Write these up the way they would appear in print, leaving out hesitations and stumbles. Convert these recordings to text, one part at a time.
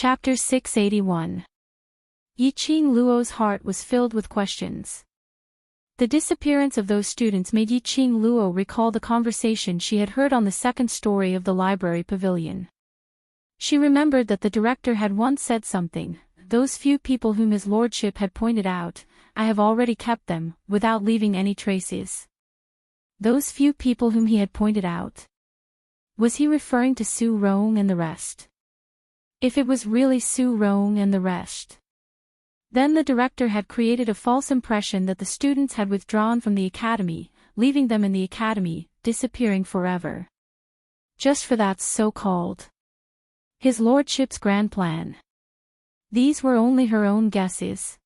Chapter 681. Yiqing Luo's heart was filled with questions. The disappearance of those students made Yiqing Luo recall the conversation she had heard on the second story of the library pavilion. She remembered that the director had once said something, "Those few people whom his lordship had pointed out, I have already kept them, without leaving any traces." Those few people whom he had pointed out. Was he referring to Su Rong and the rest? If it was really Su Rong and the rest, then the director had created a false impression that the students had withdrawn from the academy, leaving them in the academy, disappearing forever. Just for that so-called his lordship's grand plan. These were only her own guesses.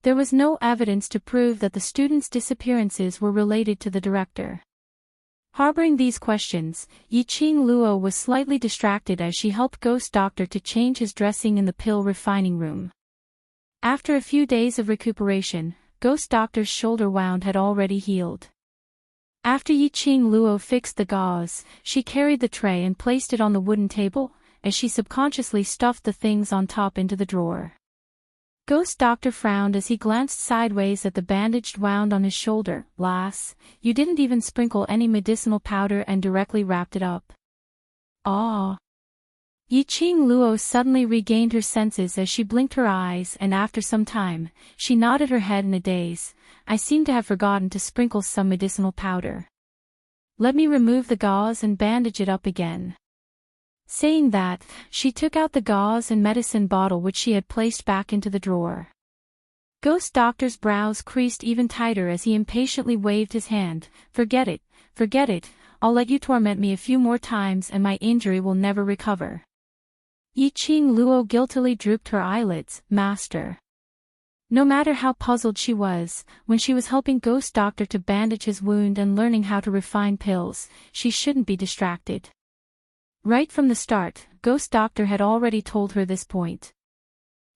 There was no evidence to prove that the students' disappearances were related to the director. Harboring these questions, Yiqing Luo was slightly distracted as she helped Ghost Doctor to change his dressing in the pill refining room. After a few days of recuperation, Ghost Doctor's shoulder wound had already healed. After Yiqing Luo fixed the gauze, she carried the tray and placed it on the wooden table, as she subconsciously stuffed the things on top into the drawer. Ghost Doctor frowned as he glanced sideways at the bandaged wound on his shoulder. "Lass, you didn't even sprinkle any medicinal powder and directly wrapped it up." "Ah." Yiqing Luo suddenly regained her senses as she blinked her eyes, and after some time, she nodded her head in a daze. "I seem to have forgotten to sprinkle some medicinal powder. Let me remove the gauze and bandage it up again." Saying that, she took out the gauze and medicine bottle which she had placed back into the drawer. Ghost Doctor's brows creased even tighter as he impatiently waved his hand. Forget it, I'll let you torment me a few more times and my injury will never recover." Yiqing Luo guiltily drooped her eyelids. "Master." No matter how puzzled she was, when she was helping Ghost Doctor to bandage his wound and learning how to refine pills, she shouldn't be distracted. Right from the start, Ghost Doctor had already told her this point.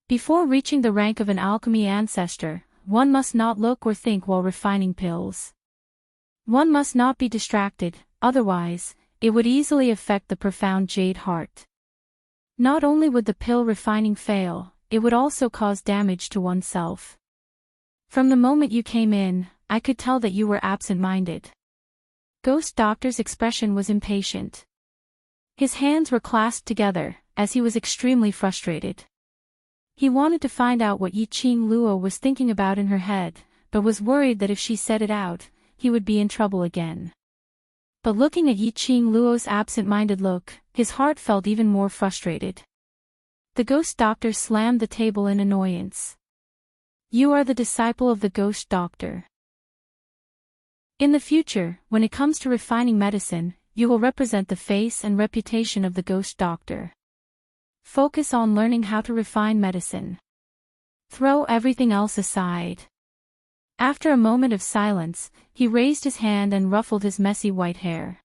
Before reaching the rank of an alchemy ancestor, one must not look or think while refining pills. One must not be distracted, otherwise, it would easily affect the profound jade heart. Not only would the pill refining fail, it would also cause damage to oneself. "From the moment you came in, I could tell that you were absent-minded." Ghost Doctor's expression was impatient. His hands were clasped together, as he was extremely frustrated. He wanted to find out what Yiqing Luo was thinking about in her head, but was worried that if she said it out, he would be in trouble again. But looking at Yiqing Luo's absent-minded look, his heart felt even more frustrated. The Ghost Doctor slammed the table in annoyance. "You are the disciple of the Ghost Doctor. In the future, when it comes to refining medicine, you will represent the face and reputation of the Ghost Doctor. Focus on learning how to refine medicine. Throw everything else aside." After a moment of silence, he raised his hand and ruffled his messy white hair.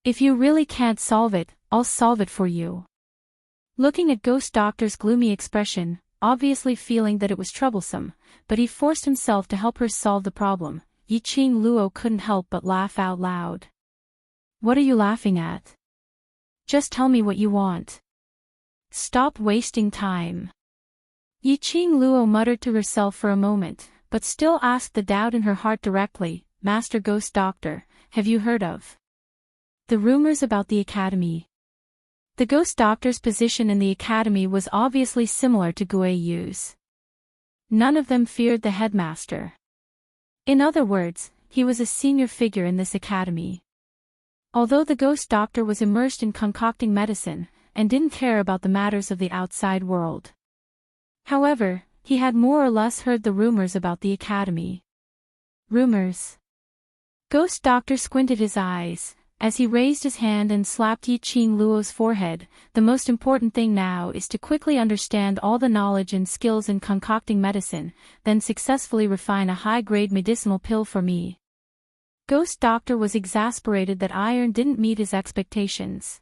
"If you really can't solve it, I'll solve it for you." Looking at Ghost Doctor's gloomy expression, obviously feeling that it was troublesome, but he forced himself to help her solve the problem, Yiqing Luo couldn't help but laugh out loud. "What are you laughing at? Just tell me what you want. Stop wasting time." Yiqing Luo muttered to herself for a moment, but still asked the doubt in her heart directly. "Master Ghost Doctor, have you heard of the rumors about the academy?" The Ghost Doctor's position in the academy was obviously similar to Gui Yu's. None of them feared the headmaster. In other words, he was a senior figure in this academy. Although the Ghost Doctor was immersed in concocting medicine, and didn't care about the matters of the outside world. However, he had more or less heard the rumors about the academy. Rumors. Ghost Doctor squinted his eyes, as he raised his hand and slapped Yiqing Luo's forehead. "The most important thing now is to quickly understand all the knowledge and skills in concocting medicine, then successfully refine a high-grade medicinal pill for me." Ghost Doctor was exasperated that Iron didn't meet his expectations.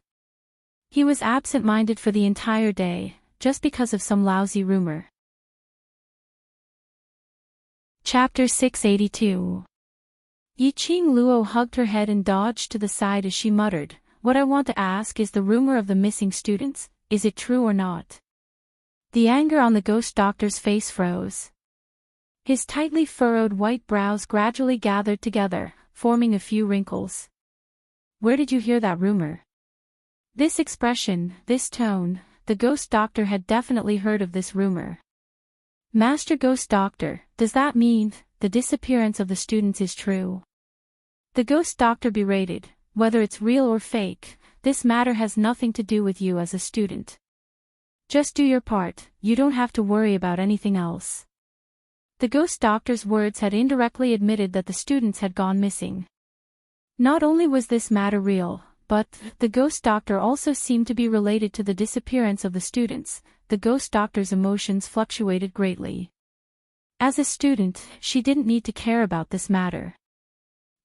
He was absent-minded for the entire day, just because of some lousy rumor. Chapter 682. Yiqing Luo hugged her head and dodged to the side as she muttered, "What I want to ask is the rumor of the missing students. is it true or not? The anger on the ghost doctor's face froze. His tightly furrowed white brows gradually gathered together, forming a few wrinkles. Where did you hear that rumor? This expression, this tone, the ghost doctor had definitely heard of this rumor. Master Ghost Doctor, does that mean the disappearance of the students is true? The ghost doctor berated, whether it's real or fake, this matter has nothing to do with you as a student. Just do your part, you don't have to worry about anything else. The ghost doctor's words had indirectly admitted that the students had gone missing. Not only was this matter real, but the ghost doctor also seemed to be related to the disappearance of the students. The ghost doctor's emotions fluctuated greatly. As a student, she didn't need to care about this matter.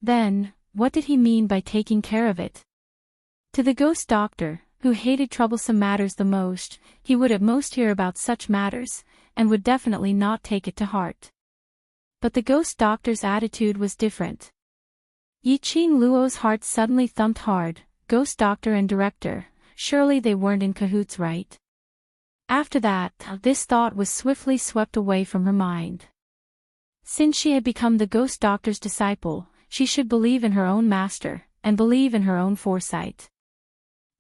Then, what did he mean by taking care of it? To the ghost doctor, who hated troublesome matters the most, he would at most hear about such matters, and would definitely not take it to heart. But the ghost doctor's attitude was different. Yiqing Luo's heart suddenly thumped hard. Ghost doctor and director, surely they weren't in cahoots, right? After that, this thought was swiftly swept away from her mind. Since she had become the ghost doctor's disciple, she should believe in her own master, and believe in her own foresight.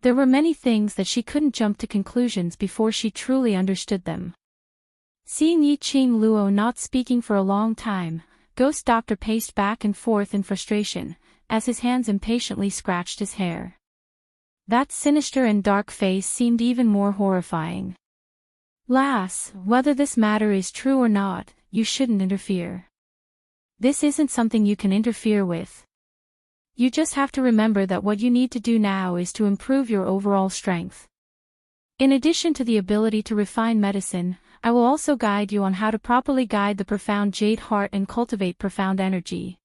There were many things that she couldn't jump to conclusions before she truly understood them. Seeing Yiqing Luo not speaking for a long time, Ghost Doctor paced back and forth in frustration, as his hands impatiently scratched his hair. That sinister and dark face seemed even more horrifying. Lass, whether this matter is true or not, you shouldn't interfere. This isn't something you can interfere with. You just have to remember that what you need to do now is to improve your overall strength. In addition to the ability to refine medicine, I will also guide you on how to properly guide the profound jade heart and cultivate profound energy.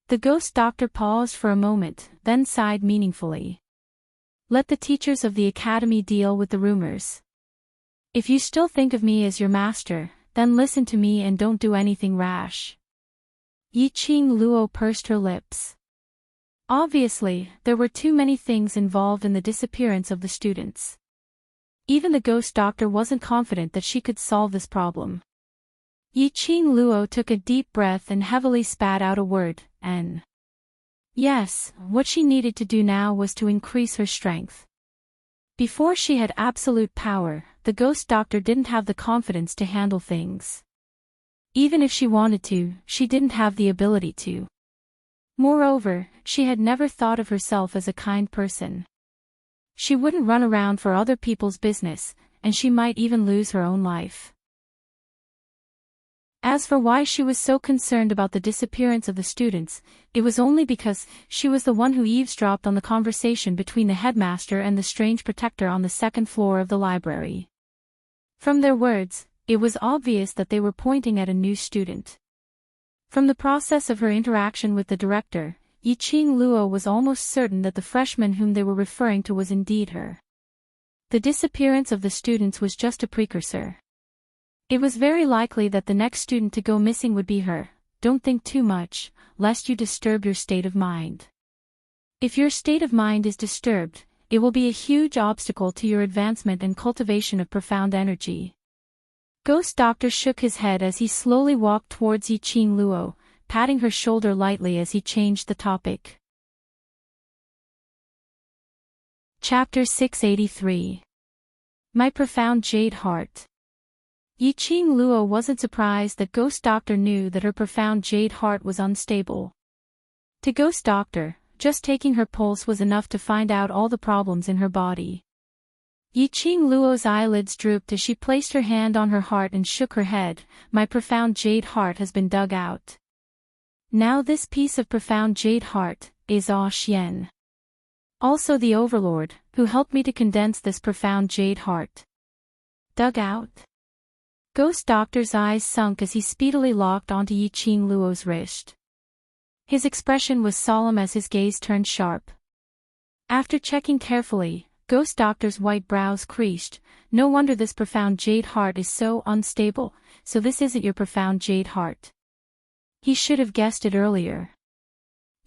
The ghost doctor paused for a moment, then sighed meaningfully. Let the teachers of the academy deal with the rumors. If you still think of me as your master, then listen to me and don't do anything rash. Yiqing Luo pursed her lips. Obviously, there were too many things involved in the disappearance of the students. Even the ghost doctor wasn't confident that she could solve this problem. Yiqing Luo took a deep breath and heavily spat out a word, "N." Yes, what she needed to do now was to increase her strength. Before she had absolute power, the ghost doctor didn't have the confidence to handle things. Even if she wanted to, she didn't have the ability to. Moreover, she had never thought of herself as a kind person. She wouldn't run around for other people's business, and she might even lose her own life. As for why she was so concerned about the disappearance of the students, it was only because she was the one who eavesdropped on the conversation between the headmaster and the strange protector on the second floor of the library. From their words, it was obvious that they were pointing at a new student. From the process of her interaction with the director, Yiqing Luo was almost certain that the freshman whom they were referring to was indeed her. The disappearance of the students was just a precursor. It was very likely that the next student to go missing would be her. Don't think too much, lest you disturb your state of mind. If your state of mind is disturbed, it will be a huge obstacle to your advancement and cultivation of profound energy. Ghost Doctor shook his head as he slowly walked towards Yiqing Luo, patting her shoulder lightly as he changed the topic. Chapter 683. My Profound Jade Heart. Yiqing Luo wasn't surprised that Ghost Doctor knew that her profound jade heart was unstable. To Ghost Doctor, just taking her pulse was enough to find out all the problems in her body. Yiqing Luo's eyelids drooped as she placed her hand on her heart and shook her head. My profound jade heart has been dug out. Now this piece of profound jade heart is Xian. Also the Overlord, who helped me to condense this profound jade heart. Dug out? Ghost Doctor's eyes sunk as he speedily locked onto Yiqing Luo's wrist. His expression was solemn as his gaze turned sharp. After checking carefully, Ghost Doctor's white brows creased. No wonder this profound jade heart is so unstable, so this isn't your profound jade heart. He should have guessed it earlier.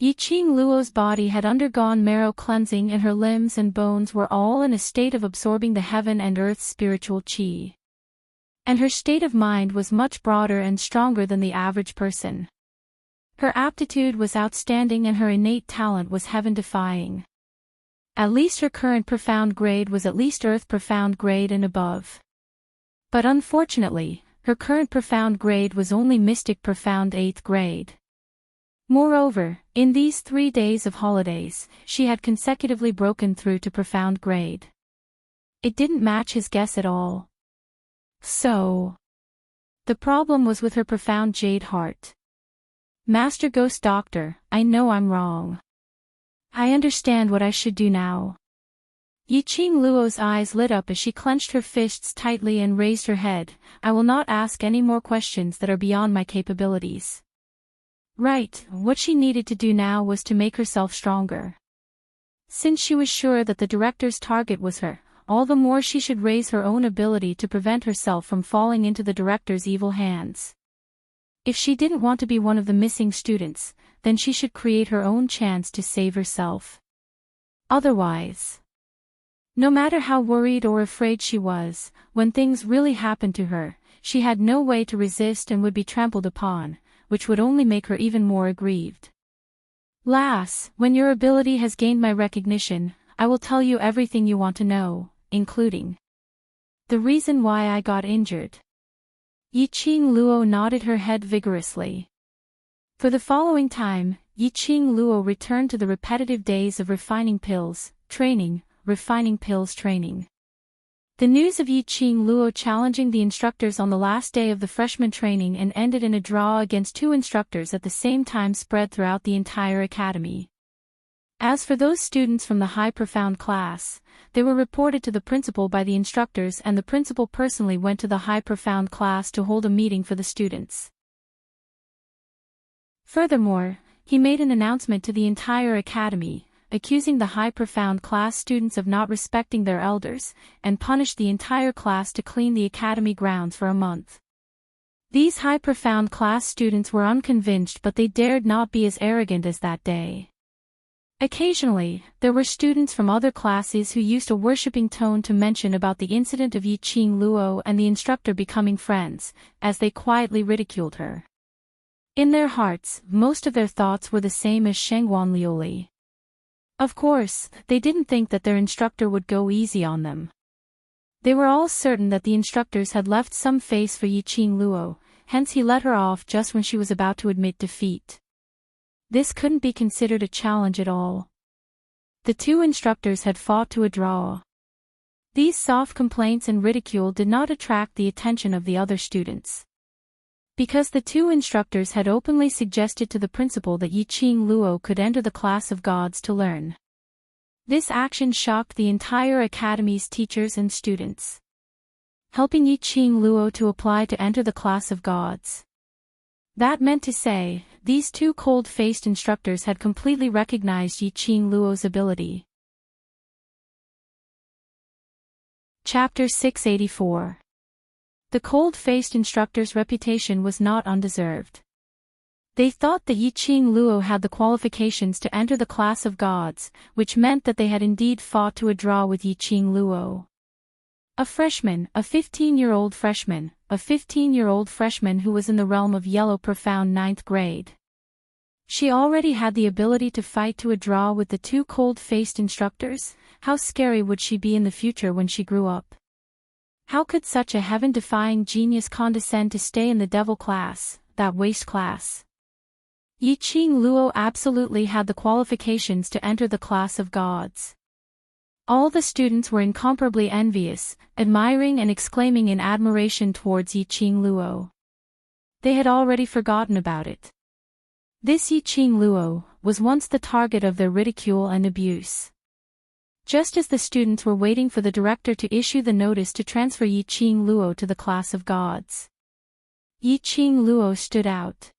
Yiqing Luo's body had undergone marrow cleansing and her limbs and bones were all in a state of absorbing the heaven and earth's spiritual qi. And her state of mind was much broader and stronger than the average person. Her aptitude was outstanding and her innate talent was heaven-defying. At least her current profound grade was at least earth profound grade and above. But unfortunately, her current profound grade was only mystic profound 8th grade. Moreover, in these 3 days of holidays, she had consecutively broken through to profound grade. It didn't match his guess at all. So, the problem was with her profound jade heart. Master Ghost Doctor, I know I'm wrong. I understand what I should do now. Yiqing Luo's eyes lit up as she clenched her fists tightly and raised her head. I will not ask any more questions that are beyond my capabilities. Right, what she needed to do now was to make herself stronger. Since she was sure that the director's target was her, all the more she should raise her own ability to prevent herself from falling into the director's evil hands. If she didn't want to be one of the missing students, then she should create her own chance to save herself. Otherwise, no matter how worried or afraid she was, when things really happened to her, she had no way to resist and would be trampled upon, which would only make her even more aggrieved. Lass, when your ability has gained my recognition, I will tell you everything you want to know, including the reason why I got injured. Yiqing Luo nodded her head vigorously. For the following time, Yiqing Luo returned to the repetitive days of refining pills, training, refining pills training. The news of Yiqing Luo challenging the instructors on the last day of the freshman training and ended in a draw against 2 instructors at the same time spread throughout the entire academy. As for those students from the high profound class, they were reported to the principal by the instructors and the principal personally went to the high profound class to hold a meeting for the students. Furthermore, he made an announcement to the entire academy, accusing the high profound class students of not respecting their elders, and punished the entire class to clean the academy grounds for a month. These high profound class students were unconvinced, but they dared not be as arrogant as that day. Occasionally, there were students from other classes who used a worshipping tone to mention about the incident of Yiqing Luo and the instructor becoming friends, as they quietly ridiculed her. In their hearts, most of their thoughts were the same as Shengguan Liuli. Of course, they didn't think that their instructor would go easy on them. They were all certain that the instructors had left some face for Yiqing Luo, hence he let her off just when she was about to admit defeat. This couldn't be considered a challenge at all. The 2 instructors had fought to a draw. These soft complaints and ridicule did not attract the attention of the other students. Because the 2 instructors had openly suggested to the principal that Yiqing Luo could enter the class of gods to learn. This action shocked the entire academy's teachers and students, helping Yiqing Luo to apply to enter the class of gods. That meant to say, these 2 cold-faced instructors had completely recognized Yiqing Luo's ability. Chapter 684. The cold-faced instructor's reputation was not undeserved. They thought that Yiqing Luo had the qualifications to enter the class of gods, which meant that they had indeed fought to a draw with Yiqing Luo. A freshman, a 15-year-old freshman, a 15-year-old freshman who was in the realm of yellow profound 9th grade. She already had the ability to fight to a draw with the 2 cold-faced instructors. How scary would she be in the future when she grew up? How could such a heaven-defying genius condescend to stay in the devil class, that waste class? Yiqing Luo absolutely had the qualifications to enter the class of gods. All the students were incomparably envious, admiring and exclaiming in admiration towards Yiqing Luo. They had already forgotten about it. This Yiqing Luo was once the target of their ridicule and abuse. Just as the students were waiting for the director to issue the notice to transfer Yiqing Luo to the class of gods, Yiqing Luo stood out.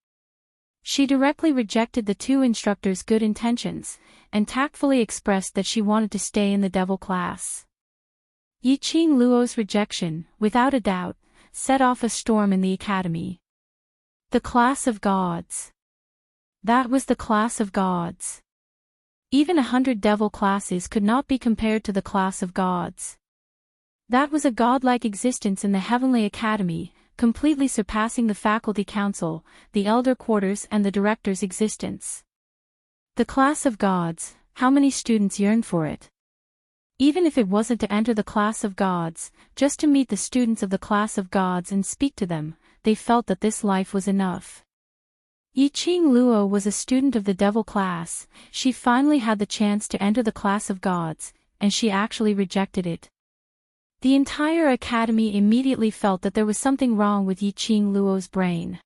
She directly rejected the 2 instructors' good intentions, and tactfully expressed that she wanted to stay in the devil class. Yiqing Luo's rejection, without a doubt, set off a storm in the academy. The class of gods. That was the class of gods. Even 100 devil classes could not be compared to the class of gods. That was a godlike existence in the Heavenly Academy, completely surpassing the faculty council, the elder quarters and the director's existence. The class of gods, how many students yearned for it? Even if it wasn't to enter the class of gods, just to meet the students of the class of gods and speak to them, they felt that this life was enough. Yiqing Luo was a student of the devil class. She finally had the chance to enter the class of gods, and she actually rejected it. The entire academy immediately felt that there was something wrong with Yiqing Luo's brain.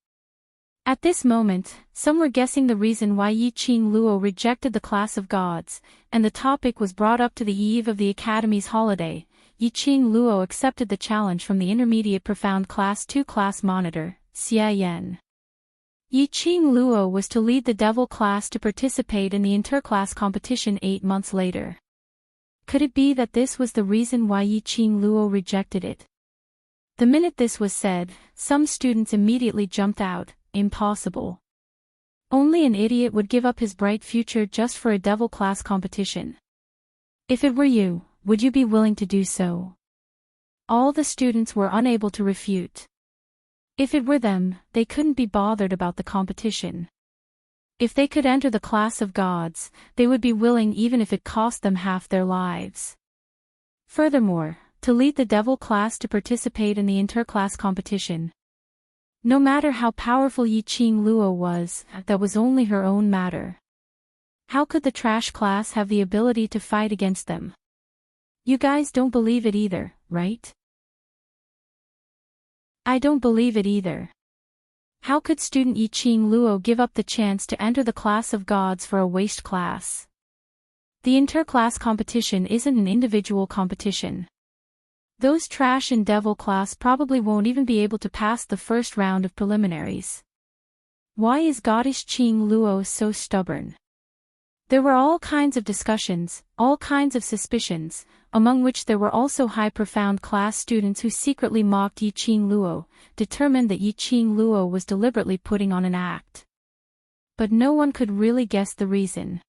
At this moment, some were guessing the reason why Yiqing Luo rejected the class of gods, and the topic was brought up to the eve of the academy's holiday. Yiqing Luo accepted the challenge from the Intermediate Profound Class 2 class monitor, Xia Yan. Yiqing Luo was to lead the devil class to participate in the interclass competition 8 months later. Could it be that this was the reason why Yiqing Luo rejected it? The minute this was said, some students immediately jumped out. Impossible. Only an idiot would give up his bright future just for a devil class competition. If it were you, would you be willing to do so? All the students were unable to refute. If it were them, they couldn't be bothered about the competition. If they could enter the class of gods, they would be willing even if it cost them half their lives. Furthermore, to lead the devil class to participate in the interclass competition. No matter how powerful Yiqing Luo was, that was only her own matter. How could the trash class have the ability to fight against them? You guys don't believe it either, right? I don't believe it either. How could student Yiqing Luo give up the chance to enter the class of gods for a waste class? The interclass competition isn't an individual competition. Those trash and devil class probably won't even be able to pass the first round of preliminaries. Why is goddess Yiqing Luo so stubborn? There were all kinds of discussions, all kinds of suspicions, among which there were also high profound class students who secretly mocked Yiqing Luo, determined that Yiqing Luo was deliberately putting on an act. But no one could really guess the reason.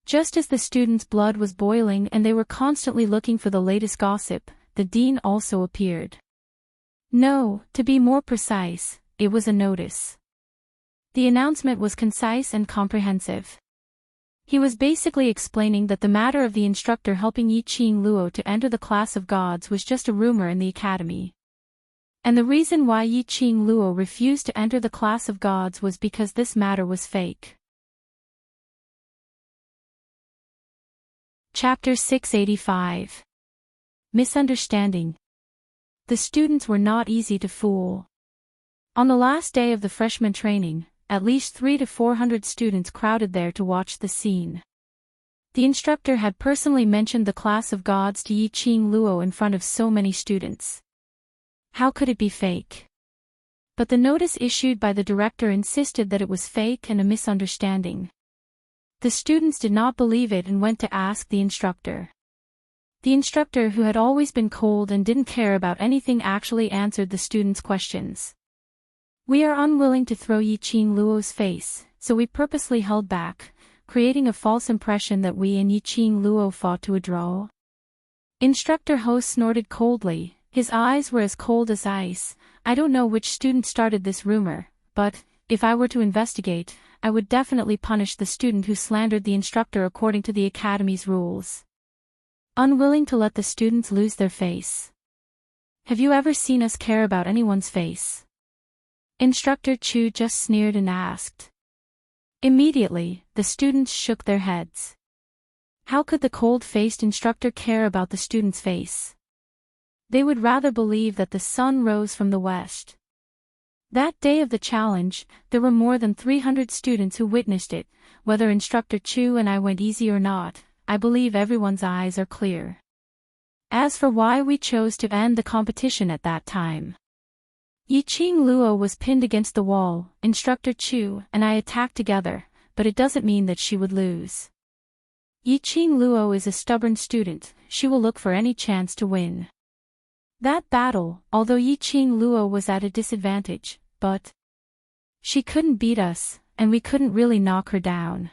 Just as the students' blood was boiling and they were constantly looking for the latest gossip, the dean also appeared. No, to be more precise, it was a notice. The announcement was concise and comprehensive. He was basically explaining that the matter of the instructor helping Yiqing Luo to enter the class of gods was just a rumor in the academy. And the reason why Yiqing Luo refused to enter the class of gods was because this matter was fake. Chapter 685. Misunderstanding. The students were not easy to fool. On the last day of the freshman training, at least 300 to 400 students crowded there to watch the scene. The instructor had personally mentioned the class of gods to Yiqing Luo in front of so many students. How could it be fake? But the notice issued by the director insisted that it was fake and a misunderstanding. The students did not believe it and went to ask the instructor. The instructor, who had always been cold and didn't care about anything, actually answered the students' questions. We are unwilling to throw Yiqing Luo's face, so we purposely held back, creating a false impression that we and Yiqing Luo fought to a draw. Instructor Ho snorted coldly, his eyes were as cold as ice. I don't know which student started this rumor, but, if I were to investigate, I would definitely punish the student who slandered the instructor according to the academy's rules. Unwilling to let the students lose their face. Have you ever seen us care about anyone's face? Instructor Chu just sneered and asked. Immediately, the students shook their heads. How could the cold-faced instructor care about the student's face? They would rather believe that the sun rose from the west. That day of the challenge, there were more than 300 students who witnessed it. Whether Instructor Chu and I went easy or not, I believe everyone's eyes are clear. As for why we chose to end the competition at that time. Yiqing Luo was pinned against the wall, Instructor Chu and I attacked together, but it doesn't mean that she would lose. Yiqing Luo is a stubborn student, she will look for any chance to win. That battle, although Yiqing Luo was at a disadvantage, but she couldn't beat us, and we couldn't really knock her down.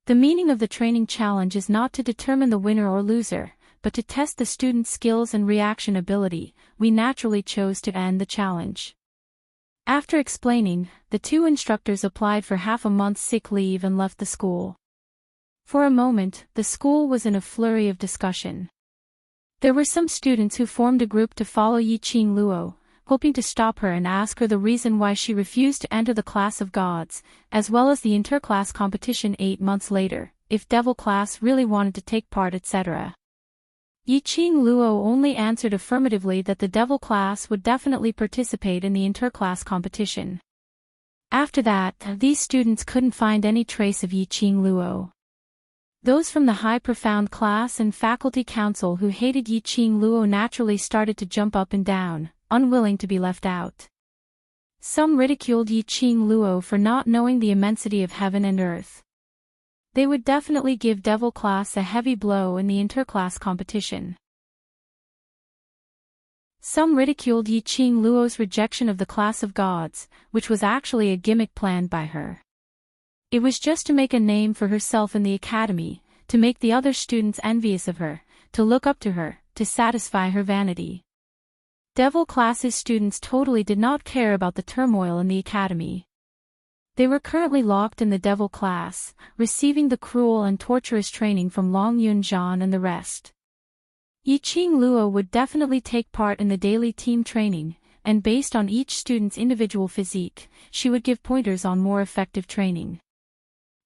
The meaning of the training challenge is not to determine the winner or loser, but to test the student's skills and reaction ability. We naturally chose to end the challenge. After explaining, the two instructors applied for half a month's sick leave and left the school. For a moment, the school was in a flurry of discussion. There were some students who formed a group to follow Yiqing Luo, hoping to stop her and ask her the reason why she refused to enter the class of gods, as well as the interclass competition 8 months later, if devil class really wanted to take part, etc. Yiqing Luo only answered affirmatively that the devil class would definitely participate in the interclass competition. After that, these students couldn't find any trace of Yiqing Luo. Those from the high profound class and faculty council who hated Yiqing Luo naturally started to jump up and down, unwilling to be left out. Some ridiculed Yiqing Luo for not knowing the immensity of heaven and earth. They would definitely give devil class a heavy blow in the interclass competition. Some ridiculed Yiqing Luo's rejection of the class of gods, which was actually a gimmick planned by her. It was just to make a name for herself in the academy, to make the other students envious of her, to look up to her, to satisfy her vanity. Devil class's students totally did not care about the turmoil in the academy. They were currently locked in the devil class, receiving the cruel and torturous training from Long Yunzhan and the rest. Yiqing Luo would definitely take part in the daily team training, and based on each student's individual physique, she would give pointers on more effective training.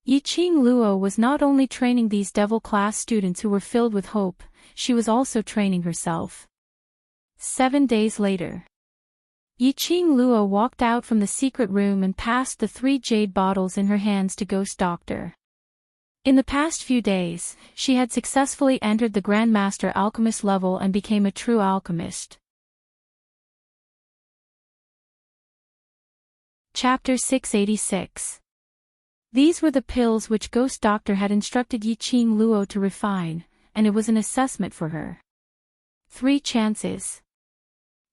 Yiqing Luo was not only training these devil class students who were filled with hope, she was also training herself. 7 days later, Yiqing Luo walked out from the secret room and passed the 3 jade bottles in her hands to Ghost Doctor. In the past few days, she had successfully entered the Grandmaster Alchemist level and became a true alchemist. Chapter 686. These were the pills which Ghost Doctor had instructed Yiqing Luo to refine, and it was an assessment for her. 3 chances.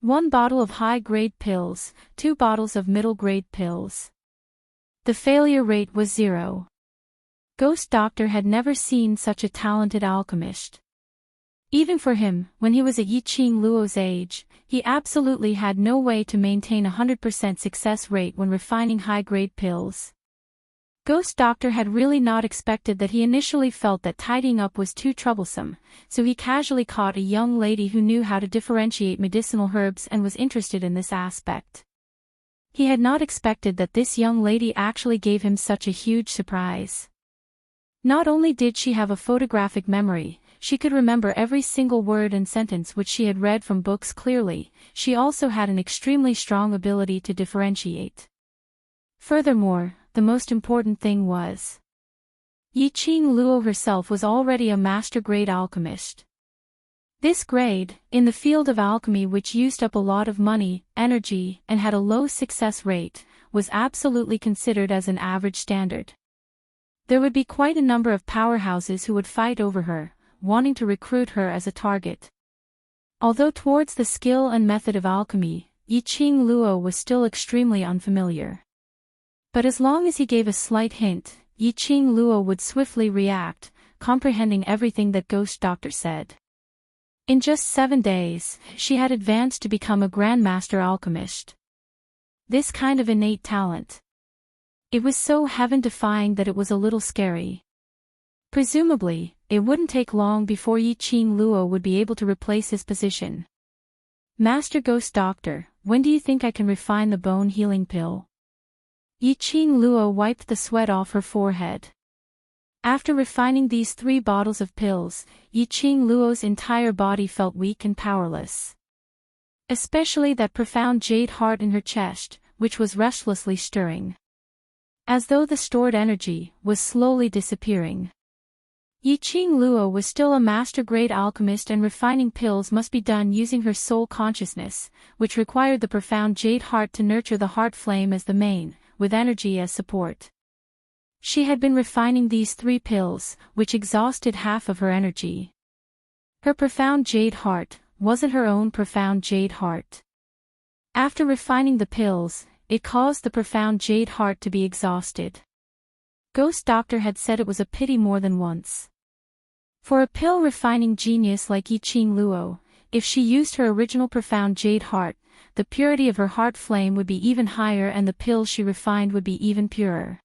1 bottle of high-grade pills, 2 bottles of middle-grade pills. The failure rate was 0. Ghost Doctor had never seen such a talented alchemist. Even for him, when he was at Yiqing Luo's age, he absolutely had no way to maintain a 100% success rate when refining high-grade pills. Ghost Doctor had really not expected that. He initially felt that tidying up was too troublesome, so he casually caught a young lady who knew how to differentiate medicinal herbs and was interested in this aspect. He had not expected that this young lady actually gave him such a huge surprise. Not only did she have a photographic memory, she could remember every single word and sentence which she had read from books clearly, she also had an extremely strong ability to differentiate. Furthermore, the most important thing was, Yiqing Luo herself was already a master-grade alchemist. This grade, in the field of alchemy which used up a lot of money, energy, and had a low success rate, was absolutely considered as an average standard. There would be quite a number of powerhouses who would fight over her, wanting to recruit her as a target. Although towards the skill and method of alchemy, Yiqing Luo was still extremely unfamiliar. But as long as he gave a slight hint, Yiqing Luo would swiftly react, comprehending everything that Ghost Doctor said. In just 7 days, she had advanced to become a Grandmaster Alchemist. This kind of innate talent. It was so heaven-defying that it was a little scary. Presumably, it wouldn't take long before Yiqing Luo would be able to replace his position. Master Ghost Doctor, when do you think I can refine the bone healing pill? Yiqing Luo wiped the sweat off her forehead. After refining these 3 bottles of pills, Yiqing Luo's entire body felt weak and powerless. Especially that profound jade heart in her chest, which was restlessly stirring. As though the stored energy was slowly disappearing. Yiqing Luo was still a master-grade alchemist, and refining pills must be done using her soul consciousness, which required the profound jade heart to nurture the heart flame as the main, with energy as support. She had been refining these 3 pills, which exhausted half of her energy. Her profound jade heart wasn't her own profound jade heart. After refining the pills, it caused the profound jade heart to be exhausted. Ghost Doctor had said it was a pity more than once. For a pill-refining genius like Yiqing Luo, if she used her original profound jade heart, the purity of her heart flame would be even higher and the pill she refined would be even purer.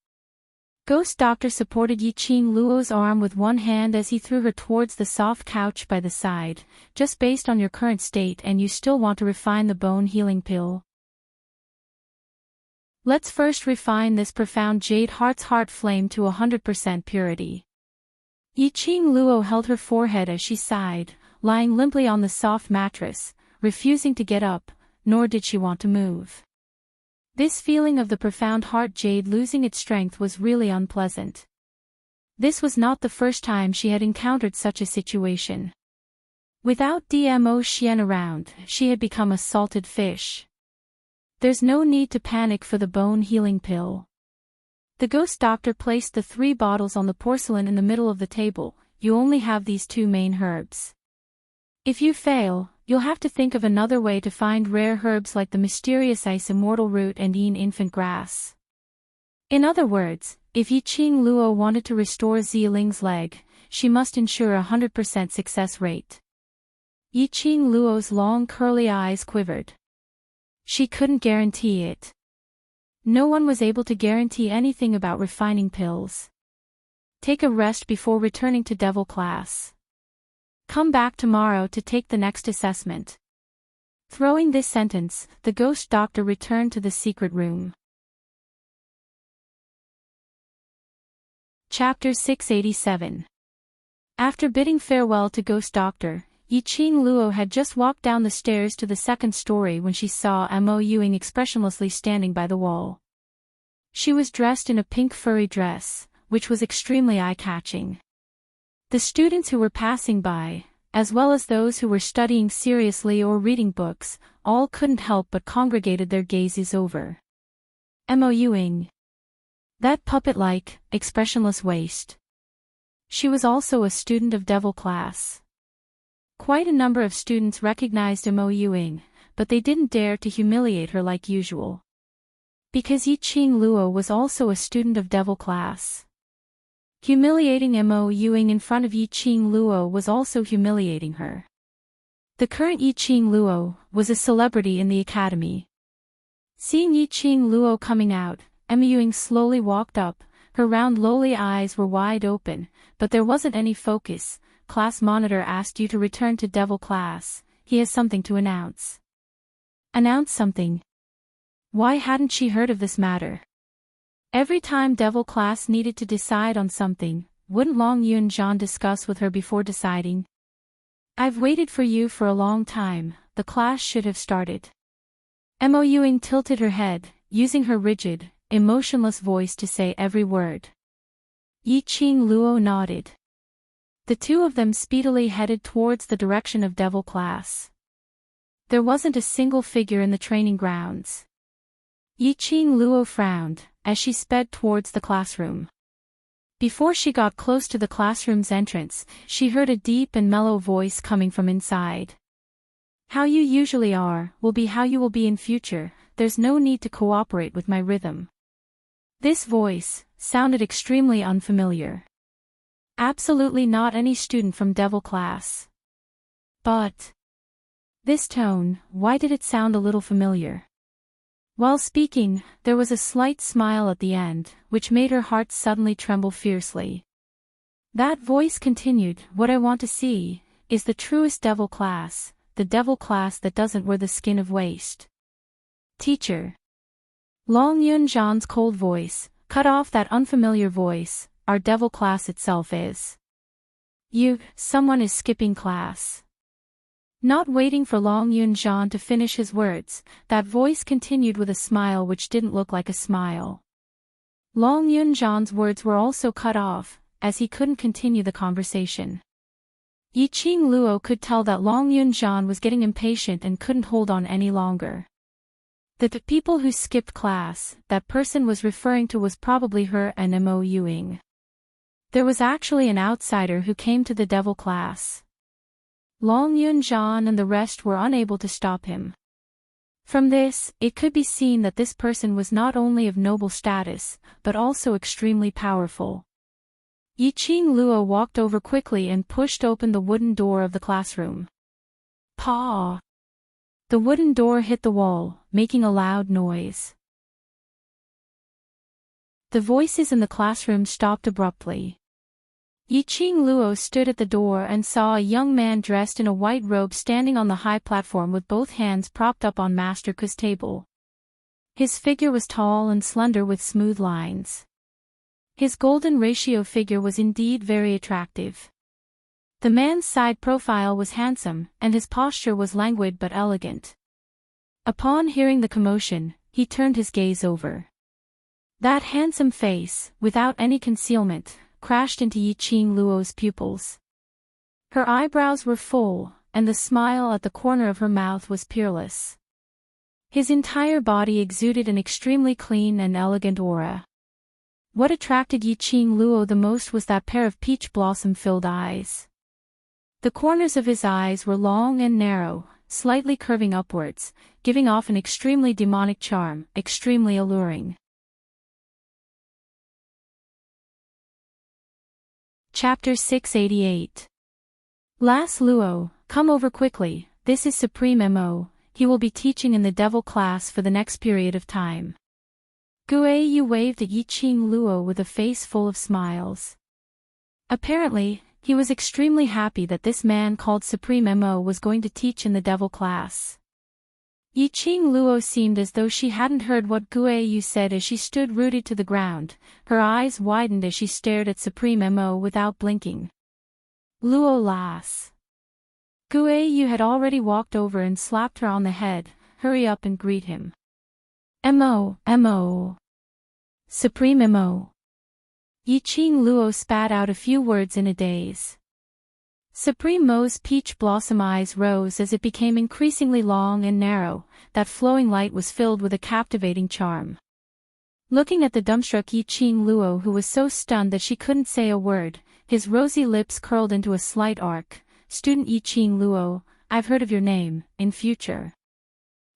Ghost Doctor supported Yiqing Luo's arm with one hand as he threw her towards the soft couch by the side. Just based on your current state and you still want to refine the bone healing pill? Let's first refine this profound jade heart's heart flame to 100% purity. Yiqing Luo held her forehead as she sighed, lying limply on the soft mattress, refusing to get up, nor did she want to move. This feeling of the profound heart jade losing its strength was really unpleasant. This was not the first time she had encountered such a situation. Without Dmo Xian around, she had become a salted fish. There's no need to panic for the bone healing pill. The Ghost Doctor placed the 3 bottles on the porcelain in the middle of the table. You only have these 2 main herbs. If you fail, you'll have to think of another way to find rare herbs like the mysterious ice immortal root and infant grass. In other words, if Yiqing Luo wanted to restore Ziling's leg, she must ensure a 100% success rate. Yiqing Luo's long curly eyes quivered. She couldn't guarantee it. No one was able to guarantee anything about refining pills. Take a rest before returning to Devil class. Come back tomorrow to take the next assessment. Throwing this sentence, the Ghost Doctor returned to the secret room. Chapter 687. After bidding farewell to Ghost Doctor, Yiqing Luo had just walked down the stairs to the 2nd story when she saw Mo Yuing expressionlessly standing by the wall. She was dressed in a pink furry dress, which was extremely eye-catching. The students who were passing by, as well as those who were studying seriously or reading books, all couldn't help but congregated their gazes over Mo Yuing. That puppet-like, expressionless waist. She was also a student of Devil class. Quite a number of students recognized Mo Yuing, but they didn't dare to humiliate her like usual. Because Yiqing Luo was also a student of Devil class. Humiliating Mo Yuing in front of Yiqing Luo was also humiliating her. The current Yiqing Luo was a celebrity in the academy. Seeing Yiqing Luo coming out, Mo Yuing slowly walked up. Her round lowly eyes were wide open, but there wasn't any focus. Class monitor asked you to return to Devil class. He has something to announce. Announce something? Why hadn't she heard of this matter? Every time Devil class needed to decide on something, wouldn't Long Yunjian discuss with her before deciding? I've waited for you for a long time, the class should have started. Mo Yuing tilted her head, using her rigid, emotionless voice to say every word. Yiqing Luo nodded. The 2 of them speedily headed towards the direction of Devil class. There wasn't a single figure in the training grounds. Yiqing Luo frowned, as she sped towards the classroom. Before she got close to the classroom's entrance, she heard a deep and mellow voice coming from inside. How you usually are, will be how you will be in future, there's no need to cooperate with my rhythm. This voice sounded extremely unfamiliar. Absolutely not any student from Devil class. But this tone, why did it sound a little familiar? While speaking, there was a slight smile at the end, which made her heart suddenly tremble fiercely. That voice continued, what I want to see, is the truest Devil class, the Devil class that doesn't wear the skin of waste. Teacher. Long Yunjian's cold voice cut off that unfamiliar voice. Our Devil class itself is. Someone is skipping class. Not waiting for Long Yunjian to finish his words, that voice continued with a smile which didn't look like a smile. Long Yunjian's words were also cut off, as he couldn't continue the conversation. Yiqing Luo could tell that Long Yunjian was getting impatient and couldn't hold on any longer. The people who skipped class, that person was referring to was probably her and Mo Yuing. There was actually an outsider who came to the Devil class. Long Yunjian and the rest were unable to stop him. From this, it could be seen that this person was not only of noble status, but also extremely powerful. Yiqing Luo walked over quickly and pushed open the wooden door of the classroom. Paw! The wooden door hit the wall, making a loud noise. The voices in the classroom stopped abruptly. Yiqing Luo stood at the door and saw a young man dressed in a white robe standing on the high platform with both hands propped up on Master Ku's table. His figure was tall and slender with smooth lines. His golden ratio figure was indeed very attractive. The man's side profile was handsome, and his posture was languid but elegant. Upon hearing the commotion, he turned his gaze over. That handsome face, without any concealment, crashed into Yiqing Luo's pupils. Her eyebrows were full, and the smile at the corner of her mouth was peerless. His entire body exuded an extremely clean and elegant aura. What attracted Yiqing Luo the most was that pair of peach blossom-filled eyes. The corners of his eyes were long and narrow, slightly curving upwards, giving off an extremely demonic charm, extremely alluring. Chapter 688. Las Luo, come over quickly, this is Supreme Mo, he will be teaching in the devil class for the next period of time. Gue Yu waved at Yiqing Luo with a face full of smiles. Apparently, he was extremely happy that this man called Supreme Mo was going to teach in the devil class. Yiqing Luo seemed as though she hadn't heard what Gue Yu said as she stood rooted to the ground, her eyes widened as she stared at Supreme Mo without blinking. Luo Las. Gue Yu had already walked over and slapped her on the head, hurry up and greet him. Mo. Supreme Mo. Yiqing Luo spat out a few words in a daze. Supreme Mo's peach blossom eyes rose as it became increasingly long and narrow, that flowing light was filled with a captivating charm. Looking at the dumbstruck Yiqing Luo who was so stunned that she couldn't say a word, his rosy lips curled into a slight arc. Student Yiqing Luo, I've heard of your name, in future.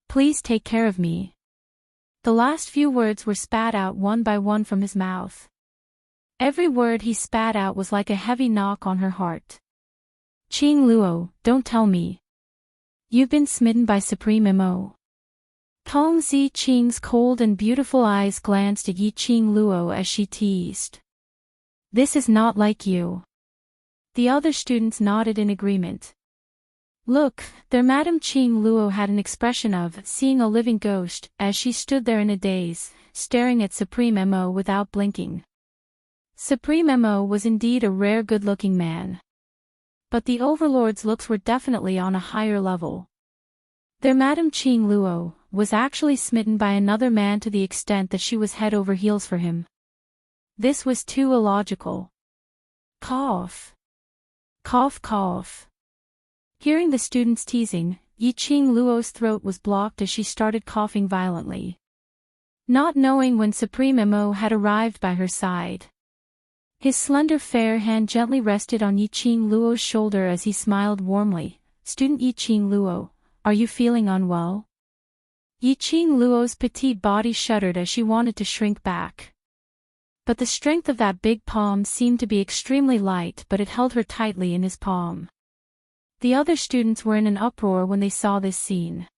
Please take care of me. The last few words were spat out one by one from his mouth. Every word he spat out was like a heavy knock on her heart. Qing Luo, don't tell me. You've been smitten by Supreme Mo. Tong Zi Qing's cold and beautiful eyes glanced at Yiqing Luo as she teased. This is not like you. The other students nodded in agreement. Look, there Madame Qing Luo had an expression of seeing a living ghost as she stood there in a daze, staring at Supreme Mo without blinking. Supreme Mo was indeed a rare good-looking man. But the overlord's looks were definitely on a higher level. Their Madame Qing Luo was actually smitten by another man to the extent that she was head over heels for him. This was too illogical. Cough. Cough cough. Hearing the students teasing, Yiqing Luo's throat was blocked as she started coughing violently. Not knowing when Supreme Mo had arrived by her side. His slender fair hand gently rested on Yiqing Luo's shoulder as he smiled warmly. Student Yiqing Luo, are you feeling unwell? Yiqing Luo's petite body shuddered as she wanted to shrink back. But the strength of that big palm seemed to be extremely light, but it held her tightly in his palm. The other students were in an uproar when they saw this scene.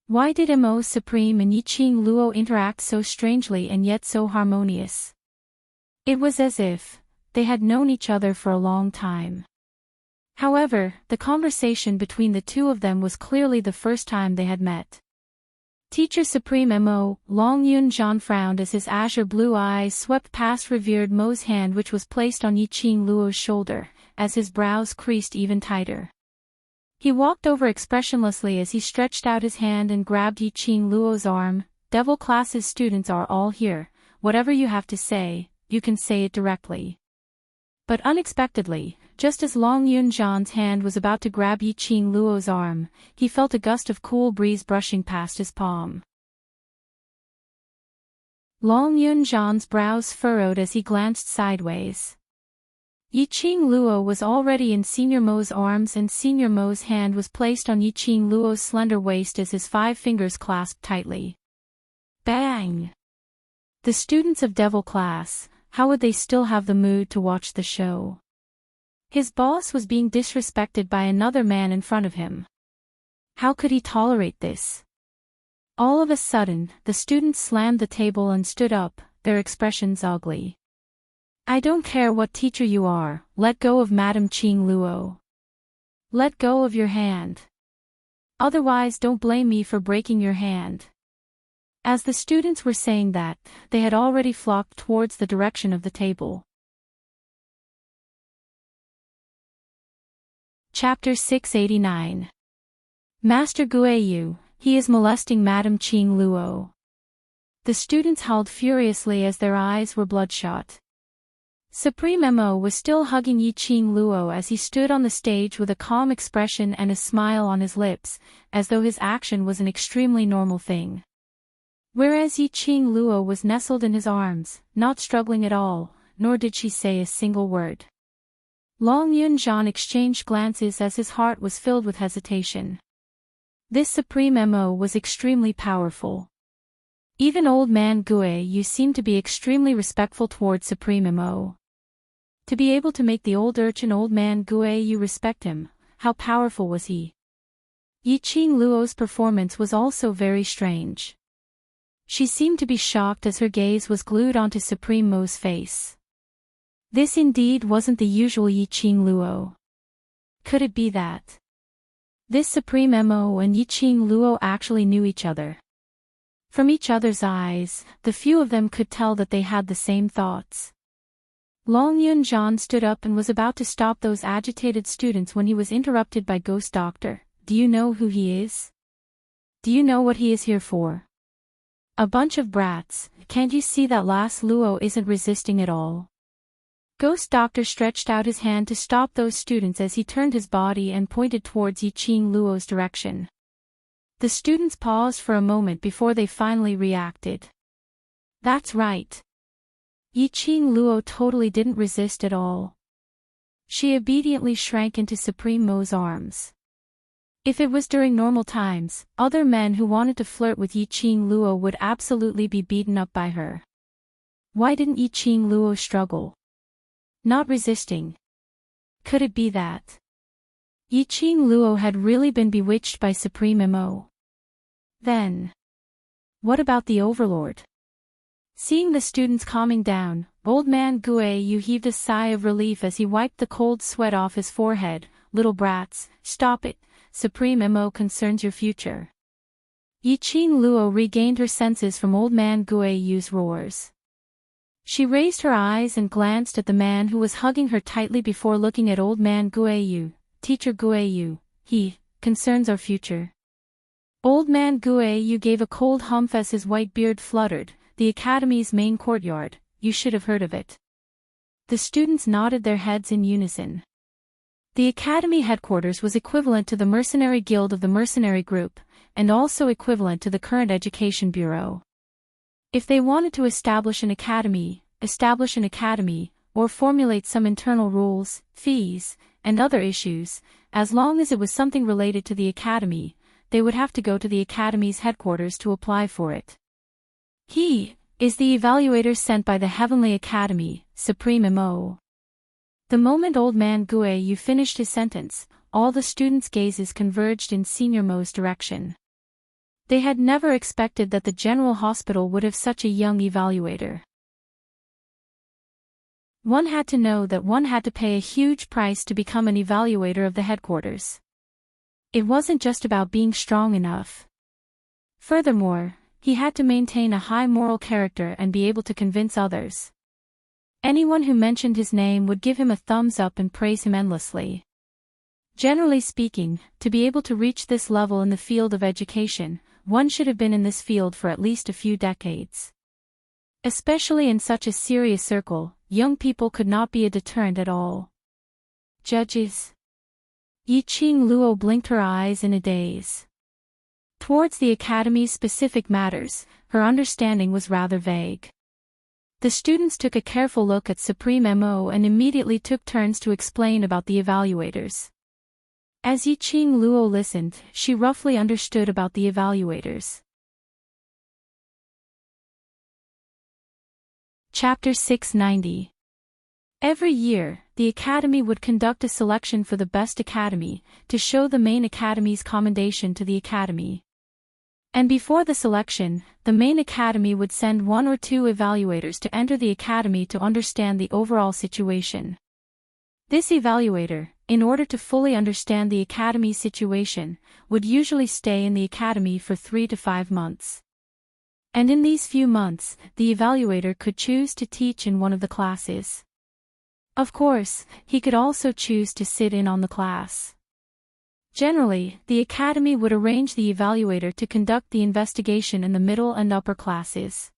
Why did Mo Supreme and Yiqing Luo interact so strangely and yet so harmonious? It was as if they had known each other for a long time. However, the conversation between the two of them was clearly the first time they had met. Teacher Supreme Mo, Long Yun Zhan frowned as his azure blue eyes swept past revered Mo's hand which was placed on Yiqing Luo's shoulder, as his brows creased even tighter. He walked over expressionlessly as he stretched out his hand and grabbed Yiqing Luo's arm. Devil class's students are all here, whatever you have to say, you can say it directly. But unexpectedly, just as Long Yun Zhan's hand was about to grab Yiqing Luo's arm, he felt a gust of cool breeze brushing past his palm. Long Yun Zhan's brows furrowed as he glanced sideways. Yiqing Luo was already in Senior Mo's arms, and Senior Mo's hand was placed on Yiqing Luo's slender waist as his 5 fingers clasped tightly. Bang! The students of Devil class, how would they still have the mood to watch the show? His boss was being disrespected by another man in front of him. How could he tolerate this? All of a sudden, the students slammed the table and stood up, their expressions ugly. I don't care what teacher you are, let go of Madam Qing Luo. Let go of your hand. Otherwise don't blame me for breaking your hand. As the students were saying that, they had already flocked towards the direction of the table. Chapter 689. Master Guiyu, he is molesting Madam Qing Luo. The students howled furiously as their eyes were bloodshot. Supreme Mo was still hugging Yiqing Luo as he stood on the stage with a calm expression and a smile on his lips, as though his action was an extremely normal thing. Whereas Yiqing Luo was nestled in his arms, not struggling at all, nor did she say a single word. Long Yunzhan exchanged glances as his heart was filled with hesitation. This Supreme Mo was extremely powerful. Even old man Guiyu seemed to be extremely respectful towards Supreme Mo. To be able to make the old urchin old man Guiyu respect him, how powerful was he? Yiqing Luo's performance was also very strange. She seemed to be shocked as her gaze was glued onto Supreme Mo's face. This indeed wasn't the usual Yiqing Luo. Could it be that this Supreme Mo and Yiqing Luo actually knew each other? From each other's eyes, the few of them could tell that they had the same thoughts. Long Yunzhan stood up and was about to stop those agitated students when he was interrupted by Ghost Doctor. Do you know who he is? Do you know what he is here for? A bunch of brats, can't you see that last Luo isn't resisting at all? Ghost Doctor stretched out his hand to stop those students as he turned his body and pointed towards Yiqing Luo's direction. The students paused for a moment before they finally reacted. That's right. Yiqing Luo totally didn't resist at all. She obediently shrank into Supreme Mo's arms. If it was during normal times, other men who wanted to flirt with Yiqing Luo would absolutely be beaten up by her. Why didn't Yiqing Luo struggle? Not resisting. Could it be that Yiqing Luo had really been bewitched by Supreme Mo? Then, what about the Overlord? Seeing the students calming down, old man Guiyu heaved a sigh of relief as he wiped the cold sweat off his forehead. Little brats, stop it. Supreme Mo concerns your future. Yiqing Luo regained her senses from old man Guiyu's roars. She raised her eyes and glanced at the man who was hugging her tightly before looking at old man Guiyu. Teacher Guiyu, he concerns our future. Old man Guiyu gave a cold humph as his white beard fluttered. The academy's main courtyard, you should have heard of it. The students nodded their heads in unison. The academy headquarters was equivalent to the mercenary guild of the mercenary group, and also equivalent to the current education bureau. If they wanted to establish an academy, or formulate some internal rules, fees, and other issues, as long as it was something related to the academy, they would have to go to the academy's headquarters to apply for it. He is the evaluator sent by the Heavenly Academy, Supreme Mo. The moment old man Guiyu finished his sentence, all the students' gazes converged in Senior Mo's direction. They had never expected that the general hospital would have such a young evaluator. One had to know that one had to pay a huge price to become an evaluator of the headquarters. It wasn't just about being strong enough. Furthermore, he had to maintain a high moral character and be able to convince others. Anyone who mentioned his name would give him a thumbs up and praise him endlessly. Generally speaking, to be able to reach this level in the field of education, one should have been in this field for at least a few decades. Especially in such a serious circle, young people could not be a deterrent at all. Judges. Yiqing Luo blinked her eyes in a daze. Towards the academy's specific matters, her understanding was rather vague. The students took a careful look at Supreme Mo and immediately took turns to explain about the evaluators. As Yiqing Luo listened, she roughly understood about the evaluators. Chapter 690. Every year, the Academy would conduct a selection for the best Academy, to show the main Academy's commendation to the Academy. And before the selection, the main Academy would send 1 or 2 evaluators to enter the Academy to understand the overall situation. This evaluator, in order to fully understand the Academy's situation, would usually stay in the Academy for 3 to 5 months. And in these few months, the evaluator could choose to teach in one of the classes. Of course, he could also choose to sit in on the class. Generally, the Academy would arrange the evaluator to conduct the investigation in the middle and upper classes.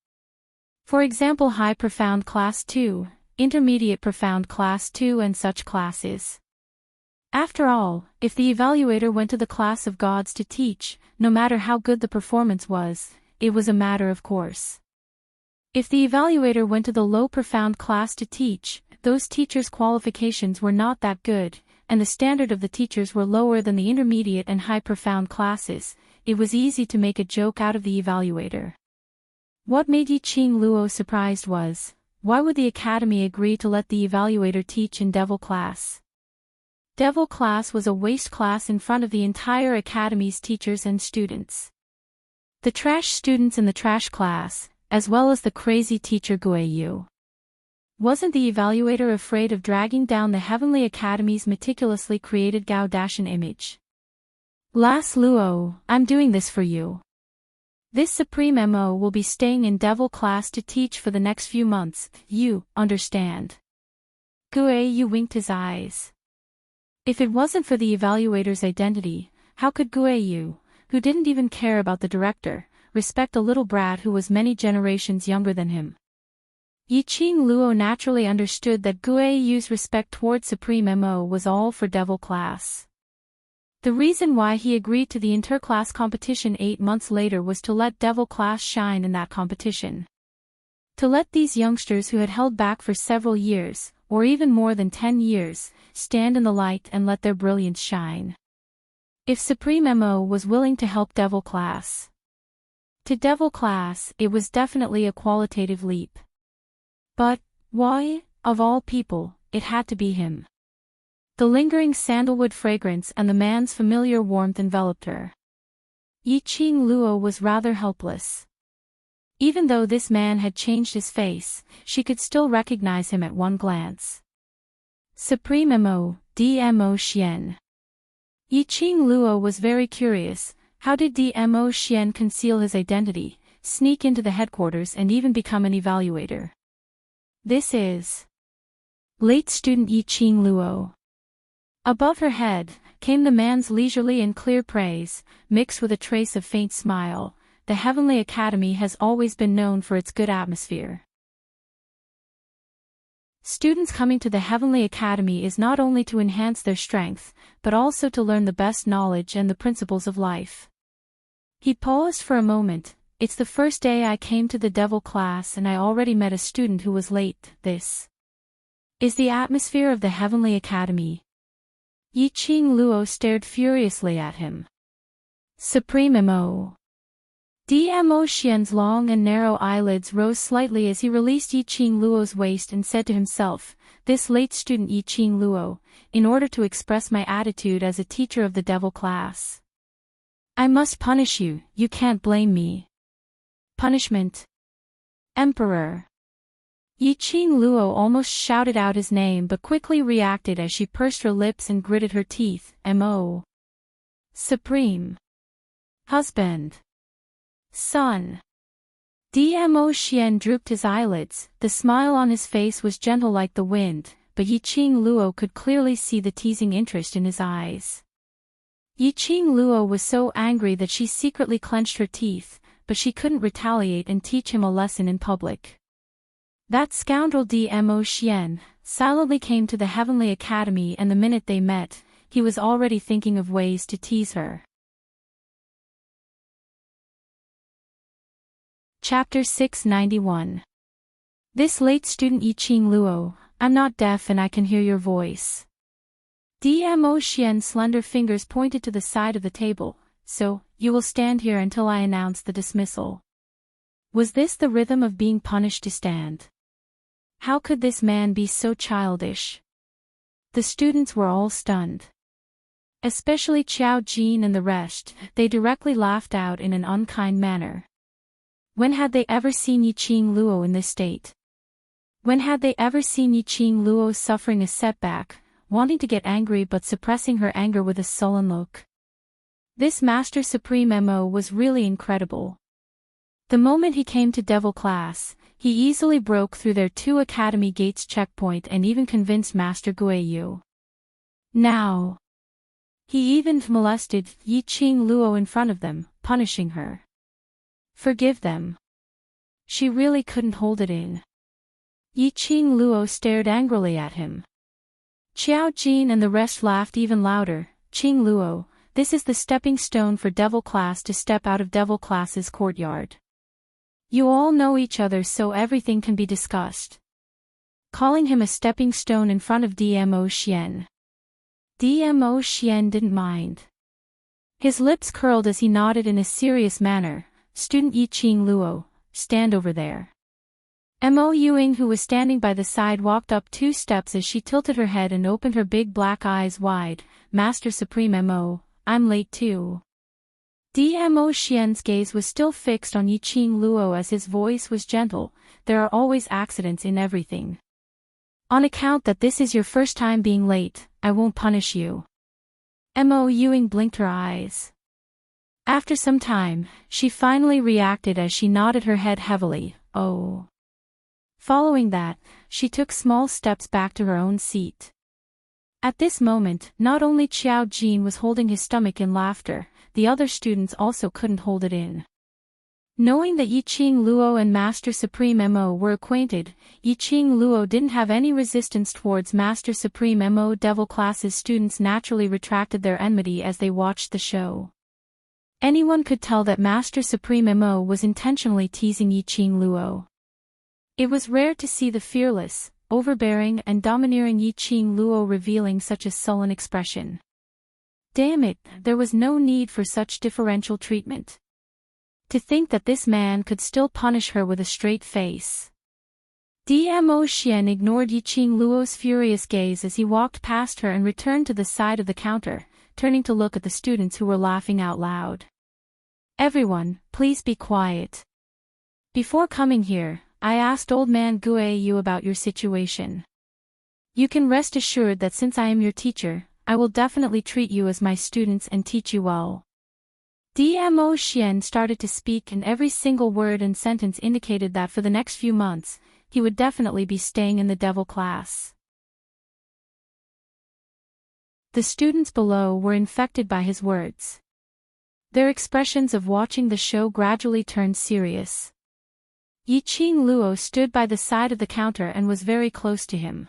For example, High Profound Class 2, Intermediate Profound Class 2 and such classes. After all, if the evaluator went to the class of gods to teach, no matter how good the performance was, it was a matter of course. If the evaluator went to the low profound class to teach, those teachers' qualifications were not that good, and the standard of the teachers were lower than the intermediate and high profound classes, it was easy to make a joke out of the evaluator. What made Yiqing Luo surprised was, why would the Academy agree to let the evaluator teach in Devil class? Devil class was a waste class in front of the entire Academy's teachers and students. The trash students in the trash class, as well as the crazy teacher Guiyu. Wasn't the evaluator afraid of dragging down the Heavenly Academy's meticulously created Gao-Dashan image? Las Luo, I'm doing this for you. This Supreme Mo will be staying in Devil class to teach for the next few months, you understand. Guiyu winked his eyes. If it wasn't for the evaluator's identity, how could Guiyu, who didn't even care about the director, respect a little brat who was many generations younger than him? Yiqing Luo naturally understood that Guiyu's respect toward Supreme Mo was all for Devil class. The reason why he agreed to the interclass competition 8 months later was to let Devil class shine in that competition. To let these youngsters who had held back for several years, or even more than 10 years, stand in the light and let their brilliance shine. If Supreme Mo was willing to help Devil class, to Devil class, it was definitely a qualitative leap. But, why, of all people, it had to be him? The lingering sandalwood fragrance and the man's familiar warmth enveloped her. Yiqing Luo was rather helpless. Even though this man had changed his face, she could still recognize him at one glance. Supreme Mo, Dmo Xian. Yiqing Luo was very curious, how did Dmo Xian conceal his identity, sneak into the headquarters and even become an evaluator? This is late student Yiqing Luo. Above her head, came the man's leisurely and clear praise, mixed with a trace of faint smile. The Heavenly Academy has always been known for its good atmosphere. Students coming to the Heavenly Academy is not only to enhance their strength, but also to learn the best knowledge and the principles of life. He paused for a moment. It's the first day I came to the Devil class and I already met a student who was late. This is the atmosphere of the Heavenly Academy. Yiqing Luo stared furiously at him. Supreme Mo. Dmo Xian's long and narrow eyelids rose slightly as he released Yiqing Luo's waist and said to himself, this late student Yiqing Luo, in order to express my attitude as a teacher of the Devil class. I must punish you, you can't blame me. Punishment. Emperor. Yiqing Luo almost shouted out his name but quickly reacted as she pursed her lips and gritted her teeth. Mo. Supreme. Husband. Son. Dmo Xian drooped his eyelids, the smile on his face was gentle like the wind, but Yiqing Luo could clearly see the teasing interest in his eyes. Yiqing Luo was so angry that she secretly clenched her teeth, but she couldn't retaliate and teach him a lesson in public. That scoundrel Dmo Xian silently came to the Heavenly Academy and the minute they met, he was already thinking of ways to tease her. Chapter 691. This late student Yiqing Luo, I'm not deaf and I can hear your voice. Dmo Xian's slender fingers pointed to the side of the table, so, you will stand here until I announce the dismissal. Was this the rhythm of being punished to stand? How could this man be so childish? The students were all stunned. Especially Qiao Jin and the rest, they directly laughed out in an unkind manner. When had they ever seen Yiqing Luo in this state? When had they ever seen Yiqing Luo suffering a setback, wanting to get angry but suppressing her anger with a sullen look? This Master Supreme Mo was really incredible. The moment he came to Devil class, he easily broke through their 2 academy gates checkpoint and even convinced Master Guiyu. Now, he even molested Yiqing Luo in front of them, punishing her. Forgive them. She really couldn't hold it in. Yiqing Luo stared angrily at him. Qiao Jin and the rest laughed even louder. Qing Luo, this is the stepping stone for Devil class to step out of Devil class's courtyard. You all know each other so everything can be discussed. Calling him a stepping stone in front of Dmo Xian. Dmo Xian didn't mind. His lips curled as he nodded in a serious manner. Student Yiqing Luo, stand over there. Mo Yuing, who was standing by the side, walked up 2 steps as she tilted her head and opened her big black eyes wide. Master Supreme Mo, I'm late too. Dmo Xian's gaze was still fixed on Yiqing Luo as his voice was gentle. There are always accidents in everything. On account that this is your first time being late, I won't punish you. Mo Yuing blinked her eyes. After some time, she finally reacted as she nodded her head heavily, oh. Following that, she took small steps back to her own seat. At this moment, not only Qiao Jin was holding his stomach in laughter, the other students also couldn't hold it in. Knowing that Yiqing Luo and Master Supreme Mo were acquainted, Yiqing Luo didn't have any resistance towards Master Supreme Mo. Devil class's students naturally retracted their enmity as they watched the show. Anyone could tell that Master Supreme Mo was intentionally teasing Yiqing Luo. It was rare to see the fearless, overbearing and domineering Yiqing Luo revealing such a sullen expression. Damn it, there was no need for such differential treatment. To think that this man could still punish her with a straight face. Dmo Xian ignored Yiqing Luo's furious gaze as he walked past her and returned to the side of the counter, turning to look at the students who were laughing out loud. Everyone, please be quiet. Before coming here, I asked Old Man Guiyu about your situation. You can rest assured that since I am your teacher, I will definitely treat you as my students and teach you well. Dmo Xian started to speak and every single word and sentence indicated that for the next few months, he would definitely be staying in the Devil class. The students below were infected by his words. Their expressions of watching the show gradually turned serious. Yiqing Luo stood by the side of the counter and was very close to him.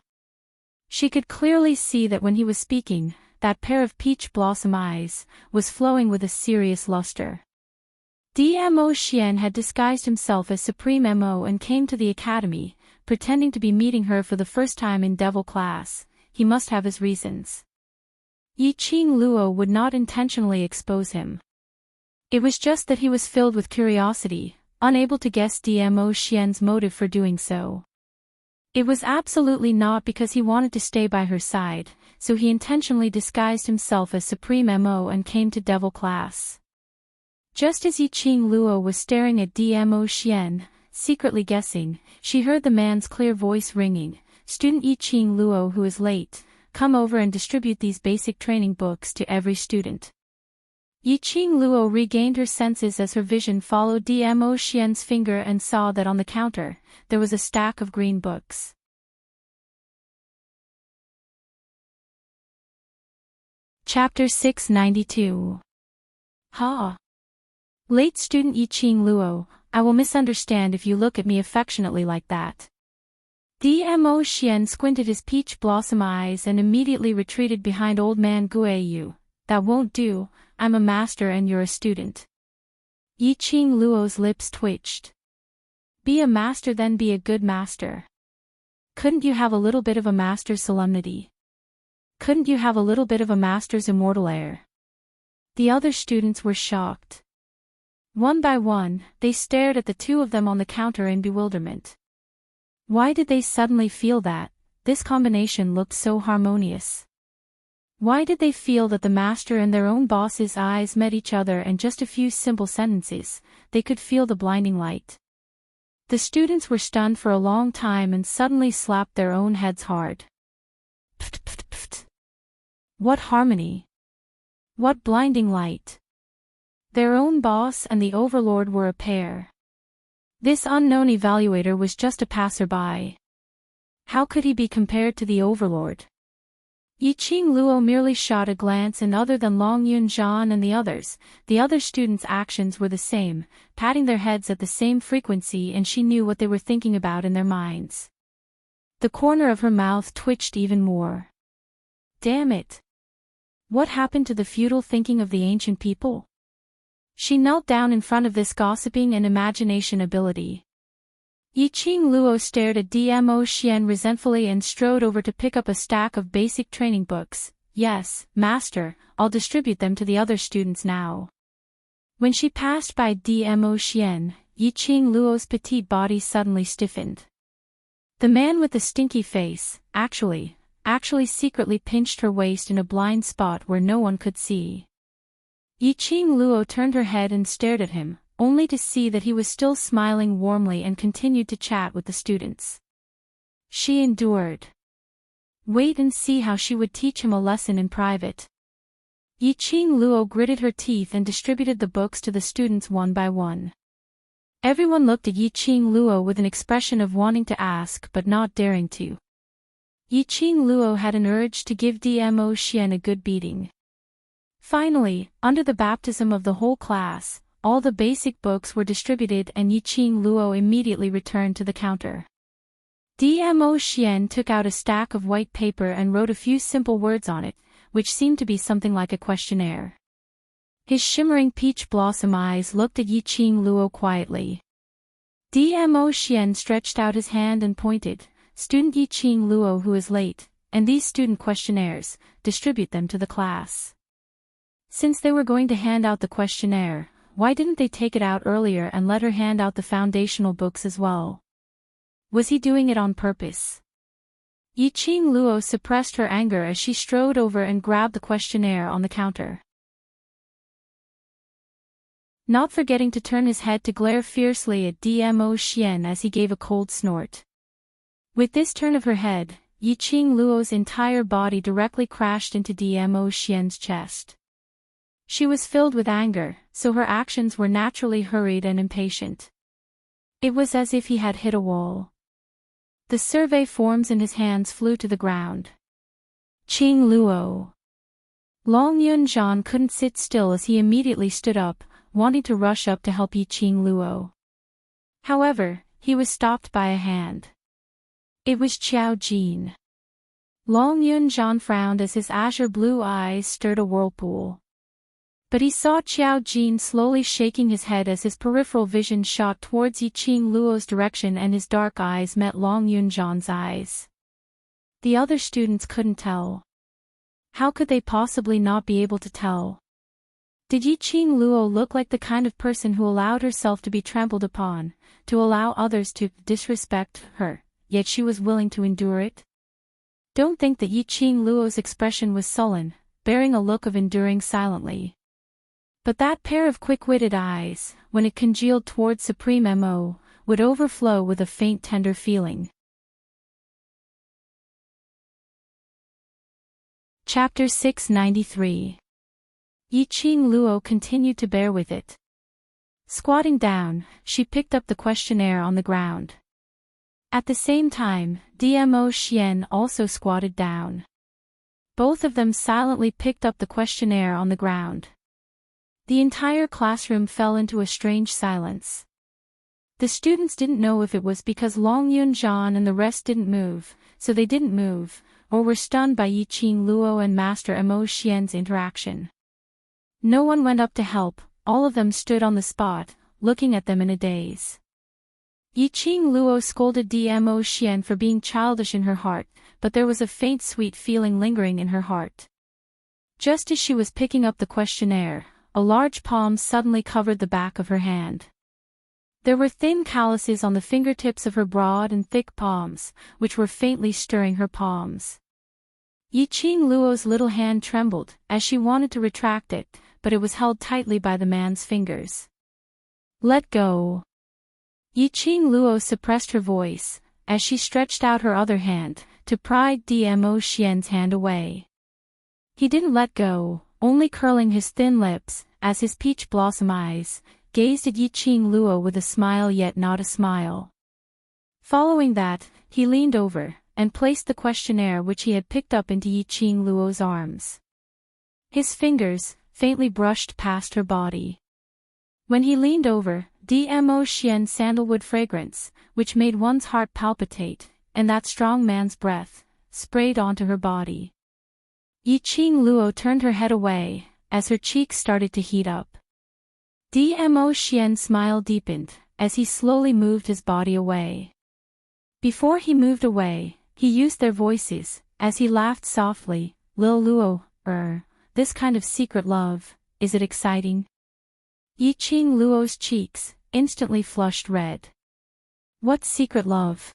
She could clearly see that when he was speaking, that pair of peach blossom eyes was flowing with a serious luster. Dmo Xian had disguised himself as Supreme Mo and came to the academy, pretending to be meeting her for the first time in Devil class. He must have his reasons. Yiqing Luo would not intentionally expose him. It was just that he was filled with curiosity, unable to guess Dmo Xian's motive for doing so. It was absolutely not because he wanted to stay by her side, so he intentionally disguised himself as Supreme Mo and came to Devil class. Just as Yiqing Luo was staring at Dmo Xian, secretly guessing, she heard the man's clear voice ringing, "Student Yiqing Luo who is late, come over and distribute these basic training books to every student." Yiqing Luo regained her senses as her vision followed Dmo Xian's finger and saw that on the counter, there was a stack of green books. Chapter 692. Ha! Late student Yiqing Luo, I will misunderstand if you look at me affectionately like that. Dmo Xian squinted his peach blossom eyes and immediately retreated behind Old Man Guiyu. That won't do, I'm a master and you're a student. Yiqing Luo's lips twitched. Be a master, then be a good master. Couldn't you have a little bit of a master's solemnity? Couldn't you have a little bit of a master's immortal air? The other students were shocked. One by one, they stared at the two of them on the counter in bewilderment. Why did they suddenly feel that this combination looked so harmonious? Why did they feel that the master and their own boss's eyes met each other, and just a few simple sentences, they could feel the blinding light? The students were stunned for a long time and suddenly slapped their own heads hard. Pft, pft, pft. What harmony! What blinding light! Their own boss and the overlord were a pair. This unknown evaluator was just a passerby. How could he be compared to the overlord? Yiqing Luo merely shot a glance, and other than Long Yunzhan and the other students' actions were the same, patting their heads at the same frequency, and she knew what they were thinking about in their minds. The corner of her mouth twitched even more. Damn it! What happened to the feudal thinking of the ancient people? She knelt down in front of this gossiping and imagination ability. Yiqing Luo stared at Dmo Xian resentfully and strode over to pick up a stack of basic training books. Yes, master, I'll distribute them to the other students now. When she passed by Dmo Xian, Yiqing Luo's petite body suddenly stiffened. The man with the stinky face, actually secretly pinched her waist in a blind spot where no one could see. Yiqing Luo turned her head and stared at him, only to see that he was still smiling warmly and continued to chat with the students. She endured. Wait and see how she would teach him a lesson in private. Yiqing Luo gritted her teeth and distributed the books to the students one by one. Everyone looked at Yiqing Luo with an expression of wanting to ask but not daring to. Yiqing Luo had an urge to give Dmo Xian a good beating. Finally, under the baptism of the whole class, all the basic books were distributed, and Yiqing Luo immediately returned to the counter. Dmo Xian took out a stack of white paper and wrote a few simple words on it, which seemed to be something like a questionnaire. His shimmering peach blossom eyes looked at Yiqing Luo quietly. Dmo Xian stretched out his hand and pointed, "Student Yiqing Luo who is late, and these student questionnaires, distribute them to the class." Since they were going to hand out the questionnaire, why didn't they take it out earlier and let her hand out the foundational books as well? Was he doing it on purpose? Yiqing Luo suppressed her anger as she strode over and grabbed the questionnaire on the counter, not forgetting to turn his head to glare fiercely at Dmo Xian as he gave a cold snort. With this turn of her head, Yiqing Luo's entire body directly crashed into Dmo Xian's chest. She was filled with anger, so her actions were naturally hurried and impatient. It was as if he had hit a wall. The survey forms in his hands flew to the ground. Qing Luo. Long Yunzhan couldn't sit still as he immediately stood up, wanting to rush up to help Yiqing Luo. However, he was stopped by a hand. It was Qiao Jin. Long Yunzhan frowned as his azure blue eyes stirred a whirlpool. But he saw Qiao Jin slowly shaking his head as his peripheral vision shot towards Yiqing Luo's direction, and his dark eyes met Long Yunzhan's eyes. The other students couldn't tell. How could they possibly not be able to tell? Did Yiqing Luo look like the kind of person who allowed herself to be trampled upon, to allow others to disrespect her, yet she was willing to endure it? Don't think that Yiqing Luo's expression was sullen, bearing a look of enduring silently. But that pair of quick-witted eyes, when it congealed towards Supreme Mo, would overflow with a faint tender feeling. Chapter 693. Yiqing Luo continued to bear with it. Squatting down, she picked up the questionnaire on the ground. At the same time, Dmo Xian also squatted down. Both of them silently picked up the questionnaire on the ground. The entire classroom fell into a strange silence. The students didn't know if it was because Long Yunzhan and the rest didn't move, so they didn't move, or were stunned by Yiqing Luo and Master Mo Xian's interaction. No one went up to help, all of them stood on the spot, looking at them in a daze. Yiqing Luo scolded Dmo Xian for being childish in her heart, but there was a faint sweet feeling lingering in her heart. Just as she was picking up the questionnaire, a large palm suddenly covered the back of her hand. There were thin calluses on the fingertips of her broad and thick palms, which were faintly stirring her palms. Yiqing Luo's little hand trembled, as she wanted to retract it, but it was held tightly by the man's fingers. "Let go." Yiqing Luo suppressed her voice, as she stretched out her other hand, to pry Dmo Xian's hand away. He didn't let go, only curling his thin lips, as his peach blossom eyes gazed at Yiqing Luo with a smile yet not a smile. Following that, he leaned over, and placed the questionnaire which he had picked up into Yiqing Luo's arms. His fingers faintly brushed past her body. When he leaned over, Dmo Xian's sandalwood fragrance, which made one's heart palpitate, and that strong man's breath, sprayed onto her body. Yiqing Luo turned her head away, as her cheeks started to heat up. Dmo Xian's smile deepened, as he slowly moved his body away. Before he moved away, he used their voices, as he laughed softly. "Lil Luo, this kind of secret love, is it exciting?" Yiqing Luo's cheeks instantly flushed red. What secret love?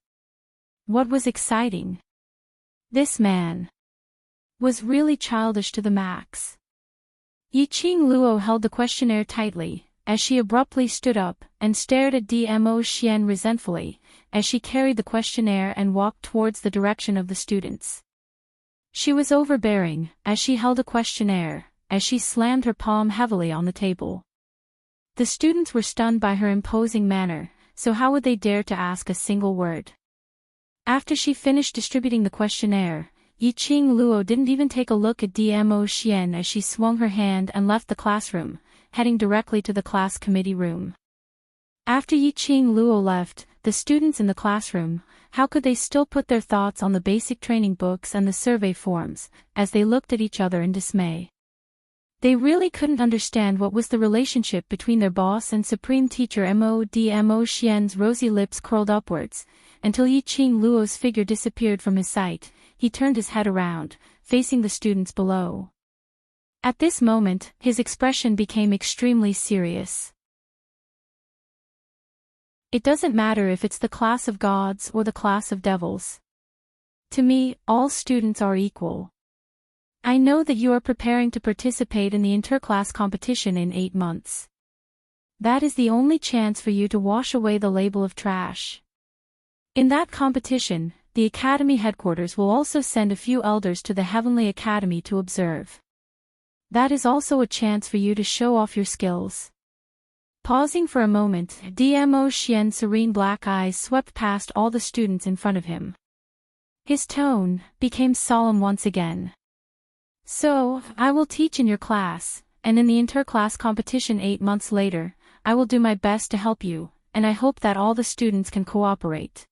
What was exciting? This man was really childish to the max. Yiqing Luo held the questionnaire tightly, as she abruptly stood up and stared at Dmo Xian resentfully, as she carried the questionnaire and walked towards the direction of the students. She was overbearing, as she held a questionnaire, as she slammed her palm heavily on the table. The students were stunned by her imposing manner, so how would they dare to ask a single word? After she finished distributing the questionnaire, Yiqing Luo didn't even take a look at Dmo Xian as she swung her hand and left the classroom, heading directly to the class committee room. After Yiqing Luo left, the students in the classroom, how could they still put their thoughts on the basic training books and the survey forms, as they looked at each other in dismay? They really couldn't understand what was the relationship between their boss and supreme teacher. Dmo Xian's rosy lips curled upwards, until Yiqing Luo's figure disappeared from his sight. He turned his head around, facing the students below. At this moment, his expression became extremely serious. "It doesn't matter if it's the class of gods or the class of devils. To me, all students are equal. I know that you are preparing to participate in the interclass competition in 8 months. That is the only chance for you to wash away the label of trash. In that competition, the Academy headquarters will also send a few elders to the Heavenly Academy to observe. That is also a chance for you to show off your skills." Pausing for a moment, Dmo Xian's serene black eyes swept past all the students in front of him. His tone became solemn once again. "So, I will teach in your class, and in the interclass competition 8 months later, I will do my best to help you, and I hope that all the students can cooperate."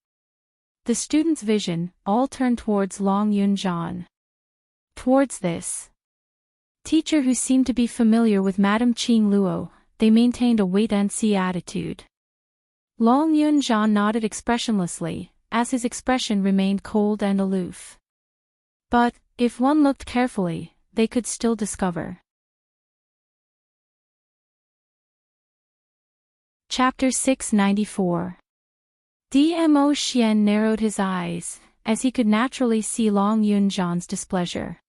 The students' vision all turned towards Long Yunzhan. Towards this teacher who seemed to be familiar with Madame Qing Luo, they maintained a wait-and-see attitude. Long Yunzhan nodded expressionlessly, as his expression remained cold and aloof. But, if one looked carefully, they could still discover. Chapter 694. Dmo Xian narrowed his eyes, as he could naturally see Long Yunzhan's displeasure.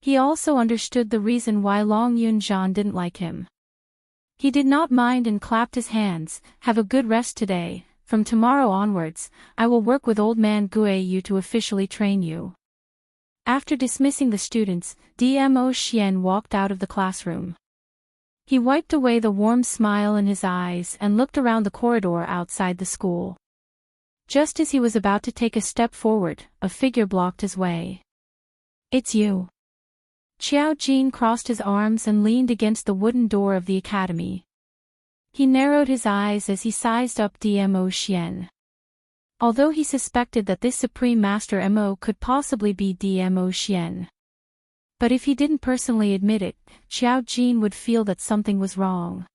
He also understood the reason why Long Yunzhan didn't like him. He did not mind and clapped his hands. "Have a good rest today. From tomorrow onwards, I will work with old man Gue Yu to officially train you." After dismissing the students, Dmo Xian walked out of the classroom. He wiped away the warm smile in his eyes and looked around the corridor outside the school. Just as he was about to take a step forward, a figure blocked his way. "It's you." Qiao Jin crossed his arms and leaned against the wooden door of the academy. He narrowed his eyes as he sized up Dmo Xian. Although he suspected that this Supreme Master Mo could possibly be Dmo Xian. But if he didn't personally admit it, Qiao Jin would feel that something was wrong.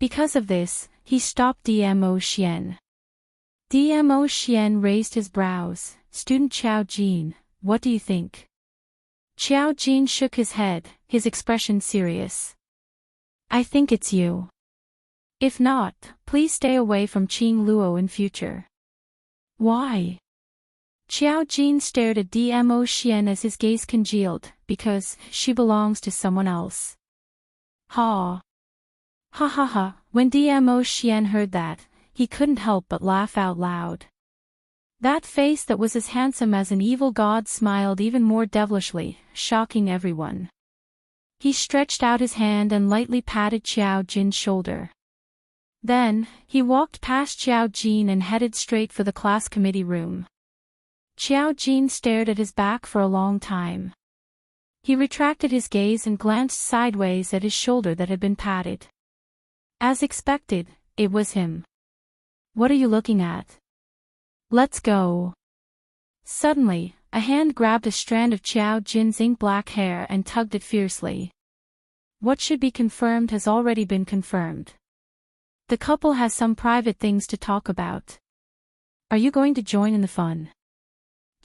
Because of this, he stopped Dmo Xian. DMO Xian raised his brows. Student Qiao Jin, what do you think? Qiao Jin shook his head, his expression serious. I think it's you. If not, please stay away from Qing Luo in future. Why? Qiao Jin stared at DMO Xian as his gaze congealed, because she belongs to someone else. Ha. Ha ha ha, when DMO Xian heard that, he couldn't help but laugh out loud. That face that was as handsome as an evil god smiled even more devilishly, shocking everyone. He stretched out his hand and lightly patted Qiao Jin's shoulder. Then, he walked past Qiao Jin and headed straight for the class committee room. Qiao Jin stared at his back for a long time. He retracted his gaze and glanced sideways at his shoulder that had been patted. As expected, it was him. What are you looking at? Let's go. Suddenly, a hand grabbed a strand of Qiao Jin's ink-black hair and tugged it fiercely. What should be confirmed has already been confirmed. The couple has some private things to talk about. Are you going to join in the fun?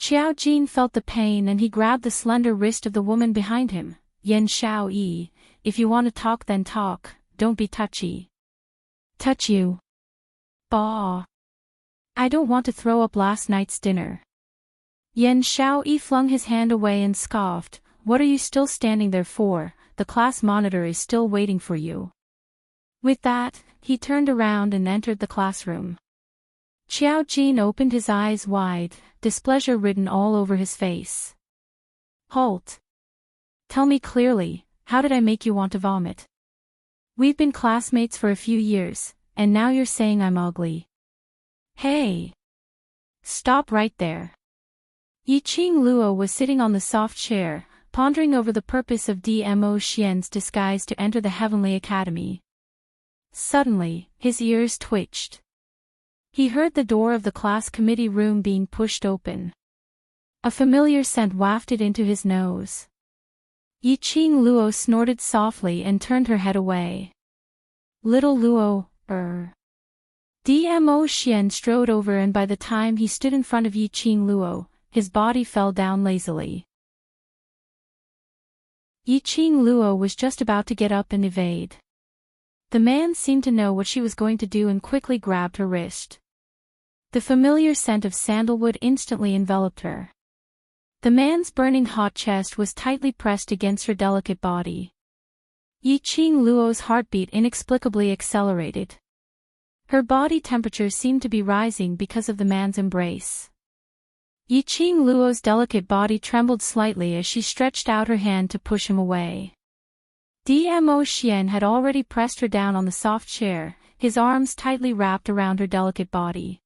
Qiao Jin felt the pain and he grabbed the slender wrist of the woman behind him. Yan Xiao Yi, if you want to talk then talk, don't be touchy. Touch you? Bah. I don't want to throw up last night's dinner. Yan Xiao Yi flung his hand away and scoffed, what are you still standing there for? The class monitor is still waiting for you. With that, he turned around and entered the classroom. Qiao Jin opened his eyes wide, displeasure written all over his face. Halt. Tell me clearly, how did I make you want to vomit? We've been classmates for a few years, and now you're saying I'm ugly. Hey! Stop right there. Yiqing Luo was sitting on the soft chair, pondering over the purpose of DMO Xian's disguise to enter the Heavenly Academy. Suddenly, his ears twitched. He heard the door of the class committee room being pushed open. A familiar scent wafted into his nose. Yiqing Luo snorted softly and turned her head away. Little Luo, DMO Xian strode over and by the time he stood in front of Yiqing Luo, his body fell down lazily. Yiqing Luo was just about to get up and evade. The man seemed to know what she was going to do and quickly grabbed her wrist. The familiar scent of sandalwood instantly enveloped her. The man's burning hot chest was tightly pressed against her delicate body. Yiqing Luo's heartbeat inexplicably accelerated. Her body temperature seemed to be rising because of the man's embrace. Yiqing Luo's delicate body trembled slightly as she stretched out her hand to push him away. DMO Xian had already pressed her down on the soft chair, his arms tightly wrapped around her delicate body.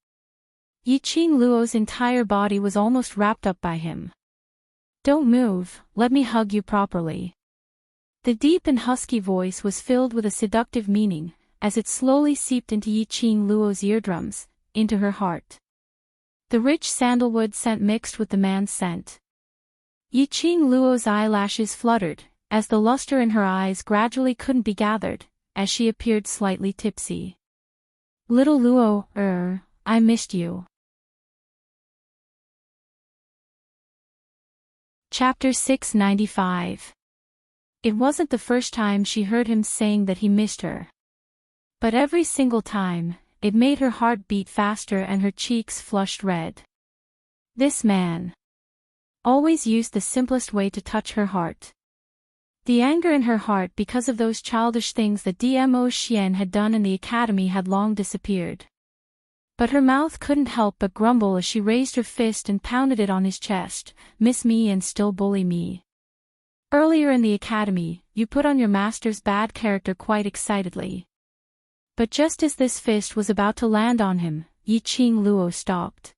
Yiqing Luo's entire body was almost wrapped up by him. Don't move, let me hug you properly. The deep and husky voice was filled with a seductive meaning, as it slowly seeped into Yiqing Luo's eardrums, into her heart. The rich sandalwood scent mixed with the man's scent. Yiqing Luo's eyelashes fluttered, as the luster in her eyes gradually couldn't be gathered, as she appeared slightly tipsy. Little Luo, I missed you. Chapter 695. It wasn't the first time she heard him saying that he missed her. But every single time, it made her heart beat faster and her cheeks flushed red. This man always used the simplest way to touch her heart. The anger in her heart because of those childish things that DMO Xian had done in the academy had long disappeared. But her mouth couldn't help but grumble as she raised her fist and pounded it on his chest, miss me and still bully me. Earlier in the academy, you put on your master's bad character quite excitedly. But just as this fist was about to land on him, Yiqing Luo stopped.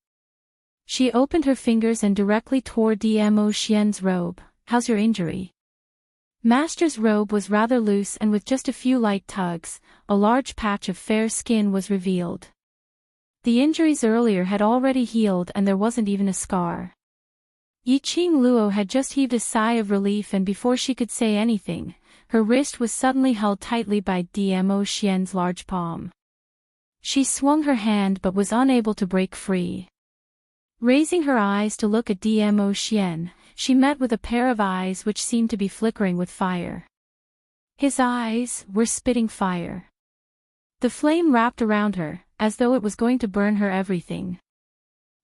She opened her fingers and directly tore DMO Xian's robe. How's your injury? Master's robe was rather loose and with just a few light tugs, a large patch of fair skin was revealed. The injuries earlier had already healed and there wasn't even a scar. Yiqing Luo had just heaved a sigh of relief and before she could say anything, her wrist was suddenly held tightly by DMO Xian's large palm. She swung her hand but was unable to break free. Raising her eyes to look at Dmo Xian, she met with a pair of eyes which seemed to be flickering with fire. His eyes were spitting fire. The flame wrapped around her, as though it was going to burn her everything.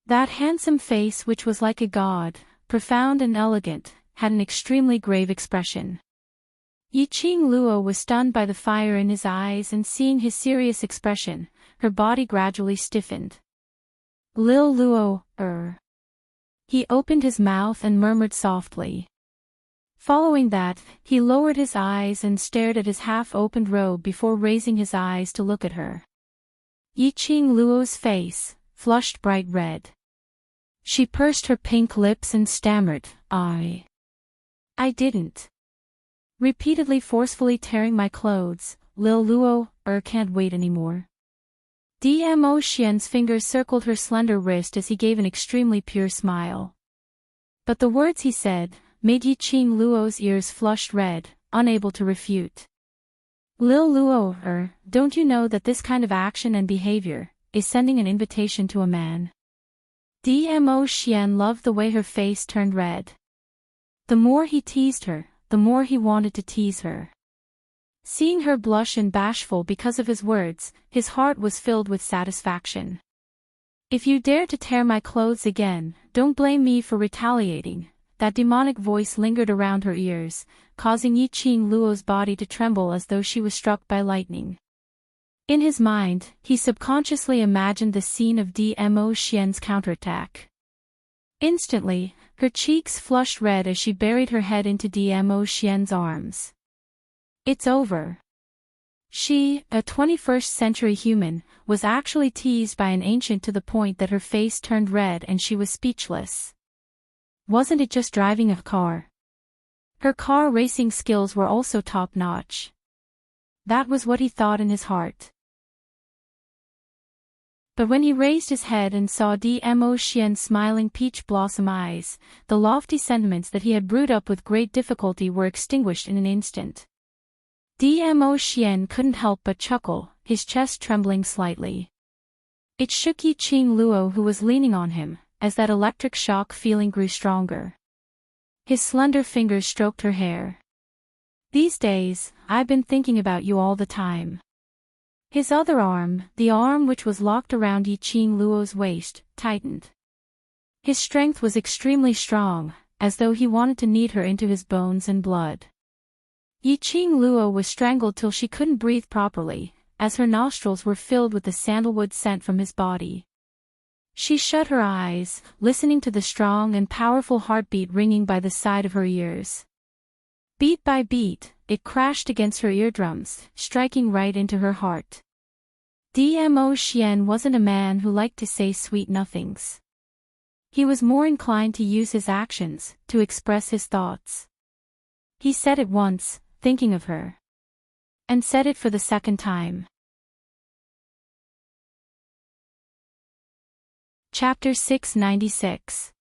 That handsome face, which was like a god, profound and elegant, had an extremely grave expression. Yiqing Luo was stunned by the fire in his eyes, and seeing his serious expression, her body gradually stiffened. Lil Luo, He opened his mouth and murmured softly. Following that, he lowered his eyes and stared at his half-opened robe before raising his eyes to look at her. Yiqing Luo's face flushed bright red. She pursed her pink lips and stammered, I didn't. Repeatedly forcefully tearing my clothes, Lil Luo, can't wait anymore. Dmo Xian's fingers circled her slender wrist as he gave an extremely pure smile. But the words he said made Yiqing Luo's ears flush red, unable to refute. Lil Luo, don't you know that this kind of action and behavior is sending an invitation to a man? Dmo Xian loved the way her face turned red. The more he teased her, the more he wanted to tease her. Seeing her blush and bashful because of his words, his heart was filled with satisfaction. If you dare to tear my clothes again, don't blame me for retaliating. That demonic voice lingered around her ears, causing Yiqing Luo's body to tremble as though she was struck by lightning. In his mind, he subconsciously imagined the scene of Dmo Xian's counterattack. Instantly, her cheeks flushed red as she buried her head into Dmo Xian's arms. It's over. She, a 21st-century human, was actually teased by an ancient to the point that her face turned red and she was speechless. Wasn't it just driving a car? Her car racing skills were also top-notch. That was what he thought in his heart. But when he raised his head and saw Dmo Xian's smiling peach blossom eyes, the lofty sentiments that he had brewed up with great difficulty were extinguished in an instant. Dmo Xian couldn't help but chuckle, his chest trembling slightly. It shook Yiqing Luo, who was leaning on him, as that electric shock feeling grew stronger. His slender fingers stroked her hair. These days, I've been thinking about you all the time. His other arm, the arm which was locked around Yiqing Luo's waist, tightened. His strength was extremely strong, as though he wanted to knead her into his bones and blood. Yiqing Luo was strangled till she couldn't breathe properly, as her nostrils were filled with the sandalwood scent from his body. She shut her eyes, listening to the strong and powerful heartbeat ringing by the side of her ears. Beat by beat, it crashed against her eardrums, striking right into her heart. Dmo Xian wasn't a man who liked to say sweet nothings. He was more inclined to use his actions to express his thoughts. He said it once, thinking of her. And said it for the second time. Chapter 696.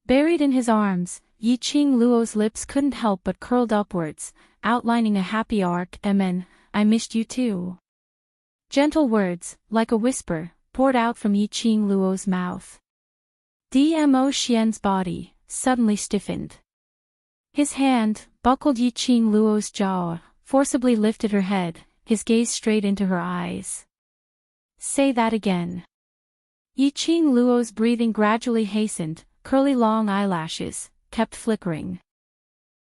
Buried in his arms, Yiqing Luo's lips couldn't help but curled upwards, outlining a happy arc. I missed you too. Gentle words, like a whisper, poured out from Yiqing Luo's mouth. Dmo Xian's body suddenly stiffened. His hand buckled Yiqing Luo's jaw, forcibly lifted her head, his gaze straight into her eyes. Say that again. Yiqing Luo's breathing gradually hastened, curly long eyelashes kept flickering.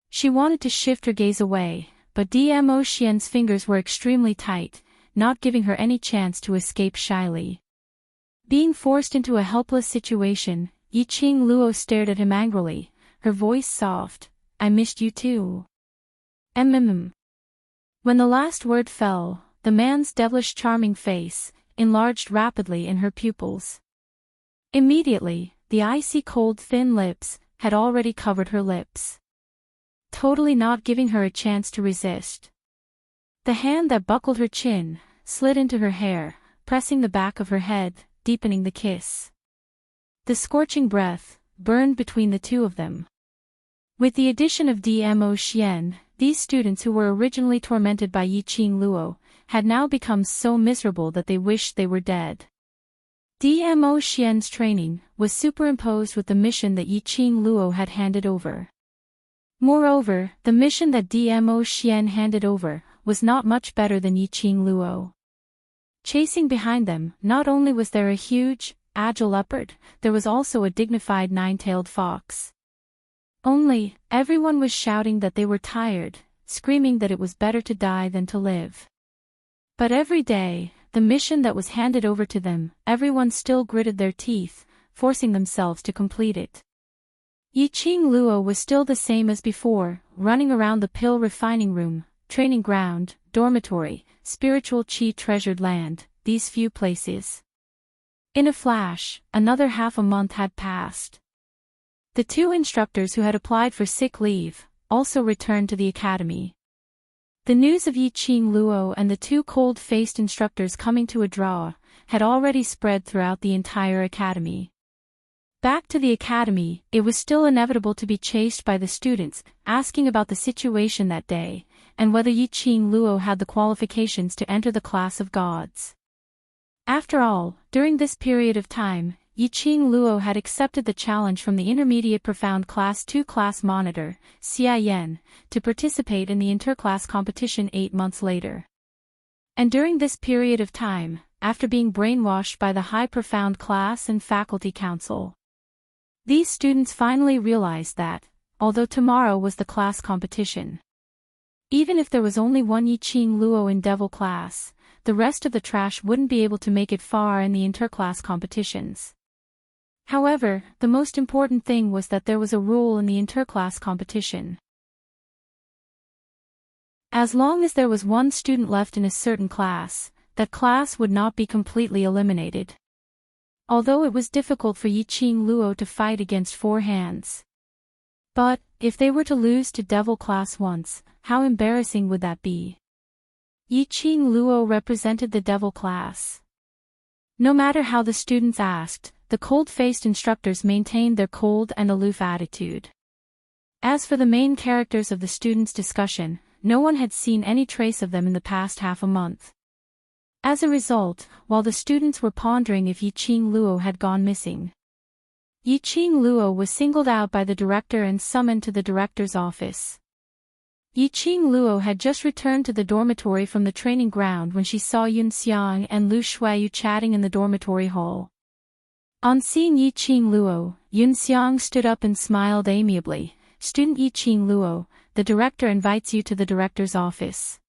She wanted to shift her gaze away, but Dmo Xian's fingers were extremely tight, not giving her any chance to escape shyly. Being forced into a helpless situation, Yiqing Luo stared at him angrily, her voice soft. I missed you too. When the last word fell, the man's devilish charming face enlarged rapidly in her pupils. Immediately, the icy cold thin lips had already covered her lips, totally not giving her a chance to resist. The hand that buckled her chin slid into her hair, pressing the back of her head, deepening the kiss. The scorching breath burned between the two of them. With the addition of Dmo Xian, these students who were originally tormented by Yiqing Luo had now become so miserable that they wished they were dead. Dmo Xian's training was superimposed with the mission that Yiqing Luo had handed over. Moreover, the mission that Dmo Xian handed over was not much better than Yiqing Luo. Chasing behind them, not only was there a huge, agile leopard, there was also a dignified nine-tailed fox. Only, everyone was shouting that they were tired, screaming that it was better to die than to live. But every day, the mission that was handed over to them, everyone still gritted their teeth, forcing themselves to complete it. Yiqing Luo was still the same as before, running around the pill refining room, training ground, dormitory, spiritual qi treasured land, these few places. In a flash, another half a month had passed. The two instructors who had applied for sick leave also returned to the academy. The news of Yiqing Luo and the two cold-faced instructors coming to a draw had already spread throughout the entire academy. Back to the academy, it was still inevitable to be chased by the students, asking about the situation that day, and whether Yiqing Luo had the qualifications to enter the class of gods. After all, during this period of time, Yiqing Luo had accepted the challenge from the Intermediate Profound Class 2 class monitor, Xiayan, to participate in the interclass competition 8 months later. And during this period of time, after being brainwashed by the High Profound Class and Faculty Council, these students finally realized that, although tomorrow was the class competition, even if there was only one Yiqing Luo in Devil class, the rest of the trash wouldn't be able to make it far in the interclass competitions. However, the most important thing was that there was a rule in the interclass competition. As long as there was one student left in a certain class, that class would not be completely eliminated. Although it was difficult for Yiqing Luo to fight against four hands. But, if they were to lose to Devil class once, how embarrassing would that be? Yiqing Luo represented the Devil class. No matter how the students asked, the cold-faced instructors maintained their cold and aloof attitude. As for the main characters of the students' discussion, no one had seen any trace of them in the past half a month. As a result, while the students were pondering if Yiqing Luo had gone missing, Yiqing Luo was singled out by the director and summoned to the director's office. Yiqing Luo had just returned to the dormitory from the training ground when she saw Yun Xiang and Lu Shuiyu chatting in the dormitory hall. On seeing Yiqing Luo, Yun Xiang stood up and smiled amiably. "Student Yiqing Luo, the director invites you to the director's office."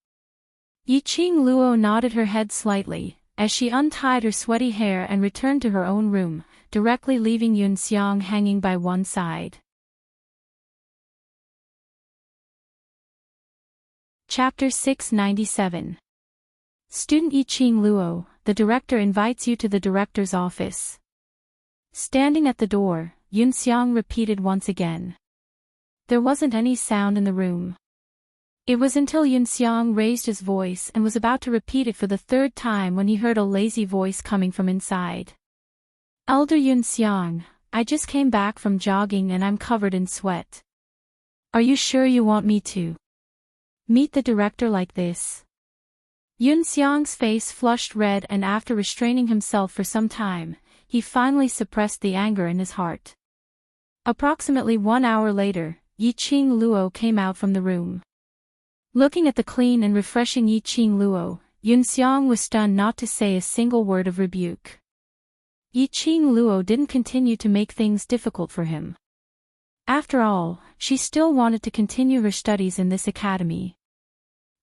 Yiqing Luo nodded her head slightly, as she untied her sweaty hair and returned to her own room, directly leaving Yun Xiang hanging by one side. Chapter 697. Student Yiqing Luo, the director invites you to the director's office. Standing at the door, Yun Xiang repeated once again. There wasn't any sound in the room. It was until Yun Xiang raised his voice and was about to repeat it for the third time when he heard a lazy voice coming from inside. "Elder Yun Xiang, I just came back from jogging and I'm covered in sweat. Are you sure you want me to meet the director like this?" Yun Xiang's face flushed red, and after restraining himself for some time, he finally suppressed the anger in his heart. Approximately 1 hour later, Yiqing Luo came out from the room. Looking at the clean and refreshing Yiqing Luo, Yun Xiang was stunned not to say a single word of rebuke. Yiqing Luo didn't continue to make things difficult for him. After all, she still wanted to continue her studies in this academy.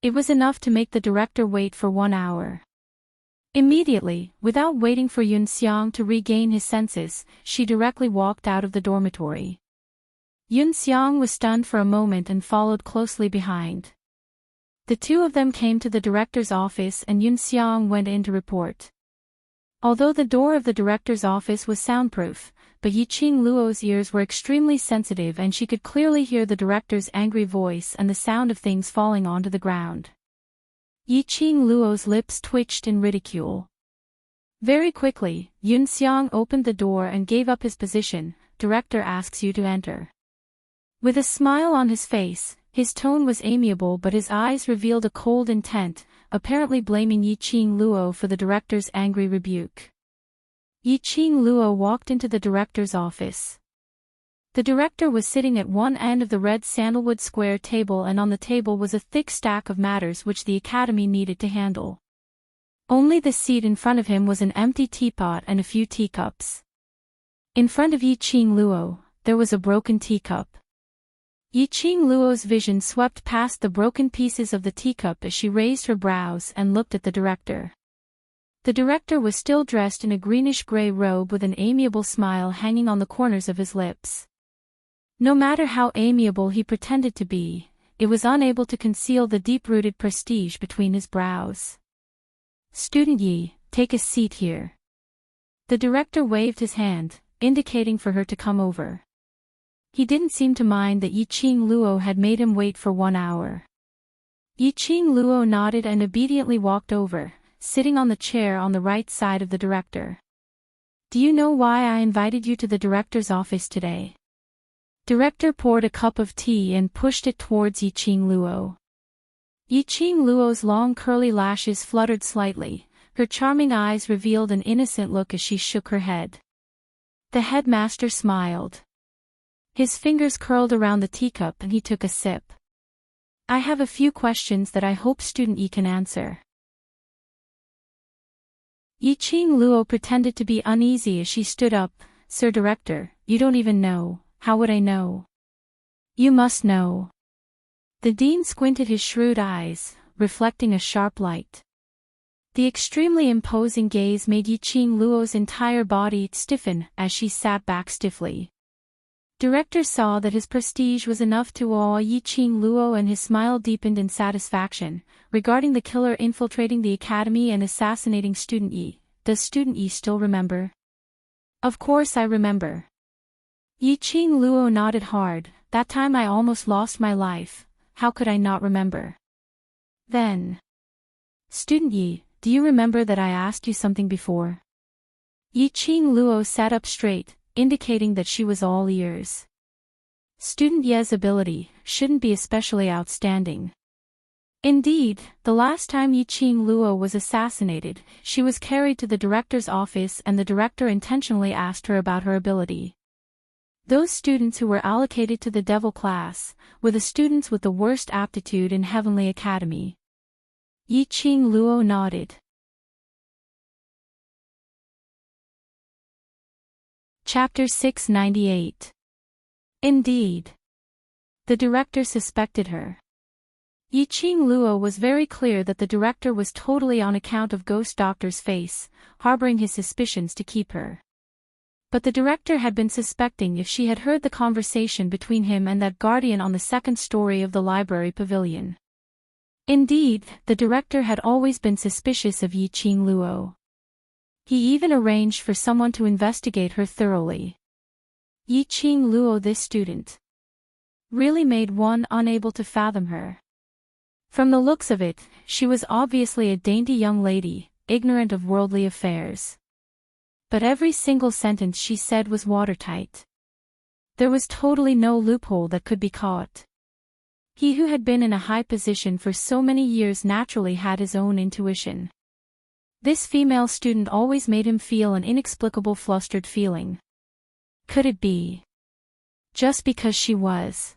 It was enough to make the director wait for 1 hour. Immediately, without waiting for Yun Xiang to regain his senses, she directly walked out of the dormitory. Yun Xiang was stunned for a moment and followed closely behind. The two of them came to the director's office and Yun Xiang went in to report. Although the door of the director's office was soundproof, but Yiqing Luo's ears were extremely sensitive and she could clearly hear the director's angry voice and the sound of things falling onto the ground. Yiqing Luo's lips twitched in ridicule. Very quickly, Yun Xiang opened the door and gave up his position. "Director asks you to enter." With a smile on his face, his tone was amiable but his eyes revealed a cold intent. apparently blaming Yiqing Luo for the director's angry rebuke. Yiqing Luo walked into the director's office. The director was sitting at one end of the red sandalwood square table, and on the table was a thick stack of matters which the academy needed to handle. Only the seat in front of him was an empty teapot and a few teacups. In front of Yiqing Luo, there was a broken teacup. Yiqing Luo's vision swept past the broken pieces of the teacup as she raised her brows and looked at the director. The director was still dressed in a greenish-gray robe with an amiable smile hanging on the corners of his lips. No matter how amiable he pretended to be, it was unable to conceal the deep-rooted prestige between his brows. "Student Yi, take a seat here." The director waved his hand, indicating for her to come over. He didn't seem to mind that Yiqing Luo had made him wait for 1 hour. Yiqing Luo nodded and obediently walked over, sitting on the chair on the right side of the director. "Do you know why I invited you to the director's office today?" Director poured a cup of tea and pushed it towards Yiqing Luo. Yiqing Luo's long curly lashes fluttered slightly, her charming eyes revealed an innocent look as she shook her head. The headmaster smiled. His fingers curled around the teacup and he took a sip. "I have a few questions that I hope Student Yi can answer." Yiqing Luo pretended to be uneasy as she stood up. "Sir Director, you don't even know. How would I know?" "You must know." The dean squinted his shrewd eyes, reflecting a sharp light. The extremely imposing gaze made Yiqing Luo's entire body stiffen as she sat back stiffly. Director saw that his prestige was enough to awe Yiqing Luo, and his smile deepened in satisfaction. "Regarding the killer infiltrating the academy and assassinating Student Yi, does Student Yi still remember?" "Of course I remember." Yiqing Luo nodded hard. "That time I almost lost my life. How could I not remember?" Then, "Student Yi, do you remember that I asked you something before?" Yiqing Luo sat up straight, indicating that she was all ears. Student Ye's ability shouldn't be especially outstanding. Indeed, the last time Yiqing Luo was assassinated, she was carried to the director's office and the director intentionally asked her about her ability. Those students who were allocated to the devil class were the students with the worst aptitude in Heavenly Academy. Yiqing Luo nodded. Chapter 698. Indeed. The director suspected her. Yiqing Luo was very clear that the director was totally on account of Ghost Doctor's face, harboring his suspicions to keep her. But the director had been suspecting if she had heard the conversation between him and that guardian on the second story of the library pavilion. Indeed, the director had always been suspicious of Yiqing Luo. He even arranged for someone to investigate her thoroughly. Yiqing Luo, this student, really made one unable to fathom her. From the looks of it, she was obviously a dainty young lady, ignorant of worldly affairs. But every single sentence she said was watertight. There was totally no loophole that could be caught. He who had been in a high position for so many years naturally had his own intuition. This female student always made him feel an inexplicable flustered feeling. Could it be just because she was?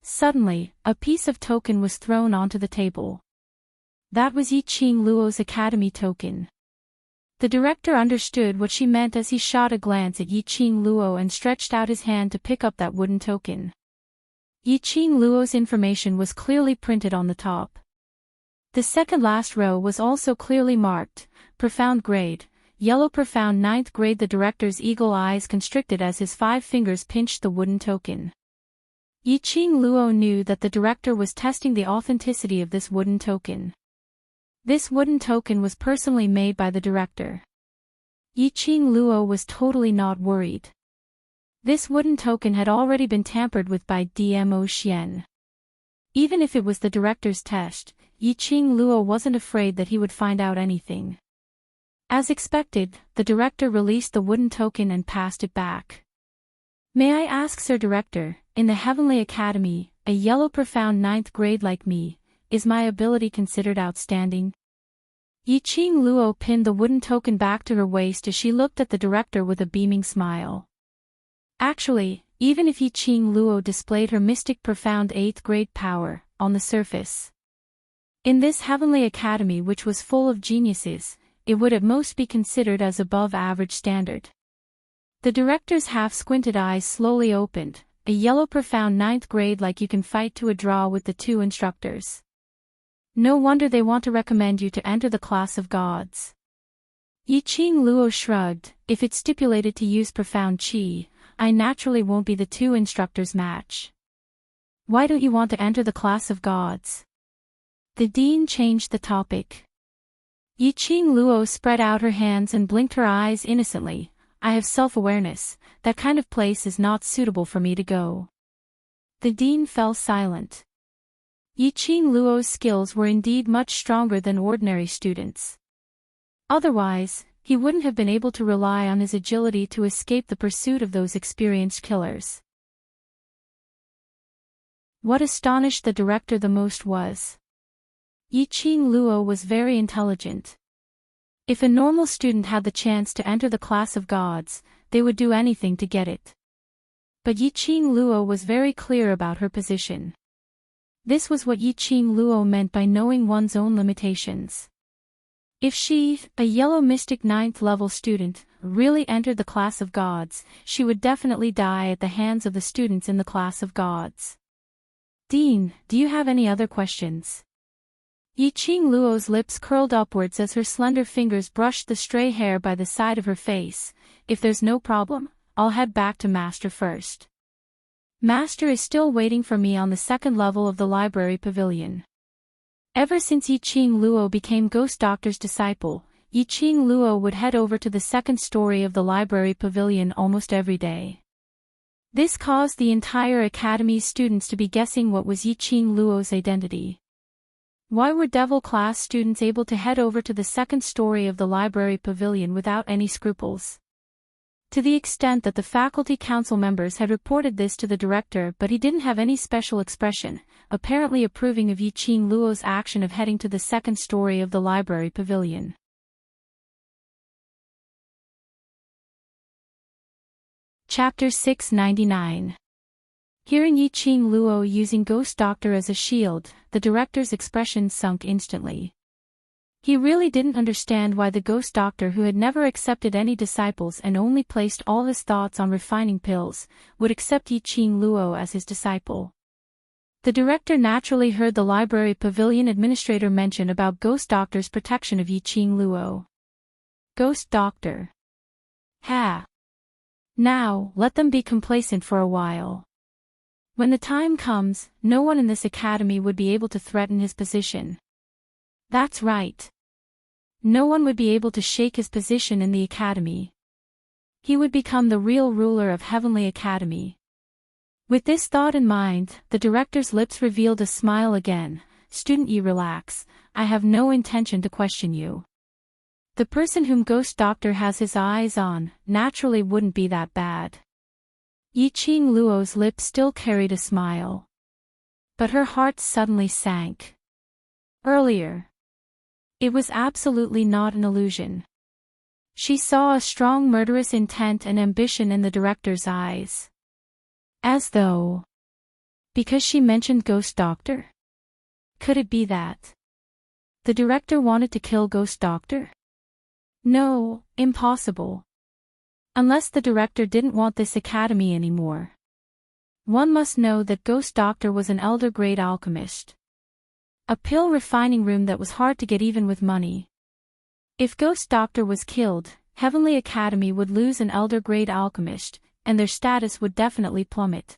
Suddenly, a piece of token was thrown onto the table. That was Yiqing Luo's academy token. The director understood what she meant as he shot a glance at Yiqing Luo and stretched out his hand to pick up that wooden token. Yiqing Luo's information was clearly printed on the top. The second last row was also clearly marked, profound grade, yellow profound 9th grade. The director's eagle eyes constricted as his 5 fingers pinched the wooden token. Yiqing Luo knew that the director was testing the authenticity of this wooden token. This wooden token was personally made by the director. Yiqing Luo was totally not worried. This wooden token had already been tampered with by Dmo Xian. Even if it was the director's test, Yiqing Luo wasn't afraid that he would find out anything. As expected, the director released the wooden token and passed it back. "May I ask, Sir Director, in the Heavenly Academy, a yellow profound 9th grade like me, is my ability considered outstanding? Yiqing Luo pinned the wooden token back to her waist as she looked at the director with a beaming smile. Actually, even if Yiqing Luo displayed her mystic profound 8th grade power, on the surface, in this heavenly academy which was full of geniuses, it would at most be considered as above average standard. The director's half-squinted eyes slowly opened, a yellow profound 9th grade like you can fight to a draw with the 2 instructors. No wonder they want to recommend you to enter the class of gods. Yiqing Luo shrugged, if it's stipulated to use profound qi, I naturally won't be the 2 instructors' match. Why don't you want to enter the class of gods? The dean changed the topic. Yiqing Luo spread out her hands and blinked her eyes innocently. I have self-awareness, that kind of place is not suitable for me to go. The dean fell silent. Yiqing Luo's skills were indeed much stronger than ordinary students. Otherwise, he wouldn't have been able to rely on his agility to escape the pursuit of those experienced killers. What astonished the director the most was Yiqing Luo was very intelligent. If a normal student had the chance to enter the class of gods, they would do anything to get it. But Yiqing Luo was very clear about her position. This was what Yiqing Luo meant by knowing one's own limitations. If she, a yellow mystic 9th level student, really entered the class of gods, she would definitely die at the hands of the students in the class of gods. Dean, do you have any other questions? Yiqing Luo's lips curled upwards as her slender fingers brushed the stray hair by the side of her face. If there's no problem, I'll head back to Master first. Master is still waiting for me on the 2nd level of the library pavilion. Ever since Yiqing Luo became Ghost Doctor's disciple, Yiqing Luo would head over to the 2nd story of the library pavilion almost every day. This caused the entire academy's students to be guessing what was Yiqing Luo's identity. Why were Devil class students able to head over to the 2nd story of the library pavilion without any scruples? To the extent that the faculty council members had reported this to the director, but he didn't have any special expression, apparently approving of Yiqing Luo's action of heading to the 2nd story of the library pavilion. Chapter 699. Hearing Yiqing Luo using Ghost Doctor as a shield, the director's expression sunk instantly. He really didn't understand why the Ghost Doctor, who had never accepted any disciples and only placed all his thoughts on refining pills, would accept Yiqing Luo as his disciple. The director naturally heard the library pavilion administrator mention about Ghost Doctor's protection of Yiqing Luo. Ghost Doctor. Ha! Now, let them be complacent for a while. When the time comes, no one in this academy would be able to threaten his position. That's right. No one would be able to shake his position in the academy. He would become the real ruler of Heavenly Academy. With this thought in mind, the director's lips revealed a smile again. Student Yi, relax, I have no intention to question you. The person whom Ghost Doctor has his eyes on, naturally wouldn't be that bad. Yiqing Luo's lips still carried a smile. But her heart suddenly sank. Earlier. It was absolutely not an illusion. She saw a strong murderous intent and ambition in the director's eyes. As though. Because she mentioned Ghost Doctor? Could it be that the director wanted to kill Ghost Doctor? No, impossible. Unless the director didn't want this academy anymore. One must know that Ghost Doctor was an elder grade alchemist. A pill refining room that was hard to get even with money. If Ghost Doctor was killed, Heavenly Academy would lose an elder grade alchemist, and their status would definitely plummet.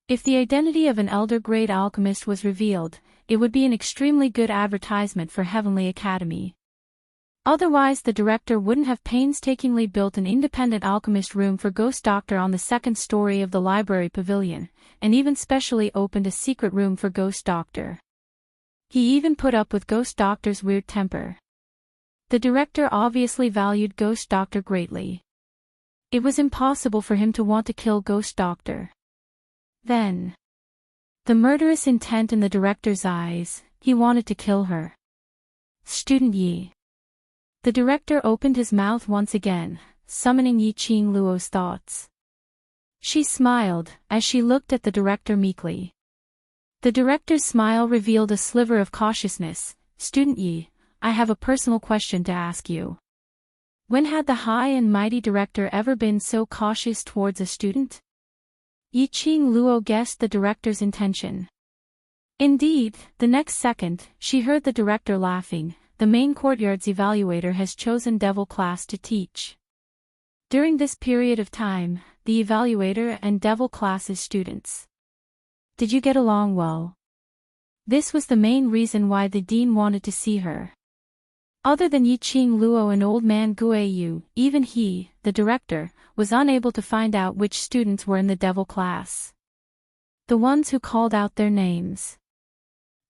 If the identity of an elder grade alchemist was revealed, it would be an extremely good advertisement for Heavenly Academy. Otherwise the director wouldn't have painstakingly built an independent alchemist room for Ghost Doctor on the 2nd story of the library pavilion, and even specially opened a secret room for Ghost Doctor. He even put up with Ghost Doctor's weird temper. The director obviously valued Ghost Doctor greatly. It was impossible for him to want to kill Ghost Doctor. Then, the murderous intent in the director's eyes, he wanted to kill her. Student Yi. The director opened his mouth once again, summoning Yiqing Luo's thoughts. She smiled, as she looked at the director meekly. The director's smile revealed a sliver of cautiousness. Student Yi, I have a personal question to ask you. When had the high and mighty director ever been so cautious towards a student? Yiqing Luo guessed the director's intention. Indeed, the next second, she heard the director laughing. The main courtyard's evaluator has chosen devil class to teach. During this period of time, the evaluator and devil class's students. Did you get along well? This was the main reason why the dean wanted to see her. Other than Yiqing Luo and old man Guiyu, even he, the director, was unable to find out which students were in the devil class. The ones who called out their names.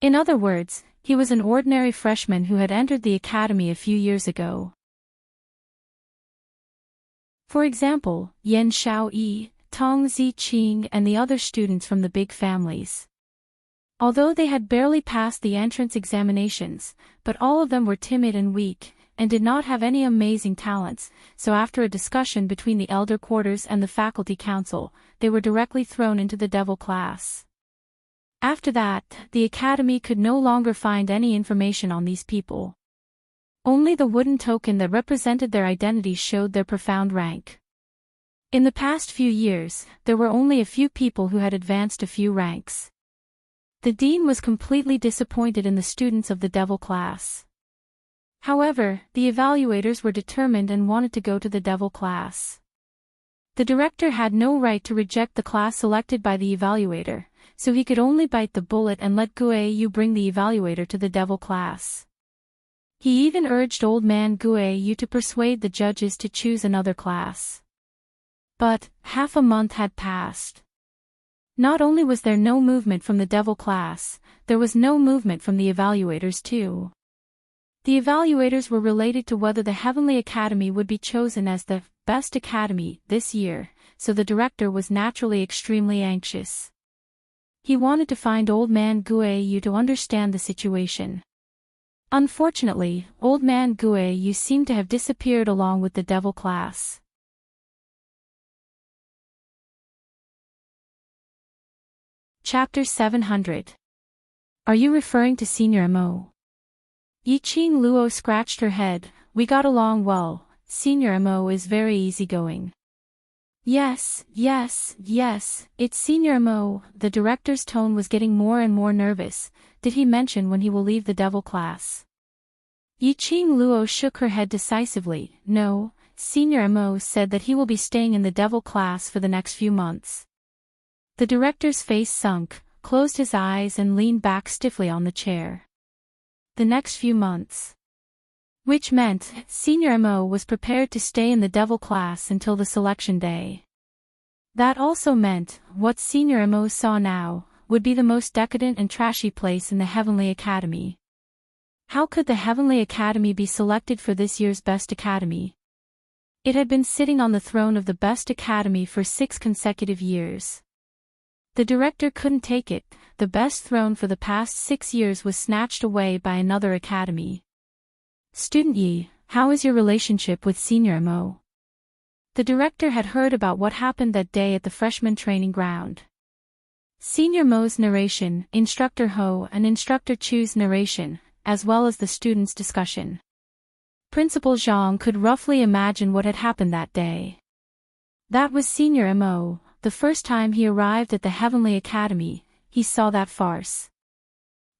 In other words, he was an ordinary freshman who had entered the academy a few years ago. For example, Yan Xiaoyi, Tong Ziqing and the other students from the big families. Although they had barely passed the entrance examinations, but all of them were timid and weak, and did not have any amazing talents, so after a discussion between the elder quarters and the faculty council, they were directly thrown into the devil class. After that, the academy could no longer find any information on these people. Only the wooden token that represented their identities showed their profound rank. In the past few years, there were only a few people who had advanced a few ranks. The dean was completely disappointed in the students of the devil class. However, the evaluators were determined and wanted to go to the devil class. The director had no right to reject the class selected by the evaluator, so he could only bite the bullet and let Guiyu bring the evaluator to the devil class. He even urged old man Guiyu to persuade the judges to choose another class. But, half a month had passed. Not only was there no movement from the devil class, there was no movement from the evaluators too. The evaluators were related to whether the Heavenly Academy would be chosen as the best academy this year, so the director was naturally extremely anxious. He wanted to find old man Guiyu to understand the situation. Unfortunately, old man Guiyu seemed to have disappeared along with the devil class. Chapter 700. Are you referring to Senior Mo? Yiqing Luo scratched her head. We got along well. Senior Mo is very easygoing. Yes, it's Senior Mo. The director's tone was getting more and more nervous. Did he mention when he will leave the devil class? Yiqing Luo shook her head decisively. No, Senior Mo said that he will be staying in the devil class for the next few months. The director's face sunk, closed his eyes and leaned back stiffly on the chair. The next few months. Which meant, Senior Mo was prepared to stay in the devil class until the selection day. That also meant, what Senior Mo saw now, would be the most decadent and trashy place in the Heavenly Academy. How could the Heavenly Academy be selected for this year's best academy? It had been sitting on the throne of the best academy for 6 consecutive years. The director couldn't take it. The best throne for the past 6 years was snatched away by another academy. Student Yi, how is your relationship with Senior Mo? The director had heard about what happened that day at the freshman training ground. Senior Mo's narration, Instructor Ho and Instructor Chu's narration, as well as the students' discussion. Principal Zhang could roughly imagine what had happened that day. That was Senior Mo. The first time he arrived at the Heavenly Academy, he saw that farce.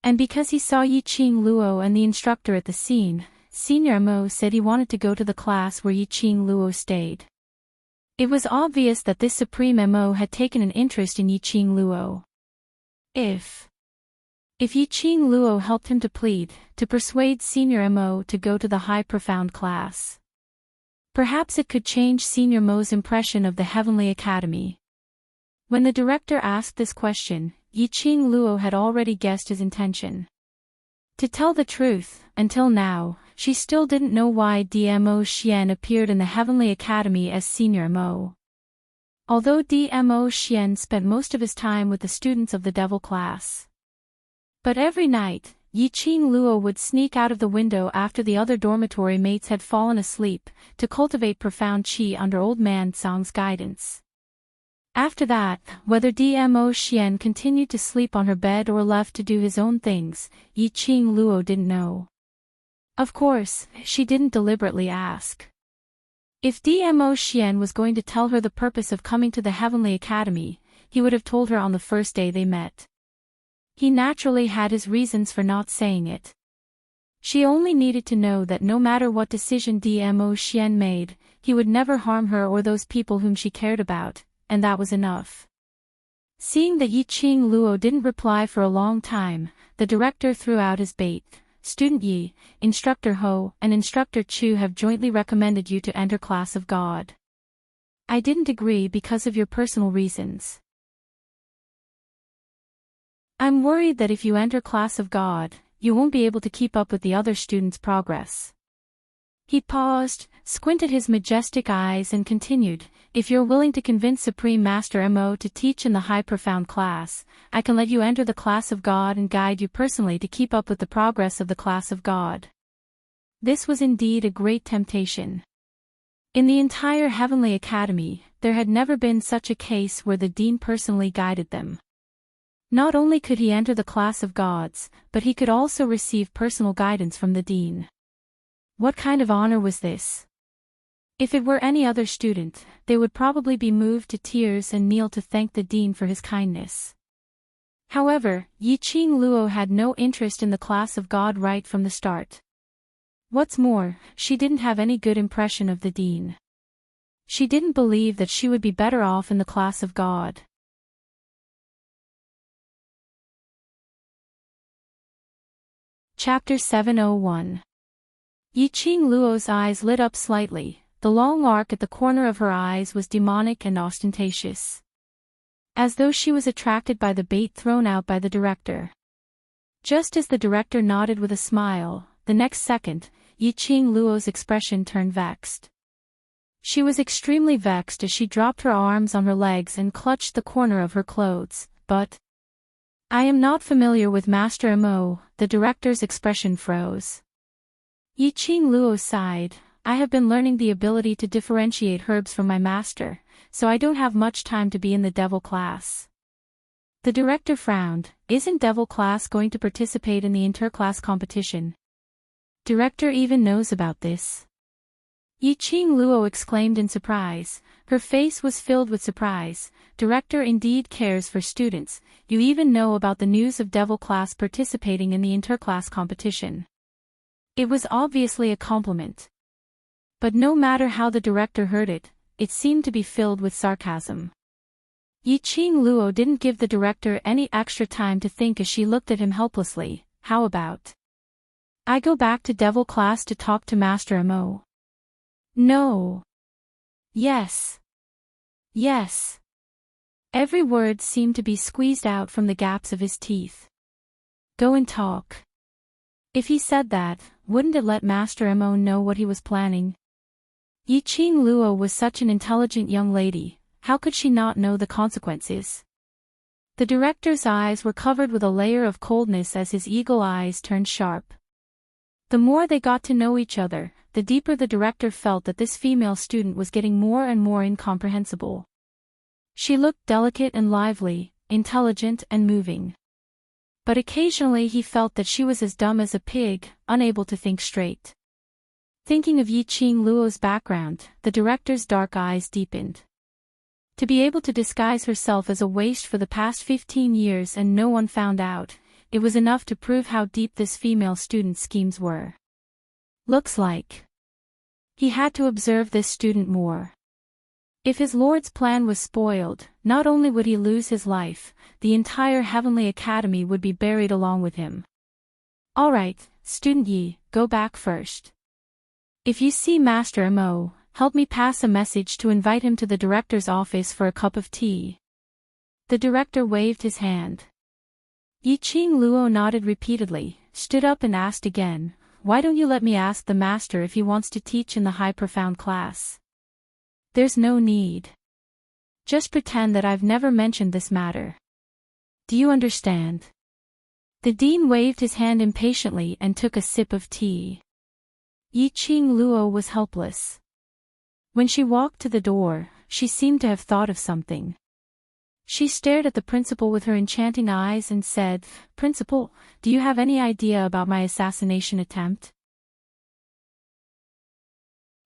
And because he saw Yiqing Luo and the instructor at the scene, Senior Mo said he wanted to go to the class where Yiqing Luo stayed. It was obvious that this Supreme Mo had taken an interest in Yiqing Luo. If Yiqing Luo helped him to plead, to persuade Senior Mo to go to the high profound class, perhaps it could change Senior Mo's impression of the Heavenly Academy. When the director asked this question, Yiqing Luo had already guessed his intention. To tell the truth, until now, she still didn't know why Dmo Xian appeared in the Heavenly Academy as Senior Mo. Although Dmo Xian spent most of his time with the students of the devil class. But every night, Yiqing Luo would sneak out of the window after the other dormitory mates had fallen asleep, to cultivate profound qi under Old Man Tsang's guidance. After that, whether Dmo Xian continued to sleep on her bed or left to do his own things, Yiqing Luo didn't know. Of course, she didn't deliberately ask. If Dmo Xian was going to tell her the purpose of coming to the Heavenly Academy, he would have told her on the first day they met. He naturally had his reasons for not saying it. She only needed to know that no matter what decision Dmo Xian made, he would never harm her or those people whom she cared about, and that was enough. Seeing that Yiqing Luo didn't reply for a long time, the director threw out his bait. Student Yi, Instructor Ho, and Instructor Chu have jointly recommended you to enter Class of God. I didn't agree because of your personal reasons. I'm worried that if you enter Class of God, you won't be able to keep up with the other students' progress. He paused, squinted his majestic eyes and continued, if you're willing to convince Supreme Master Mo to teach in the high profound class, I can let you enter the Class of God and guide you personally to keep up with the progress of the Class of God. This was indeed a great temptation. In the entire Heavenly Academy, there had never been such a case where the Dean personally guided them. Not only could he enter the Class of Gods, but he could also receive personal guidance from the Dean. What kind of honor was this? If it were any other student, they would probably be moved to tears and kneel to thank the Dean for his kindness. However, Yiqing Luo had no interest in the Class of God right from the start. What's more, she didn't have any good impression of the Dean. She didn't believe that she would be better off in the Class of God. Chapter 701. Yiqing Luo's eyes lit up slightly. The long arc at the corner of her eyes was demonic and ostentatious. As though she was attracted by the bait thrown out by the director. Just as the director nodded with a smile, the next second, Yiqing Luo's expression turned vexed. She was extremely vexed as she dropped her arms on her legs and clutched the corner of her clothes, but... I am not familiar with Master Mo, the director's expression froze. Yiqing Luo sighed, I have been learning the ability to differentiate herbs from my master, so I don't have much time to be in the devil class. The director frowned, isn't devil class going to participate in the interclass competition? Director even knows about this. Yiqing Luo exclaimed in surprise. Her face was filled with surprise. Director indeed cares for students. You even know about the news of devil class participating in the interclass competition. It was obviously a compliment. But no matter how the director heard it, it seemed to be filled with sarcasm. Yiqing Luo didn't give the director any extra time to think as she looked at him helplessly. How about I go back to devil class to talk to Master Mo? No. Yes. Yes. Every word seemed to be squeezed out from the gaps of his teeth. Go and talk. If he said that, wouldn't it let Master Mo know what he was planning? Yiqing Luo was such an intelligent young lady, how could she not know the consequences? The director's eyes were covered with a layer of coldness as his eagle eyes turned sharp. The more they got to know each other, the deeper the director felt that this female student was getting more and more incomprehensible. She looked delicate and lively, intelligent and moving. But occasionally he felt that she was as dumb as a pig, unable to think straight. Thinking of Yiqing Luo's background, the director's dark eyes deepened. To be able to disguise herself as a waste for the past 15 years and no one found out, it was enough to prove how deep this female student's schemes were. Looks like he had to observe this student more. If his lord's plan was spoiled, not only would he lose his life, the entire Heavenly Academy would be buried along with him. All right, Student Yi, go back first. If you see Master Mo, help me pass a message to invite him to the director's office for a cup of tea. The director waved his hand. Yiqing Luo nodded repeatedly, stood up and asked again, why don't you let me ask the master if he wants to teach in the high profound class? There's no need. Just pretend that I've never mentioned this matter. Do you understand? The dean waved his hand impatiently and took a sip of tea. Yiqing Luo was helpless. When she walked to the door, she seemed to have thought of something. She stared at the principal with her enchanting eyes and said, "Principal, do you have any idea about my assassination attempt?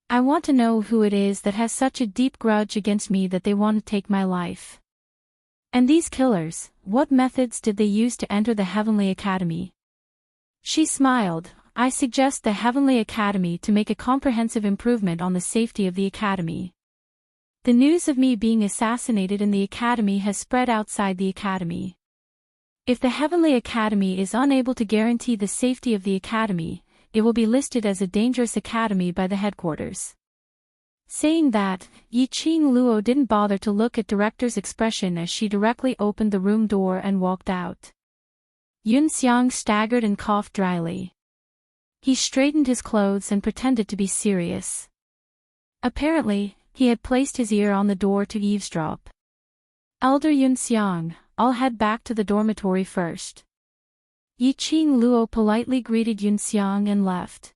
I want to know who it is that has such a deep grudge against me that they want to take my life. And these killers, what methods did they use to enter the Heavenly Academy?" She smiled. "I suggest the Heavenly Academy to make a comprehensive improvement on the safety of the Academy. The news of me being assassinated in the Academy has spread outside the Academy. If the Heavenly Academy is unable to guarantee the safety of the Academy, it will be listed as a dangerous academy by the headquarters." Saying that, Yiqing Luo didn't bother to look at director's expression as she directly opened the room door and walked out. Yun Xiang staggered and coughed dryly. He straightened his clothes and pretended to be serious. Apparently, he had placed his ear on the door to eavesdrop. "Elder Yun Xiang, I'll head back to the dormitory first." Yiqing Luo politely greeted Yun Xiang and left.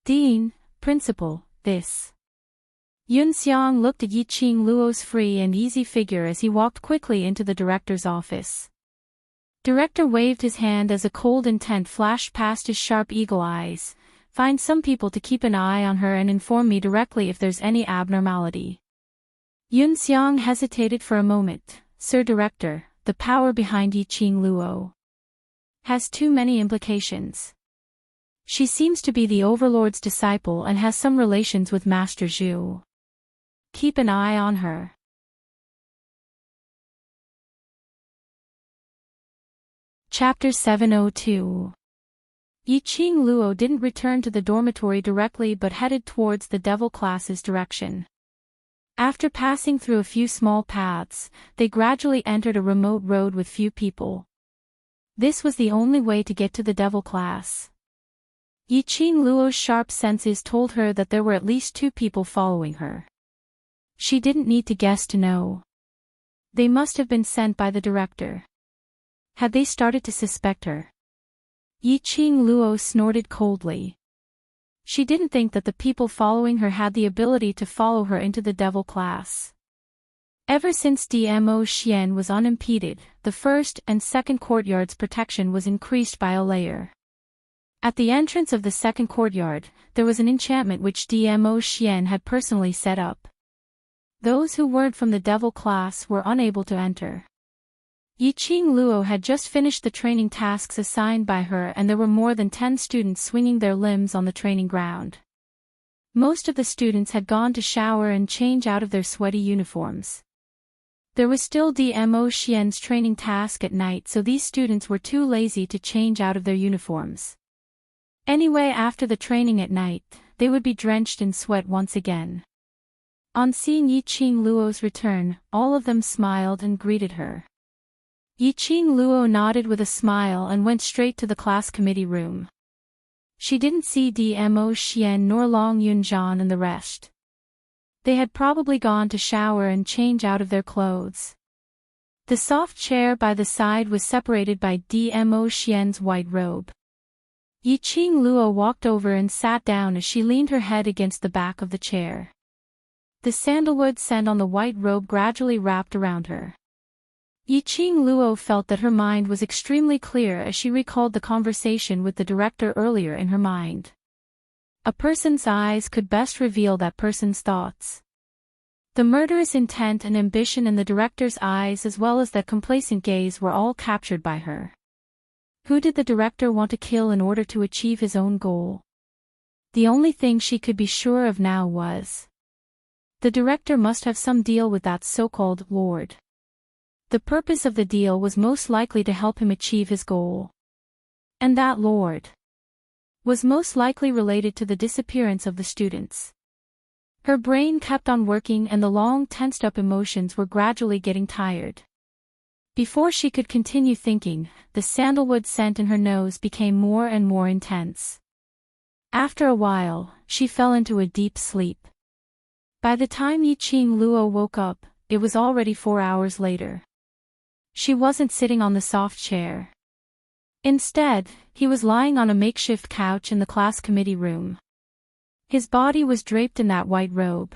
"Dean, Principal, this." Yun Xiang looked at Yiqing Luo's free and easy figure as he walked quickly into the director's office. Director waved his hand as a cold intent flashed past his sharp eagle eyes. "Find some people to keep an eye on her and inform me directly if there's any abnormality." Yun Xiang hesitated for a moment. "Sir Director, the power behind Yiqing Luo has too many implications. She seems to be the Overlord's disciple and has some relations with Master Zhu. Keep an eye on her." Chapter 702. Yiqing Luo didn't return to the dormitory directly but headed towards the devil class's direction. After passing through a few small paths, they gradually entered a remote road with few people. This was the only way to get to the devil class. Yiqing Luo's sharp senses told her that there were at least 2 people following her. She didn't need to guess to know. They must have been sent by the director. Had they started to suspect her? Yiqing Luo snorted coldly. She didn't think that the people following her had the ability to follow her into the devil class. Ever since Dmo Xian was unimpeded, the first and second courtyard's protection was increased by a layer. At the entrance of the second courtyard, there was an enchantment which Dmo Xian had personally set up. Those who weren't from the devil class were unable to enter. Yiqing Luo had just finished the training tasks assigned by her and there were more than 10 students swinging their limbs on the training ground. Most of the students had gone to shower and change out of their sweaty uniforms. There was still Dmo Xian's training task at night, so these students were too lazy to change out of their uniforms. Anyway, after the training at night, they would be drenched in sweat once again. On seeing Yiqing Luo's return, all of them smiled and greeted her. Yiqing Luo nodded with a smile and went straight to the class committee room. She didn't see Dmo Xian nor Long Yunzhan and the rest. They had probably gone to shower and change out of their clothes. The soft chair by the side was separated by Dmo Xian's white robe. Yiqing Luo walked over and sat down as she leaned her head against the back of the chair. The sandalwood scent on the white robe gradually wrapped around her. Yiqing Luo felt that her mind was extremely clear as she recalled the conversation with the director earlier in her mind. A person's eyes could best reveal that person's thoughts. The murderous intent and ambition in the director's eyes as well as that complacent gaze were all captured by her. Who did the director want to kill in order to achieve his own goal? The only thing she could be sure of now was the director must have some deal with that so-called Lord. The purpose of the deal was most likely to help him achieve his goal. And that Lord was most likely related to the disappearance of the students. Her brain kept on working and the long tensed-up emotions were gradually getting tired. Before she could continue thinking, the sandalwood scent in her nose became more and more intense. After a while, she fell into a deep sleep. By the time Yiqing Luo woke up, it was already 4 hours later. She wasn't sitting on the soft chair. Instead, he was lying on a makeshift couch in the class committee room. His body was draped in that white robe.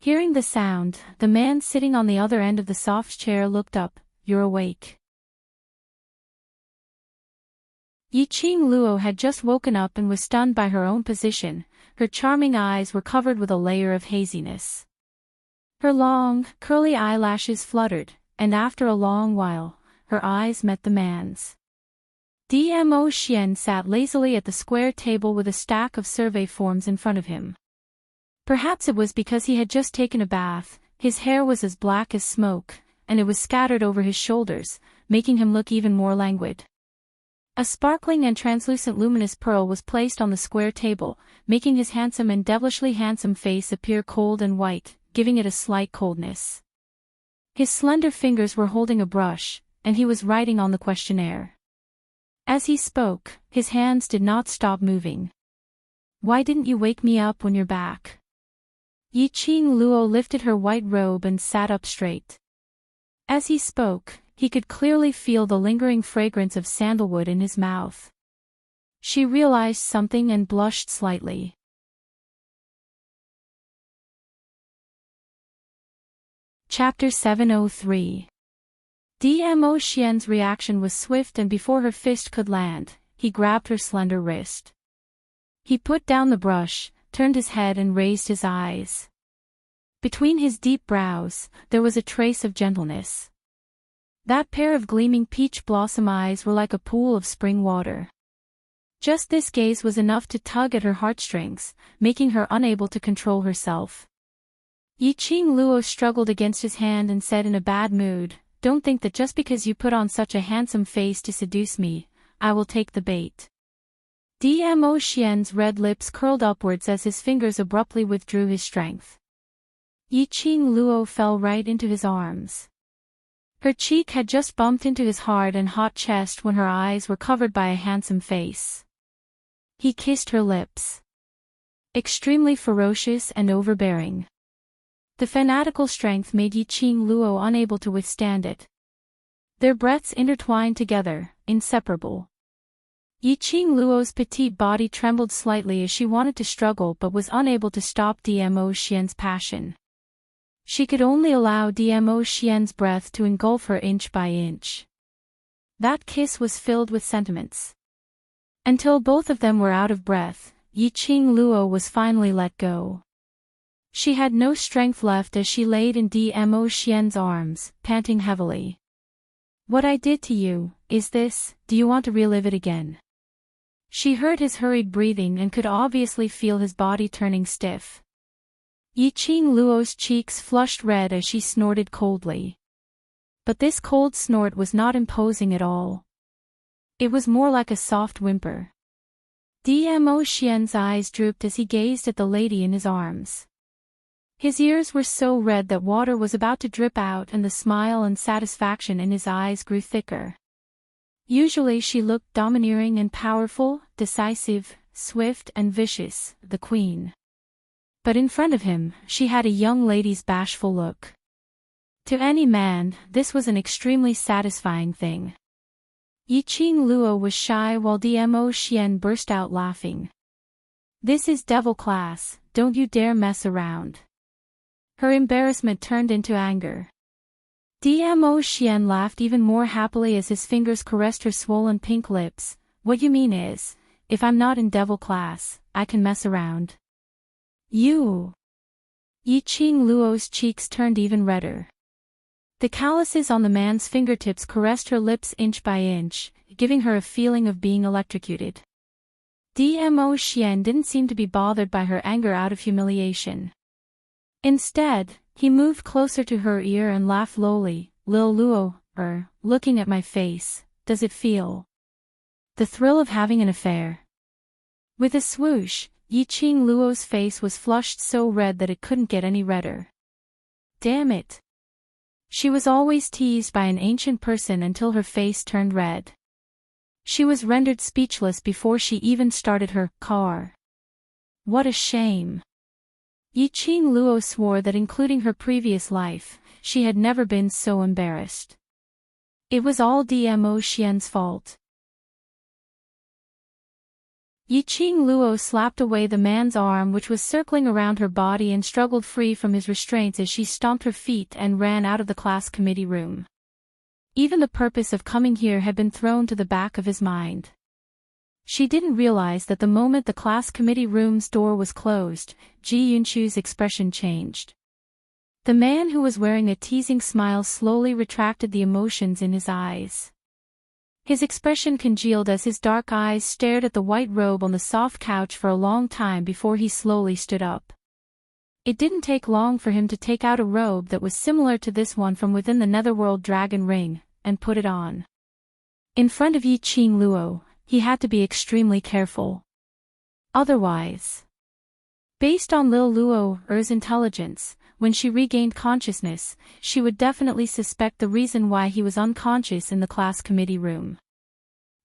Hearing the sound, the man sitting on the other end of the soft chair looked up. "You're awake." Yiqing Luo had just woken up and was stunned by her own position. Her charming eyes were covered with a layer of haziness. Her long, curly eyelashes fluttered, and after a long while, her eyes met the man's. Dmo Xian sat lazily at the square table with a stack of survey forms in front of him. Perhaps it was because he had just taken a bath. His hair was as black as smoke, and it was scattered over his shoulders, making him look even more languid. A sparkling and translucent luminous pearl was placed on the square table, making his handsome and devilishly handsome face appear cold and white, giving it a slight coldness. His slender fingers were holding a brush, and he was writing on the questionnaire. As he spoke, his hands did not stop moving. "Why didn't you wake me up when you're back?" Yiqing Luo lifted her white robe and sat up straight. As he spoke, he could clearly feel the lingering fragrance of sandalwood in his mouth. She realized something and blushed slightly. Chapter 703. Dmo Xian's reaction was swift, and before her fist could land, he grabbed her slender wrist. He put down the brush, turned his head and raised his eyes. Between his deep brows, there was a trace of gentleness. That pair of gleaming peach blossom eyes were like a pool of spring water. Just this gaze was enough to tug at her heartstrings, making her unable to control herself. Yiqing Luo struggled against his hand and said in a bad mood, "Don't think that just because you put on such a handsome face to seduce me, I will take the bait." Dmo Xian's red lips curled upwards as his fingers abruptly withdrew his strength. Yiqing Luo fell right into his arms. Her cheek had just bumped into his hard and hot chest when her eyes were covered by a handsome face. He kissed her lips. Extremely ferocious and overbearing. The fanatical strength made Yiqing Luo unable to withstand it. Their breaths intertwined together, inseparable. Yiqing Luo's petite body trembled slightly as she wanted to struggle but was unable to stop Dmo Xian's passion. She could only allow Dmo Xian's breath to engulf her inch by inch. That kiss was filled with sentiments. Until both of them were out of breath, Yiqing Luo was finally let go. She had no strength left as she laid in Dmo Xian's arms, panting heavily. "What I did to you, is this, do you want to relive it again?" She heard his hurried breathing and could obviously feel his body turning stiff. Yiqing Luo's cheeks flushed red as she snorted coldly. But this cold snort was not imposing at all. It was more like a soft whimper. Dmo Xian's eyes drooped as he gazed at the lady in his arms. His ears were so red that water was about to drip out, and the smile and satisfaction in his eyes grew thicker. Usually she looked domineering and powerful, decisive, swift and vicious, the queen. But in front of him, she had a young lady's bashful look. To any man, this was an extremely satisfying thing. Yiqing Luo was shy while Dmo Xian burst out laughing. "This is devil class, don't you dare mess around." Her embarrassment turned into anger. Dmo Xian laughed even more happily as his fingers caressed her swollen pink lips. "What you mean is, if I'm not in devil class, I can mess around." "You." Yiqing Luo's cheeks turned even redder. The calluses on the man's fingertips caressed her lips inch by inch, giving her a feeling of being electrocuted. Dmo Xian didn't seem to be bothered by her anger out of humiliation. Instead, he moved closer to her ear and laughed lowly. "Lil Luo, looking at my face, does it feel the thrill of having an affair?" With a swoosh, Yiqing Luo's face was flushed so red that it couldn't get any redder. Damn it. She was always teased by an ancient person until her face turned red. She was rendered speechless before she even started her car. What a shame. Yiqing Luo swore that including her previous life, she had never been so embarrassed. It was all Dmo Xian's fault. Yiqing Luo slapped away the man's arm which was circling around her body and struggled free from his restraints as she stomped her feet and ran out of the class committee room. Even the purpose of coming here had been thrown to the back of his mind. She didn't realize that the moment the class committee room's door was closed, Ji Yunchu's expression changed. The man who was wearing a teasing smile slowly retracted the emotions in his eyes. His expression congealed as his dark eyes stared at the white robe on the soft couch for a long time before he slowly stood up. It didn't take long for him to take out a robe that was similar to this one from within the Netherworld Dragon Ring, and put it on. In front of Yiqing Luo, he had to be extremely careful. Otherwise, based on Lil Luo's intelligence, when she regained consciousness, she would definitely suspect the reason why he was unconscious in the class committee room.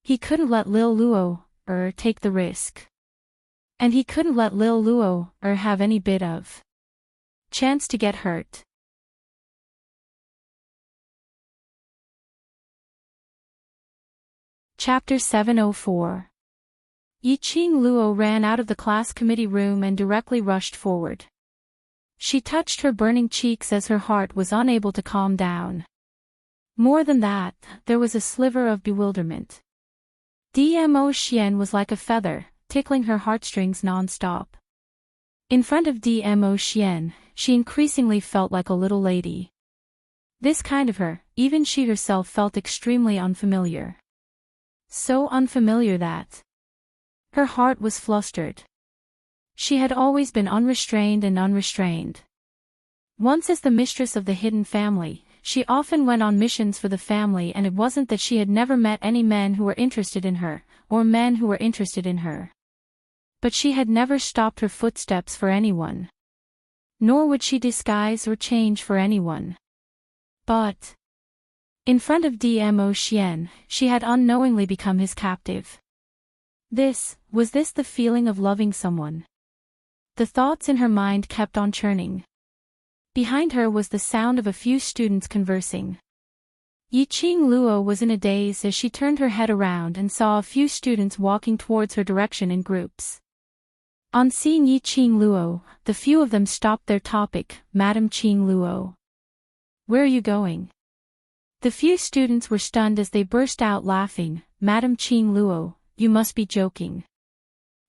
He couldn't let Lil Luo take the risk. And he couldn't let Lil Luo have any bit of chance to get hurt. Chapter 704. Yiqing Luo ran out of the class committee room and directly rushed forward. She touched her burning cheeks as her heart was unable to calm down. More than that, there was a sliver of bewilderment. Dmo Xian was like a feather, tickling her heartstrings non-stop. In front of Dmo Xian, she increasingly felt like a little lady. This kind of her, even she herself felt extremely unfamiliar. So unfamiliar that her heart was flustered. She had always been unrestrained and unrestrained. Once as the mistress of the hidden family, she often went on missions for the family, and it wasn't that she had never met any men who were interested in her, or men who were interested in her. But she had never stopped her footsteps for anyone. Nor would she disguise or change for anyone. But in front of Dmo Xian, she had unknowingly become his captive. Was this the feeling of loving someone? The thoughts in her mind kept on churning. Behind her was the sound of a few students conversing. Yiqing Luo was in a daze as she turned her head around and saw a few students walking towards her direction in groups. On seeing Yiqing Luo, the few of them stopped their topic, "Madam Qing Luo. Where are you going?" The few students were stunned as they burst out laughing. "Madam Qing Luo, you must be joking.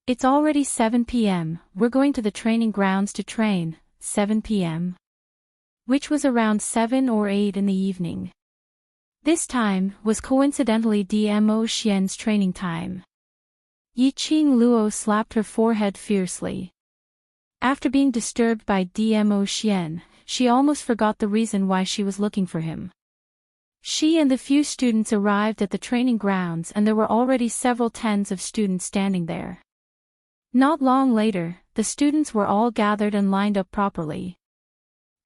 It's already 7 p.m, we're going to the training grounds to train." 7 p.m. Which was around 7 or 8 in the evening. This time was coincidentally Dmo Xian's training time. Yiqing Luo slapped her forehead fiercely. After being disturbed by Dmo Xian, she almost forgot the reason why she was looking for him. She and the few students arrived at the training grounds, and there were already several tens of students standing there. Not long later, the students were all gathered and lined up properly.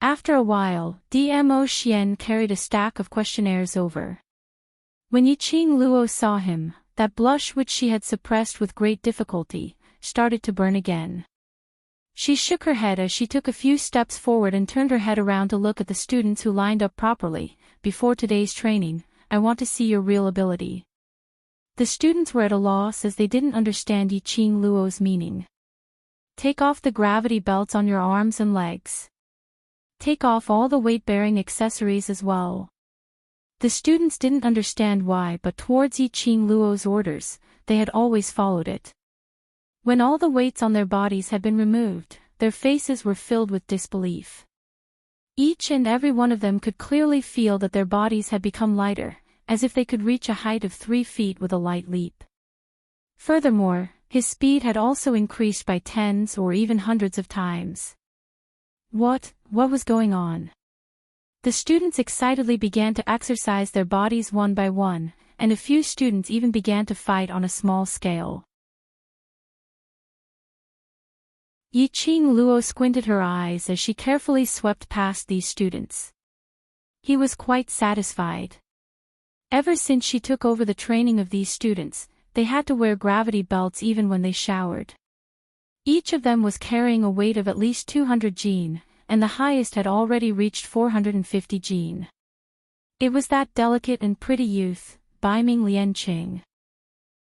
After a while, Dmo Xian carried a stack of questionnaires over. When Yiqing Luo saw him, that blush which she had suppressed with great difficulty, started to burn again. She shook her head as she took a few steps forward and turned her head around to look at the students who lined up properly. "Before today's training, I want to see your real ability." The students were at a loss as they didn't understand Yiqing Luo's meaning. "Take off the gravity belts on your arms and legs. Take off all the weight-bearing accessories as well." The students didn't understand why, but towards Yiqing Luo's orders, they had always followed it. When all the weights on their bodies had been removed, their faces were filled with disbelief. Each and every one of them could clearly feel that their bodies had become lighter, as if they could reach a height of 3 feet with a light leap. Furthermore, his speed had also increased by tens or even hundreds of times. What was going on? The students excitedly began to exercise their bodies one by one, and a few students even began to fight on a small scale. Yiqing Luo squinted her eyes as she carefully swept past these students. He was quite satisfied. Ever since she took over the training of these students, they had to wear gravity belts even when they showered. Each of them was carrying a weight of at least 200 jin, and the highest had already reached 450 jin. It was that delicate and pretty youth, Baiming Lianqing.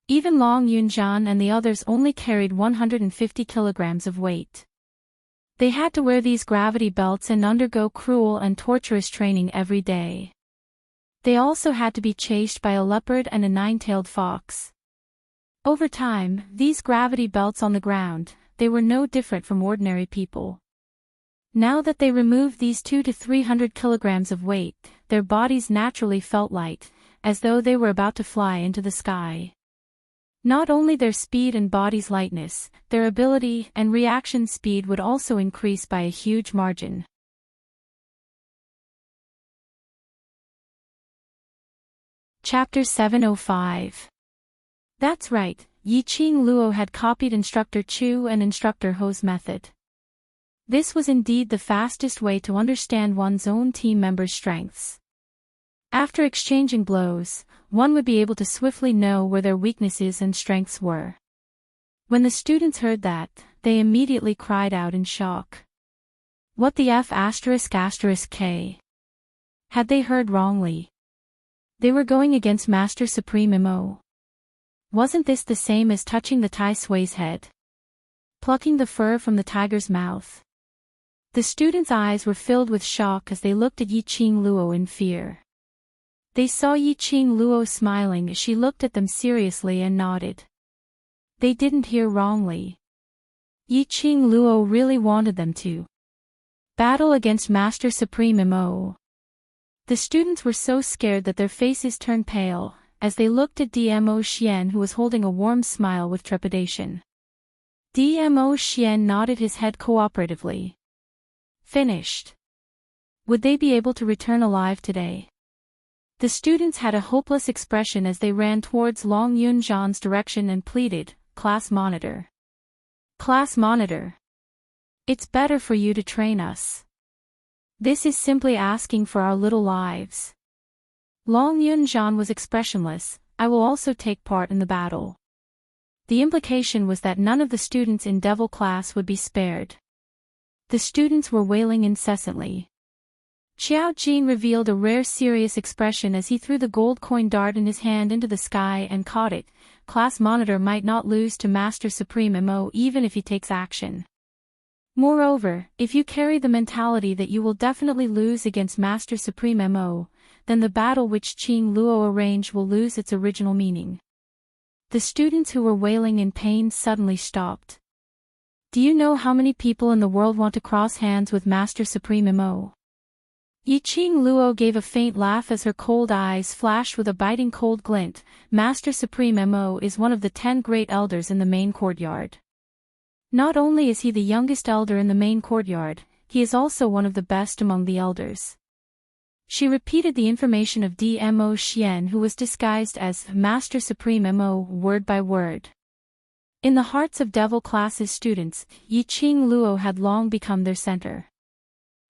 Even Long Yunjian and the others only carried 150 kilograms of weight. They had to wear these gravity belts and undergo cruel and torturous training every day. They also had to be chased by a leopard and a nine-tailed fox. Over time, these gravity belts on the ground, they were no different from ordinary people. Now that they removed these 200 to 300 kilograms of weight, their bodies naturally felt light, as though they were about to fly into the sky. Not only their speed and body's lightness, their ability and reaction speed would also increase by a huge margin. Chapter 705. That's right, Yiqing Luo had copied Instructor Chu and Instructor Ho's method. This was indeed the fastest way to understand one's own team members' strengths. After exchanging blows, one would be able to swiftly know where their weaknesses and strengths were. When the students heard that, they immediately cried out in shock. What the F*******K? Had they heard wrongly? They were going against Master Supreme Mo. Wasn't this the same as touching the Tai Sui's head? Plucking the fur from the tiger's mouth? The students' eyes were filled with shock as they looked at Yiqing Luo in fear. They saw Yiqing Luo smiling as she looked at them seriously and nodded. They didn't hear wrongly. Yiqing Luo really wanted them to battle against Master Supreme Mo. The students were so scared that their faces turned pale, as they looked at Dmo Xian, who was holding a warm smile with trepidation. Dmo Xian nodded his head cooperatively. Finished. Would they be able to return alive today? The students had a hopeless expression as they ran towards Long Yunjian's direction and pleaded, "Class monitor. Class monitor. It's better for you to train us. This is simply asking for our little lives." Long Yunjian was expressionless. "I will also take part in the battle." The implication was that none of the students in Devil class would be spared. The students were wailing incessantly. Xiao Jin revealed a rare serious expression as he threw the gold coin dart in his hand into the sky and caught it. Class monitor might not lose to Master Supreme Mo even if he takes action. Moreover, if you carry the mentality that you will definitely lose against Master Supreme Mo, then the battle which Qing Luo arranged will lose its original meaning. The students who were wailing in pain suddenly stopped. Do you know how many people in the world want to cross hands with Master Supreme Mo? Yiqing Luo gave a faint laugh as her cold eyes flashed with a biting cold glint. Master Supreme Mo is one of the 10 great elders in the main courtyard. Not only is he the youngest elder in the main courtyard, he is also one of the best among the elders. She repeated the information of Dmo Xian, who was disguised as Master Supreme Mo, word by word. In the hearts of Devil class's students, Yiqing Luo had long become their center.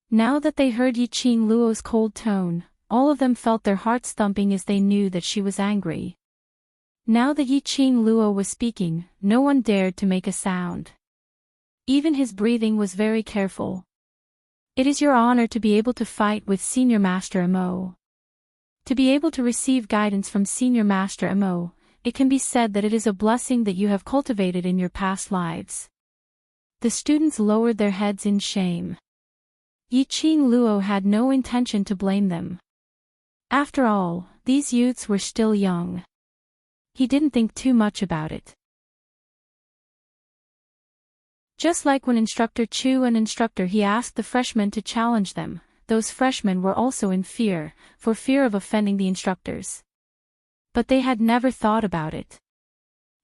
Now that they heard Yiqing Luo's cold tone, all of them felt their hearts thumping as they knew that she was angry. Now that Yiqing Luo was speaking, no one dared to make a sound. Even his breathing was very careful. It is your honor to be able to fight with Senior Master Mo. To be able to receive guidance from Senior Master Mo, it can be said that it is a blessing that you have cultivated in your past lives. The students lowered their heads in shame. Yiqing Luo had no intention to blame them. After all, these youths were still young. He didn't think too much about it. Just like when Instructor Chu and Instructor He asked the freshmen to challenge them, those freshmen were also in fear, for fear of offending the instructors. But they had never thought about it.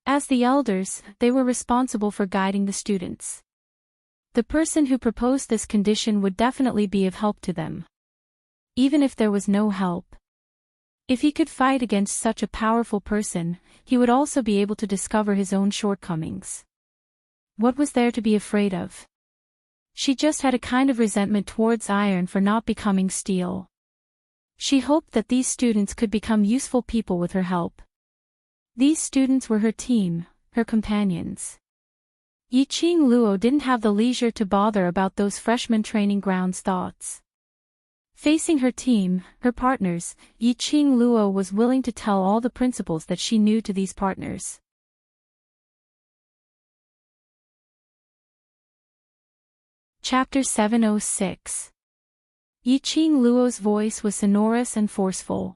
As the elders, they were responsible for guiding the students. The person who proposed this condition would definitely be of help to them. Even if there was no help. If he could fight against such a powerful person, he would also be able to discover his own shortcomings. What was there to be afraid of? She just had a kind of resentment towards iron for not becoming steel. She hoped that these students could become useful people with her help. These students were her team, her companions. Yiqing Luo didn't have the leisure to bother about those freshman training grounds thoughts. Facing her team, her partners, Yiqing Luo was willing to tell all the principles that she knew to these partners. Chapter 706. Yiqing Luo's voice was sonorous and forceful.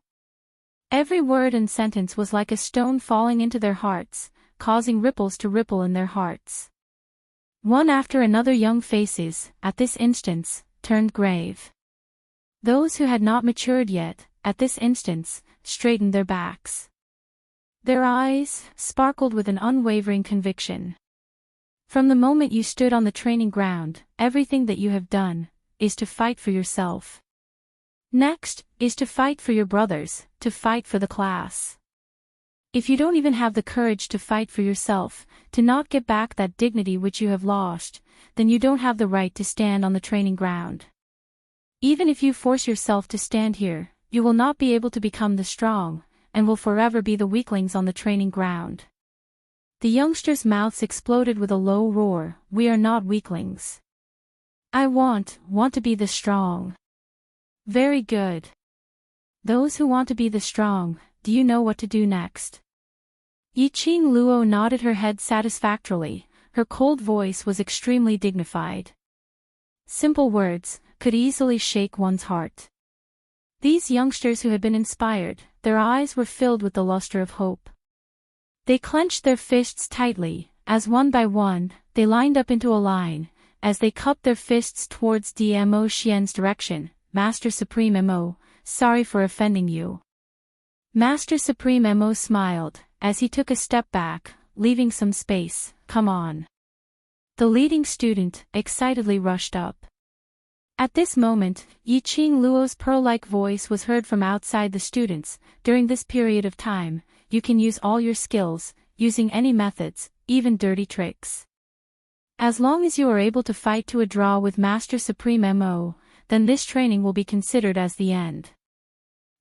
Every word and sentence was like a stone falling into their hearts, causing ripples to ripple in their hearts. One after another young faces, at this instance, turned grave. Those who had not matured yet, at this instance, straightened their backs. Their eyes sparkled with an unwavering conviction. From the moment you stood on the training ground, everything that you have done is to fight for yourself. Next is to fight for your brothers, to fight for the class. If you don't even have the courage to fight for yourself, to not get back that dignity which you have lost, then you don't have the right to stand on the training ground. Even if you force yourself to stand here, you will not be able to become the strong, and will forever be the weaklings on the training ground. The youngsters' mouths exploded with a low roar. We are not weaklings. I want to be the strong. Very good. Those who want to be the strong, do you know what to do next? Yiqing Luo nodded her head satisfactorily. Her cold voice was extremely dignified. Simple words could easily shake one's heart. These youngsters who had been inspired, their eyes were filled with the luster of hope. They clenched their fists tightly, as one by one, they lined up into a line, as they cupped their fists towards Mo Xian's direction. Master Supreme Mo, sorry for offending you. Master Supreme Mo smiled, as he took a step back, leaving some space. Come on. The leading student excitedly rushed up. At this moment, Yiqing Luo's pearl-like voice was heard from outside the students. During this period of time, you can use all your skills, using any methods, even dirty tricks. As long as you are able to fight to a draw with Master Supreme Mo, then this training will be considered as the end.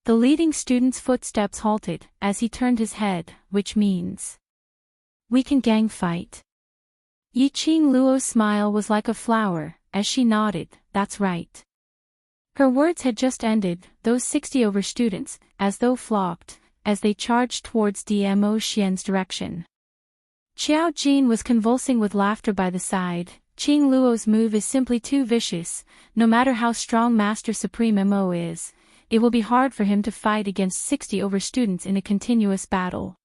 The leading student's footsteps halted, as he turned his head, which means, we can gang fight. Yiqing Luo's smile was like a flower, as she nodded, that's right. Her words had just ended. Those 60 over students, as though flocked, as they charged towards Mo Xian's direction. Qiao Jin was convulsing with laughter by the side. Qing Luo's move is simply too vicious. No matter how strong Master Supreme Mo is, it will be hard for him to fight against 60 over students in a continuous battle.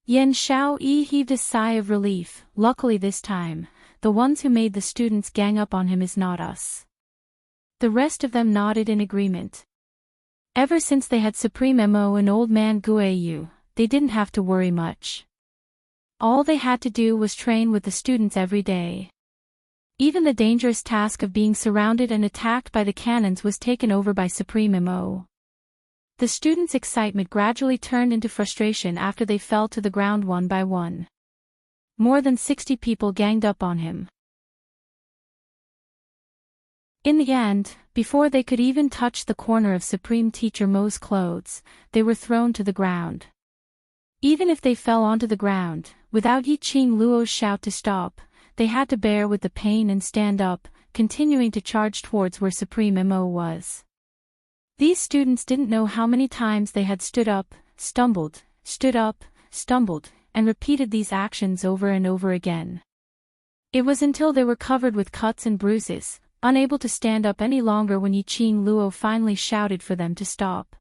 Yan Xiaoyi heaved a sigh of relief. Luckily this time, the ones who made the students gang up on him is not us. The rest of them nodded in agreement. Ever since they had Supreme Mo and Old Man Guiyu, they didn't have to worry much. All they had to do was train with the students every day. Even the dangerous task of being surrounded and attacked by the cannons was taken over by Supreme Mo. The students' excitement gradually turned into frustration after they fell to the ground one by one. More than 60 people ganged up on him. In the end, before they could even touch the corner of Supreme Teacher Mo's clothes, they were thrown to the ground. Even if they fell onto the ground, without Yiqing Luo's shout to stop, they had to bear with the pain and stand up, continuing to charge towards where Supreme Mo was. These students didn't know how many times they had stood up, stumbled, stood up, stumbled, and repeated these actions over and over again. It was until they were covered with cuts and bruises, unable to stand up any longer, when Yiqing Luo finally shouted for them to stop.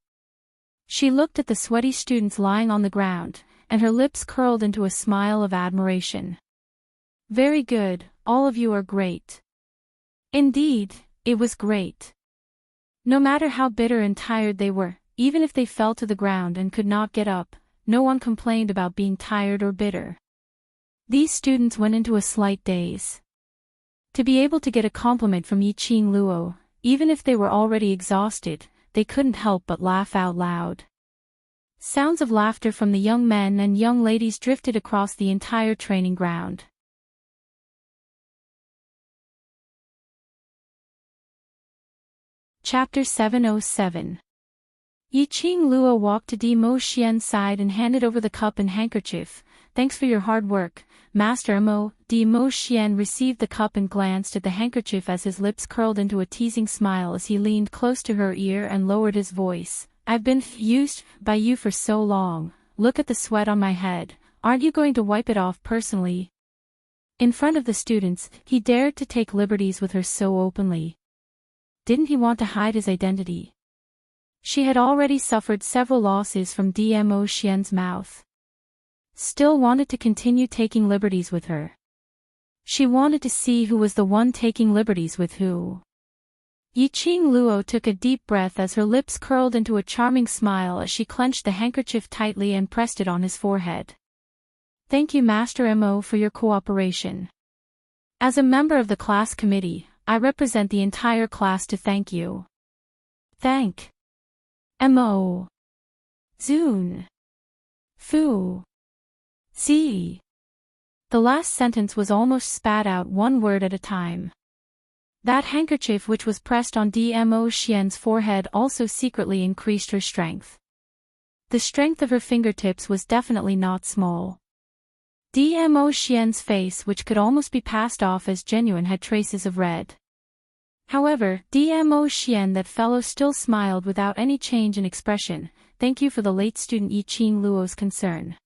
She looked at the sweaty students lying on the ground, and her lips curled into a smile of admiration. Very good, all of you are great. Indeed, it was great. No matter how bitter and tired they were, even if they fell to the ground and could not get up, no one complained about being tired or bitter. These students went into a slight daze. To be able to get a compliment from Yiqing Luo, even if they were already exhausted, they couldn't help but laugh out loud. Sounds of laughter from the young men and young ladies drifted across the entire training ground. Chapter 707. Yiqing Luo walked to Mo Xian's side and handed over the cup and handkerchief. Thanks for your hard work, Master Mo. Mo Xian received the cup and glanced at the handkerchief as his lips curled into a teasing smile as he leaned close to her ear and lowered his voice. I've been used by you for so long. Look at the sweat on my head. Aren't you going to wipe it off personally? In front of the students, he dared to take liberties with her so openly. Didn't he want to hide his identity? She had already suffered several losses from Dmo Xian's mouth. Still wanted to continue taking liberties with her. She wanted to see who was the one taking liberties with who. Yiqing Luo took a deep breath as her lips curled into a charming smile as she clenched the handkerchief tightly and pressed it on his forehead. Thank you, Master Mo, for your cooperation. As a member of the class committee, I represent the entire class to thank you. Thank Mo. Zun. Fu. Zi. The last sentence was almost spat out one word at a time. That handkerchief which was pressed on Dmo Xian's forehead also secretly increased her strength. The strength of her fingertips was definitely not small. Dmo Xian's face, which could almost be passed off as genuine, had traces of red. However, Dmo Xian, that fellow, still smiled without any change in expression. Thank you for the late student Yiqing Luo's concern.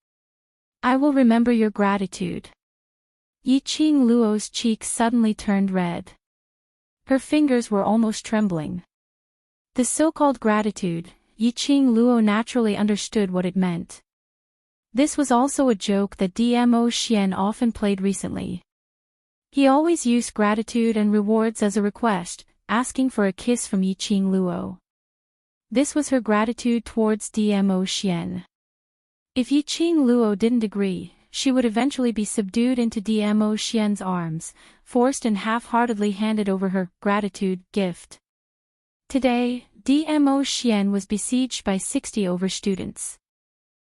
I will remember your gratitude. Yiqing Luo's cheeks suddenly turned red. Her fingers were almost trembling. The so-called gratitude, Yiqing Luo naturally understood what it meant. This was also a joke that Dmo Xian often played recently. He always used gratitude and rewards as a request, asking for a kiss from Yiqing Luo. This was her gratitude towards Dmo Xian. If Yiqing Luo didn't agree, she would eventually be subdued into Dmo Xian's arms, forced and half-heartedly handed over her gratitude gift. Today, Dmo Xian was besieged by 60 over students,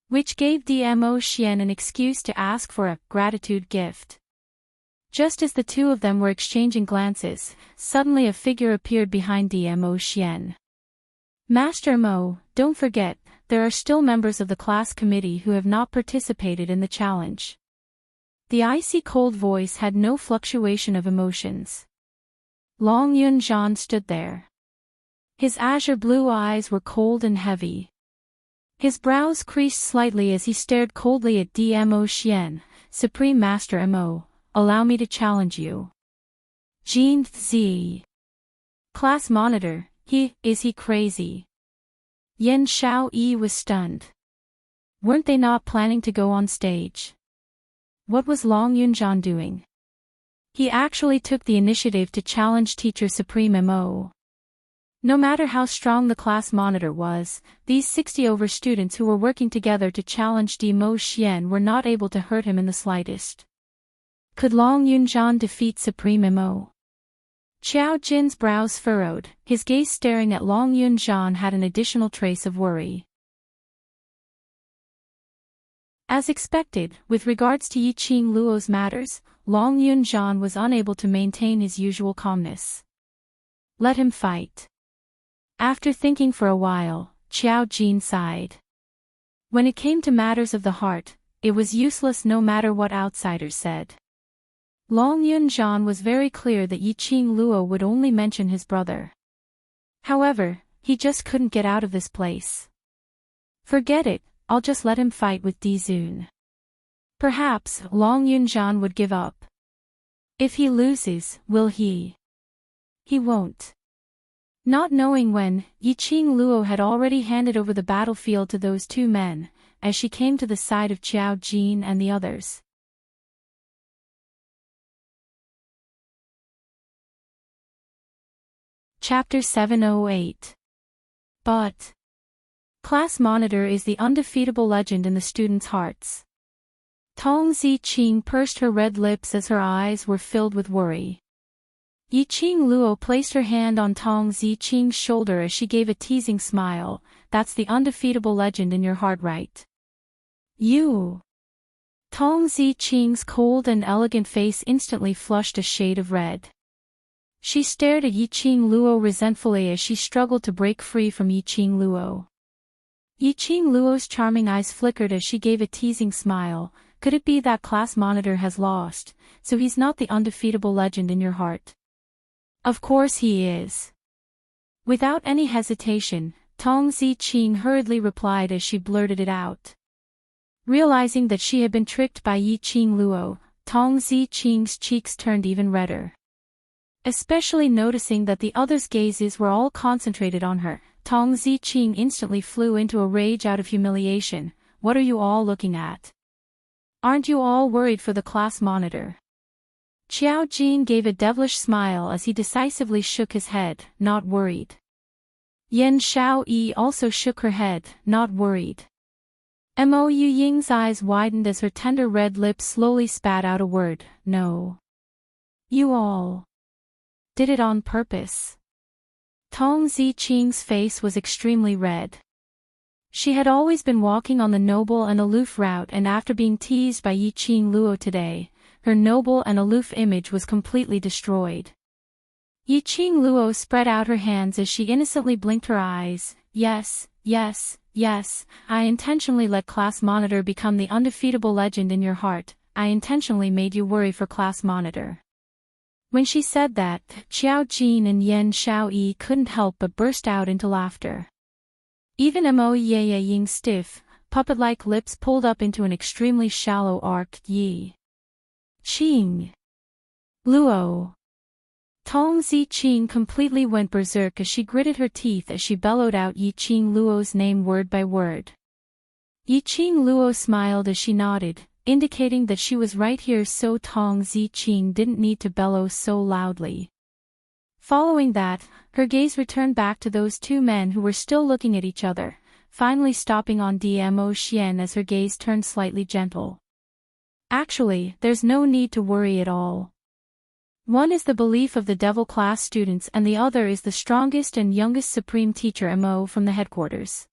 which gave Dmo Xian an excuse to ask for a gratitude gift. Just as the two of them were exchanging glances, suddenly a figure appeared behind Dmo Xian. Master Mo, don't forget, there are still members of the class committee who have not participated in the challenge. The icy cold voice had no fluctuation of emotions. Long Yunzhan stood there. His azure blue eyes were cold and heavy. His brows creased slightly as he stared coldly at Dmo Xian. Supreme Master Mo, allow me to challenge you. Jin Zi. Class monitor, is he crazy? Yen Xiao Yi was stunned. Weren't they not planning to go on stage? What was Long Yunzhan doing? He actually took the initiative to challenge Teacher Supreme Mo. No matter how strong the class monitor was, these 60 over students who were working together to challenge Dmo Xian were not able to hurt him in the slightest. Could Long Yunzhan defeat Supreme Mo? Qiao Jin's brows furrowed, his gaze staring at Long Yunzhan had an additional trace of worry. As expected, with regards to Yiqing Luo's matters, Long Yunzhan was unable to maintain his usual calmness. Let him fight. After thinking for a while, Qiao Jin sighed. When it came to matters of the heart, it was useless no matter what outsiders said. Long Yunzhan was very clear that Yiqing Luo would only mention his brother. However, he just couldn't get out of this place. Forget it, I'll just let him fight with Dizun. Perhaps Long Yunzhan would give up. If he loses, will he? He won't. Not knowing when, Yiqing Luo had already handed over the battlefield to those two men, as she came to the side of Qiao Jin and the others. Chapter 708. But class monitor is the undefeatable legend in the students' hearts. Tong Ziqing pursed her red lips as her eyes were filled with worry. Yiqing Luo placed her hand on Tong Ziqing's shoulder as she gave a teasing smile. That's the undefeatable legend in your heart, right? You. Tong Ziqing's cold and elegant face instantly flushed a shade of red. She stared at Yiqing Luo resentfully as she struggled to break free from Yiqing Luo. Yiqing Luo's charming eyes flickered as she gave a teasing smile. Could it be that class monitor has lost, so he's not the undefeatable legend in your heart? Of course he is. Without any hesitation, Tong Ziqing hurriedly replied as she blurted it out. Realizing that she had been tricked by Yiqing Luo, Tong Ziqing's cheeks turned even redder. Especially noticing that the others' gazes were all concentrated on her, Tong Ziqing instantly flew into a rage out of humiliation. What are you all looking at? Aren't you all worried for the class monitor? Qiao Jin gave a devilish smile as he decisively shook his head, not worried. Yan Xiaoyi also shook her head, not worried. Mo Yuying's eyes widened as her tender red lips slowly spat out a word, no. You all did it on purpose. Tong Ziqing's face was extremely red. She had always been walking on the noble and aloof route, and after being teased by Yiqing Luo today, her noble and aloof image was completely destroyed. Yiqing Luo spread out her hands as she innocently blinked her eyes. Yes, yes, yes, I intentionally let Class Monitor become the undefeatable legend in your heart. I intentionally made you worry for Class Monitor. When she said that, Qiao Jin and Yan Xiaoyi couldn't help but burst out into laughter. Even Mo Yiying's stiff, puppet-like lips pulled up into an extremely shallow arc. Yi Qing Luo. Tong Ziqing completely went berserk as she gritted her teeth as she bellowed out Yiqing Luo's name word by word. Yiqing Luo smiled as she nodded, indicating that she was right here, so Tong Ziqing didn't need to bellow so loudly. Following that, her gaze returned back to those two men who were still looking at each other, finally stopping on Dmo Xian as her gaze turned slightly gentle. Actually, there's no need to worry at all. One is the belief of the devil class students and the other is the strongest and youngest supreme teacher Mo from the headquarters.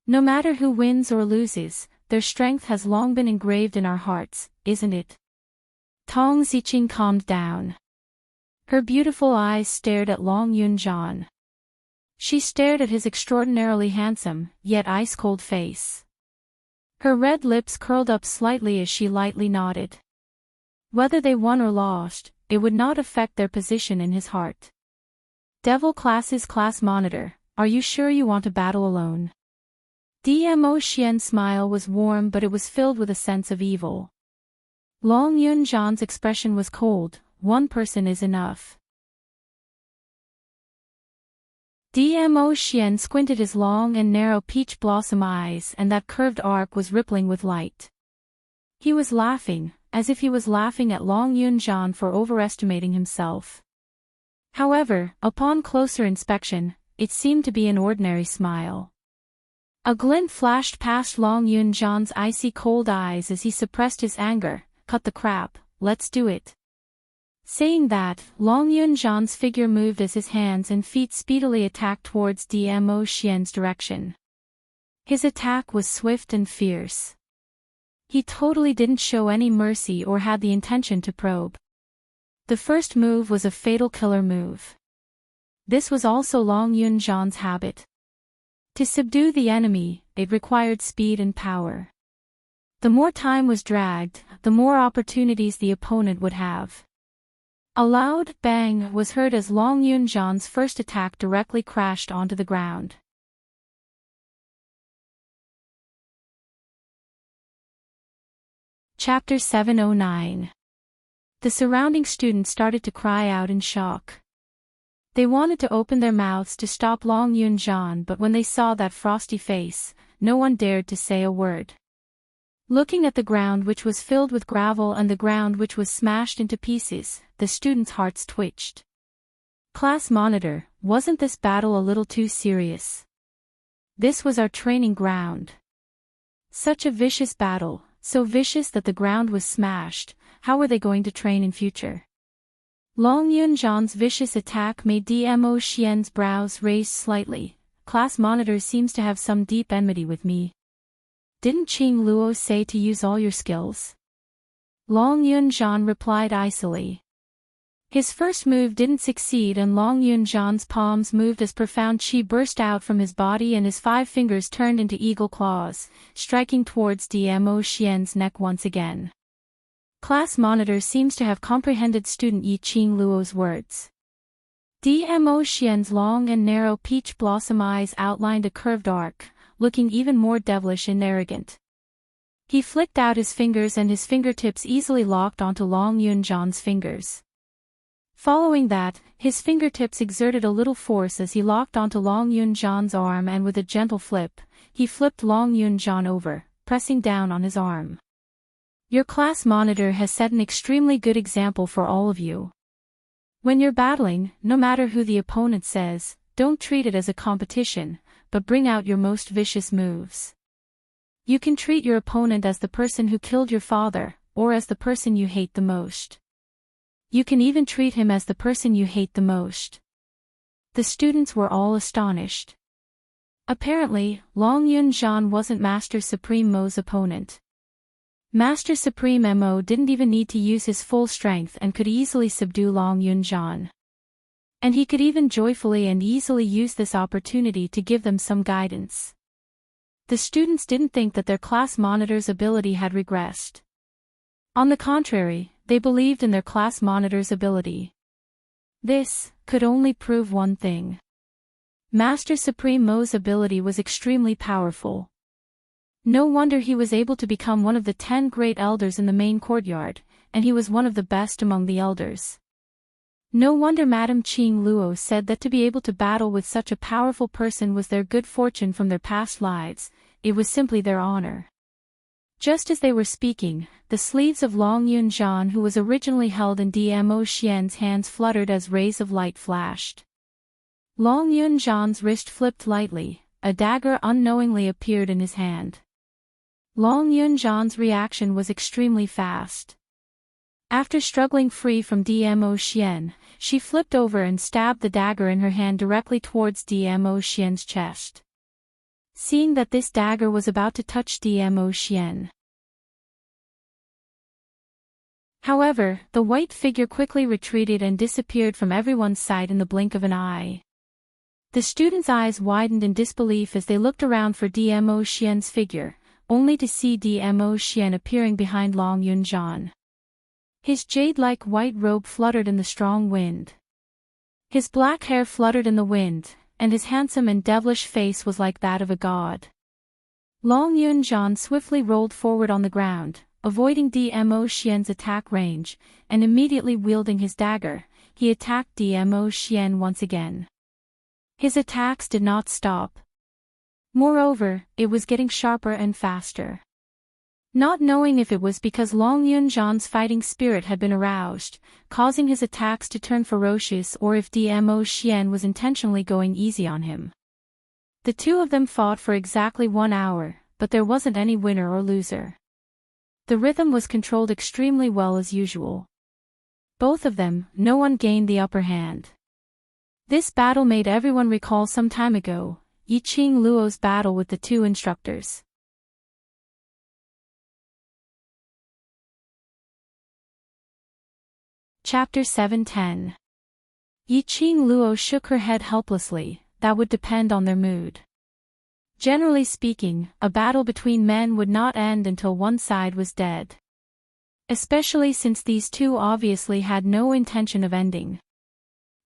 No matter who wins or loses, their strength has long been engraved in our hearts, isn't it? Tong Ziqing calmed down. Her beautiful eyes stared at Long Yunjian. She stared at his extraordinarily handsome, yet ice-cold face. Her red lips curled up slightly as she lightly nodded. Whether they won or lost, it would not affect their position in his heart. Devil Class's class monitor, are you sure you want to battle alone? Dmo Xian's smile was warm, but it was filled with a sense of evil. Long Yunjian's expression was cold. One person is enough. Dmo Xian squinted his long and narrow peach blossom eyes, and that curved arc was rippling with light. He was laughing, as if he was laughing at Long Yunjian for overestimating himself. However, upon closer inspection, it seemed to be an ordinary smile. A glint flashed past Long Yunjian's icy cold eyes as he suppressed his anger. Cut the crap, let's do it. Saying that, Long Yunjian's figure moved as his hands and feet speedily attacked towards Dmo Xian's direction. His attack was swift and fierce. He totally didn't show any mercy or had the intention to probe. The first move was a fatal killer move. This was also Long Yunjian's habit. To subdue the enemy, it required speed and power. The more time was dragged, the more opportunities the opponent would have. A loud bang was heard as Long Yunjian's first attack directly crashed onto the ground. Chapter 709. The surrounding students started to cry out in shock. They wanted to open their mouths to stop Long Yunjian, but when they saw that frosty face, no one dared to say a word. Looking at the ground which was filled with gravel and the ground which was smashed into pieces, the students' hearts twitched. Class monitor, wasn't this battle a little too serious? This was our training ground. Such a vicious battle, so vicious that the ground was smashed. How were they going to train in future? Long Yunjian's vicious attack made Dmo Xian's brows raise slightly. Class monitor seems to have some deep enmity with me. Didn't Qing Luo say to use all your skills? Long Yunjian replied icily. His first move didn't succeed and Long Yunjian's palms moved as profound qi burst out from his body and his 5 fingers turned into eagle claws, striking towards Dmo Xian's neck once again. Class monitor seems to have comprehended student Yiqing Luo's words. Dmo Xian's long and narrow peach blossom eyes outlined a curved arc, looking even more devilish and arrogant. He flicked out his fingers and his fingertips easily locked onto Long Yunjan's fingers. Following that, his fingertips exerted a little force as he locked onto Long Yunjan's arm, and with a gentle flip, he flipped Long Yunjan over, pressing down on his arm. Your class monitor has set an extremely good example for all of you. When you're battling, no matter who the opponent says, don't treat it as a competition, but bring out your most vicious moves. You can treat your opponent as the person who killed your father, or as the person you hate the most. You can even treat him as the person you hate the most. The students were all astonished. Apparently, Long Yunjan wasn't Master Supreme Mo's opponent. Master Supreme Mo didn't even need to use his full strength and could easily subdue Long Yunjan. And he could even joyfully and easily use this opportunity to give them some guidance. The students didn't think that their class monitor's ability had regressed. On the contrary, they believed in their class monitor's ability. This could only prove one thing. Master Supreme Mo's ability was extremely powerful. No wonder he was able to become one of the 10 great elders in the main courtyard, and he was one of the best among the elders. No wonder Madame Qing Luo said that to be able to battle with such a powerful person was their good fortune from their past lives, it was simply their honor. Just as they were speaking, the sleeves of Long Yunjan, who was originally held in Dmo Xian's hands, fluttered as rays of light flashed. Long Yunjan's wrist flipped lightly, a dagger unknowingly appeared in his hand. Long Yunjan's reaction was extremely fast. After struggling free from Dmo Xian, she flipped over and stabbed the dagger in her hand directly towards Dmo Xian's chest. Seeing that this dagger was about to touch Dmo Xian. However, the white figure quickly retreated and disappeared from everyone's sight in the blink of an eye. The students' eyes widened in disbelief as they looked around for Dmo Xian's figure, only to see Dmo Xian appearing behind Long Yunjan. His jade-like white robe fluttered in the strong wind. His black hair fluttered in the wind, and his handsome and devilish face was like that of a god. Long Yunjan swiftly rolled forward on the ground, avoiding Dmo Xian's attack range, and immediately wielding his dagger, he attacked Dmo Xian once again. His attacks did not stop. Moreover, it was getting sharper and faster. Not knowing if it was because Long Yunjan's fighting spirit had been aroused, causing his attacks to turn ferocious, or if Dmo Xian was intentionally going easy on him. The two of them fought for exactly 1 hour, but there wasn't any winner or loser. The rhythm was controlled extremely well as usual. Both of them, no one gained the upper hand. This battle made everyone recall some time ago, Yiqing Luo's battle with the two instructors. Chapter 7:10. Yiqing Luo shook her head helplessly. That would depend on their mood. Generally speaking, a battle between men would not end until one side was dead. Especially since these two obviously had no intention of ending.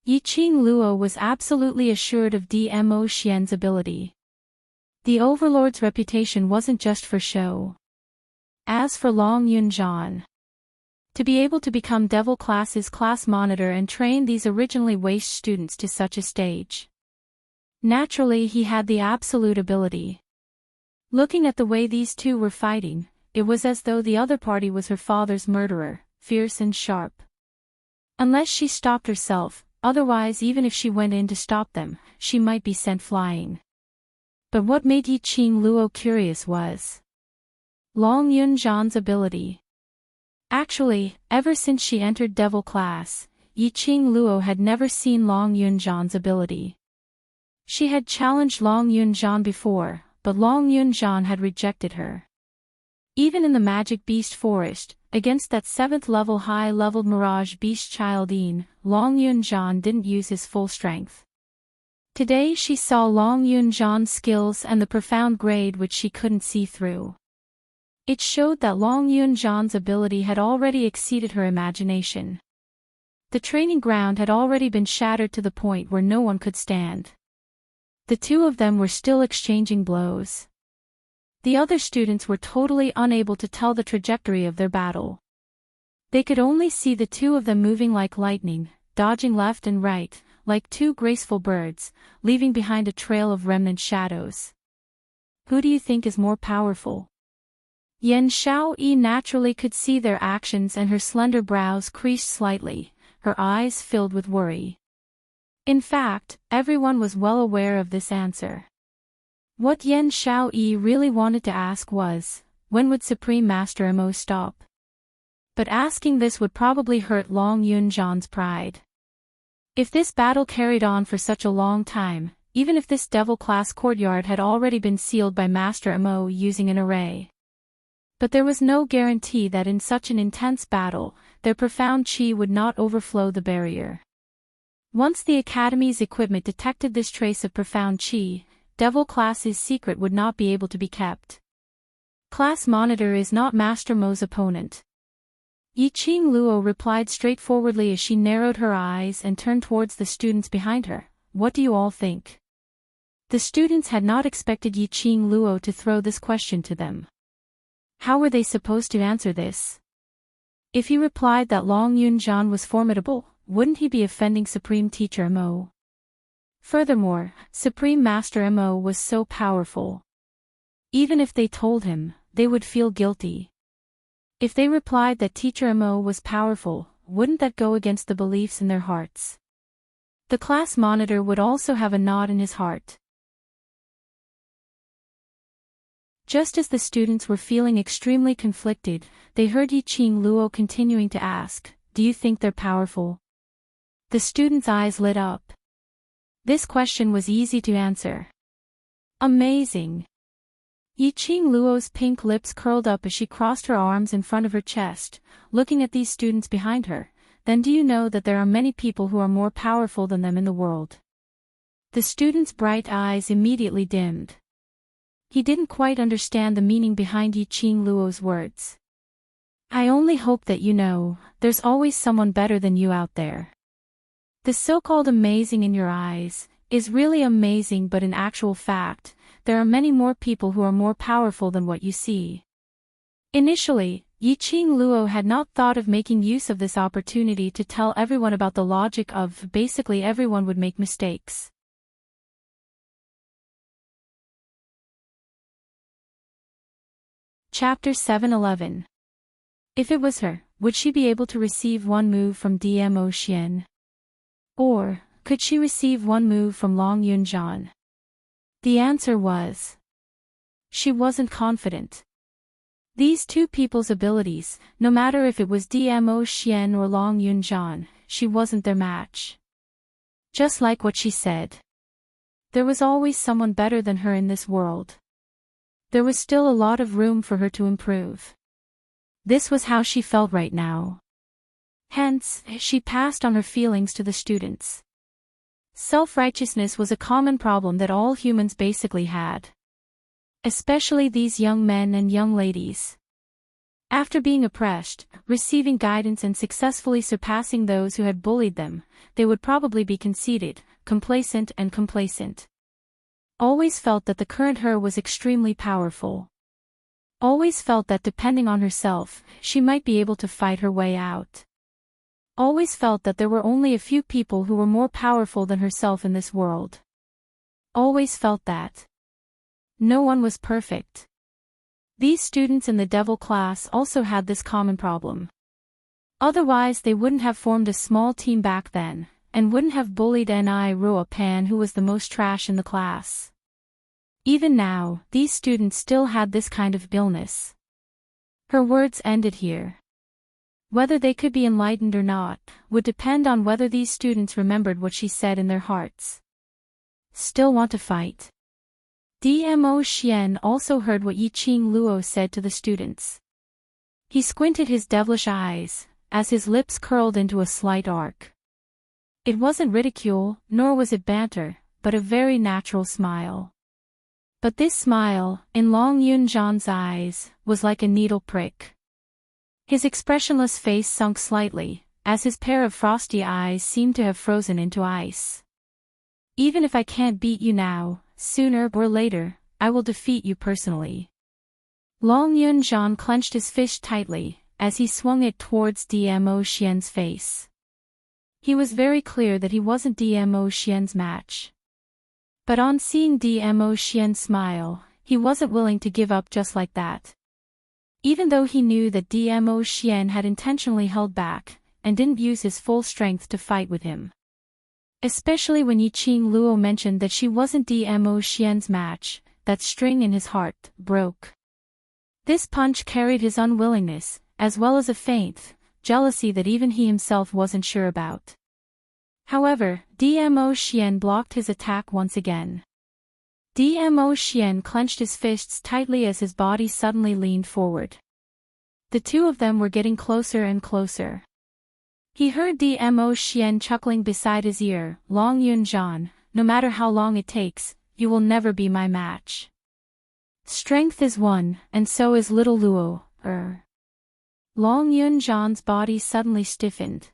Yiqing Luo was absolutely assured of Dmo Xian's ability. The Overlord's reputation wasn't just for show. As for Long Yunjan, to be able to become Devil Class's class monitor and train these originally waste students to such a stage. Naturally, he had the absolute ability. Looking at the way these two were fighting, it was as though the other party was her father's murderer, fierce and sharp. Unless she stopped herself, otherwise even if she went in to stop them, she might be sent flying. But what made Yiqing Luo curious was Long Yunjan's ability. Actually, ever since she entered Devil Class, Yiqing Luo had never seen Long Yunjan's ability. She had challenged Long Yunjan before, but Long Yunjan had rejected her. Even in the Magic Beast Forest, against that 7th level high-leveled Mirage Beast Childine, Long Yunjan didn't use his full strength. Today she saw Long Yunjan's skills and the profound grade which she couldn't see through. It showed that Long Yunjan's ability had already exceeded her imagination. The training ground had already been shattered to the point where no one could stand. The two of them were still exchanging blows. The other students were totally unable to tell the trajectory of their battle. They could only see the two of them moving like lightning, dodging left and right, like two graceful birds, leaving behind a trail of remnant shadows. Who do you think is more powerful? Yan Xiaoyi naturally could see their actions, and her slender brows creased slightly, her eyes filled with worry. In fact, everyone was well aware of this answer. What Yan Xiaoyi really wanted to ask was, when would Supreme Master Mo stop? But asking this would probably hurt Long Yunzhan's pride. If this battle carried on for such a long time, even if this devil-class courtyard had already been sealed by Master Mo using an array. But there was no guarantee that in such an intense battle, their profound qi would not overflow the barrier. Once the Academy's equipment detected this trace of profound qi, Devil Class's secret would not be able to be kept. Class Monitor is not Master Mo's opponent. Yiqing Luo replied straightforwardly as she narrowed her eyes and turned towards the students behind her. What do you all think? The students had not expected Yiqing Luo to throw this question to them. How were they supposed to answer this? If he replied that Long Yunzhan was formidable, wouldn't he be offending Supreme Teacher Mo? Furthermore, Supreme Master Mo was so powerful. Even if they told him, they would feel guilty. If they replied that Teacher Mo was powerful, wouldn't that go against the beliefs in their hearts? The class monitor would also have a knot in his heart. Just as the students were feeling extremely conflicted, they heard Yiqing Luo continuing to ask, "Do you think they're powerful?" The students' eyes lit up. This question was easy to answer. Amazing! Yiqing Luo's pink lips curled up as she crossed her arms in front of her chest, looking at these students behind her. Then do you know that there are many people who are more powerful than them in the world? The student's bright eyes immediately dimmed. He didn't quite understand the meaning behind Yiqing Luo's words. I only hope that you know, there's always someone better than you out there. The so-called amazing in your eyes is really amazing, but in actual fact, there are many more people who are more powerful than what you see. Initially, Yiqing Luo had not thought of making use of this opportunity to tell everyone about the logic of basically everyone would make mistakes. Chapter 7:11. If it was her, would she be able to receive one move from Dmo Xian? Or, could she receive one move from Long Yunzhan? The answer was, she wasn't confident. These two people's abilities, no matter if it was Dmo Xian or Long Yunzhan, she wasn't their match. Just like what she said. There was always someone better than her in this world. There was still a lot of room for her to improve. This was how she felt right now. Hence, she passed on her feelings to the students. Self-righteousness was a common problem that all humans basically had. Especially these young men and young ladies. After being oppressed, receiving guidance and successfully surpassing those who had bullied them, they would probably be conceited, complacent. Always felt that the current her was extremely powerful. Always felt that depending on herself, she might be able to fight her way out. Always felt that there were only a few people who were more powerful than herself in this world. Always felt that no one was perfect. These students in the devil class also had this common problem. Otherwise they wouldn't have formed a small team back then, and wouldn't have bullied Ni Ruo Pan, who was the most trash in the class. Even now, these students still had this kind of illness. Her words ended here. Whether they could be enlightened or not, would depend on whether these students remembered what she said in their hearts. Still want to fight? Dmo Xian also heard what Yiqing Luo said to the students. He squinted his devilish eyes, as his lips curled into a slight arc. It wasn't ridicule, nor was it banter, but a very natural smile. But this smile, in Long Yunzhan's eyes, was like a needle prick. His expressionless face sunk slightly, as his pair of frosty eyes seemed to have frozen into ice. Even if I can't beat you now, sooner or later, I will defeat you personally. Long Yunjian clenched his fist tightly, as he swung it towards Dmo Xian's face. He was very clear that he wasn't Dmo Xian's match. But on seeing Dmo Xian smile, he wasn't willing to give up just like that. Even though he knew that Dmo Xian had intentionally held back, and didn't use his full strength to fight with him. Especially when Yiqing Luo mentioned that she wasn't Dmo Xian's match, that string in his heart broke. This punch carried his unwillingness, as well as a faint jealousy that even he himself wasn't sure about. However, Dmo Xian blocked his attack once again. Dmo Xian clenched his fists tightly as his body suddenly leaned forward. The two of them were getting closer and closer. He heard Dmo Xian chuckling beside his ear, "Long Yunjian, no matter how long it takes, you will never be my match. Strength is one, and so is little Luo, Long Yunjian's body suddenly stiffened.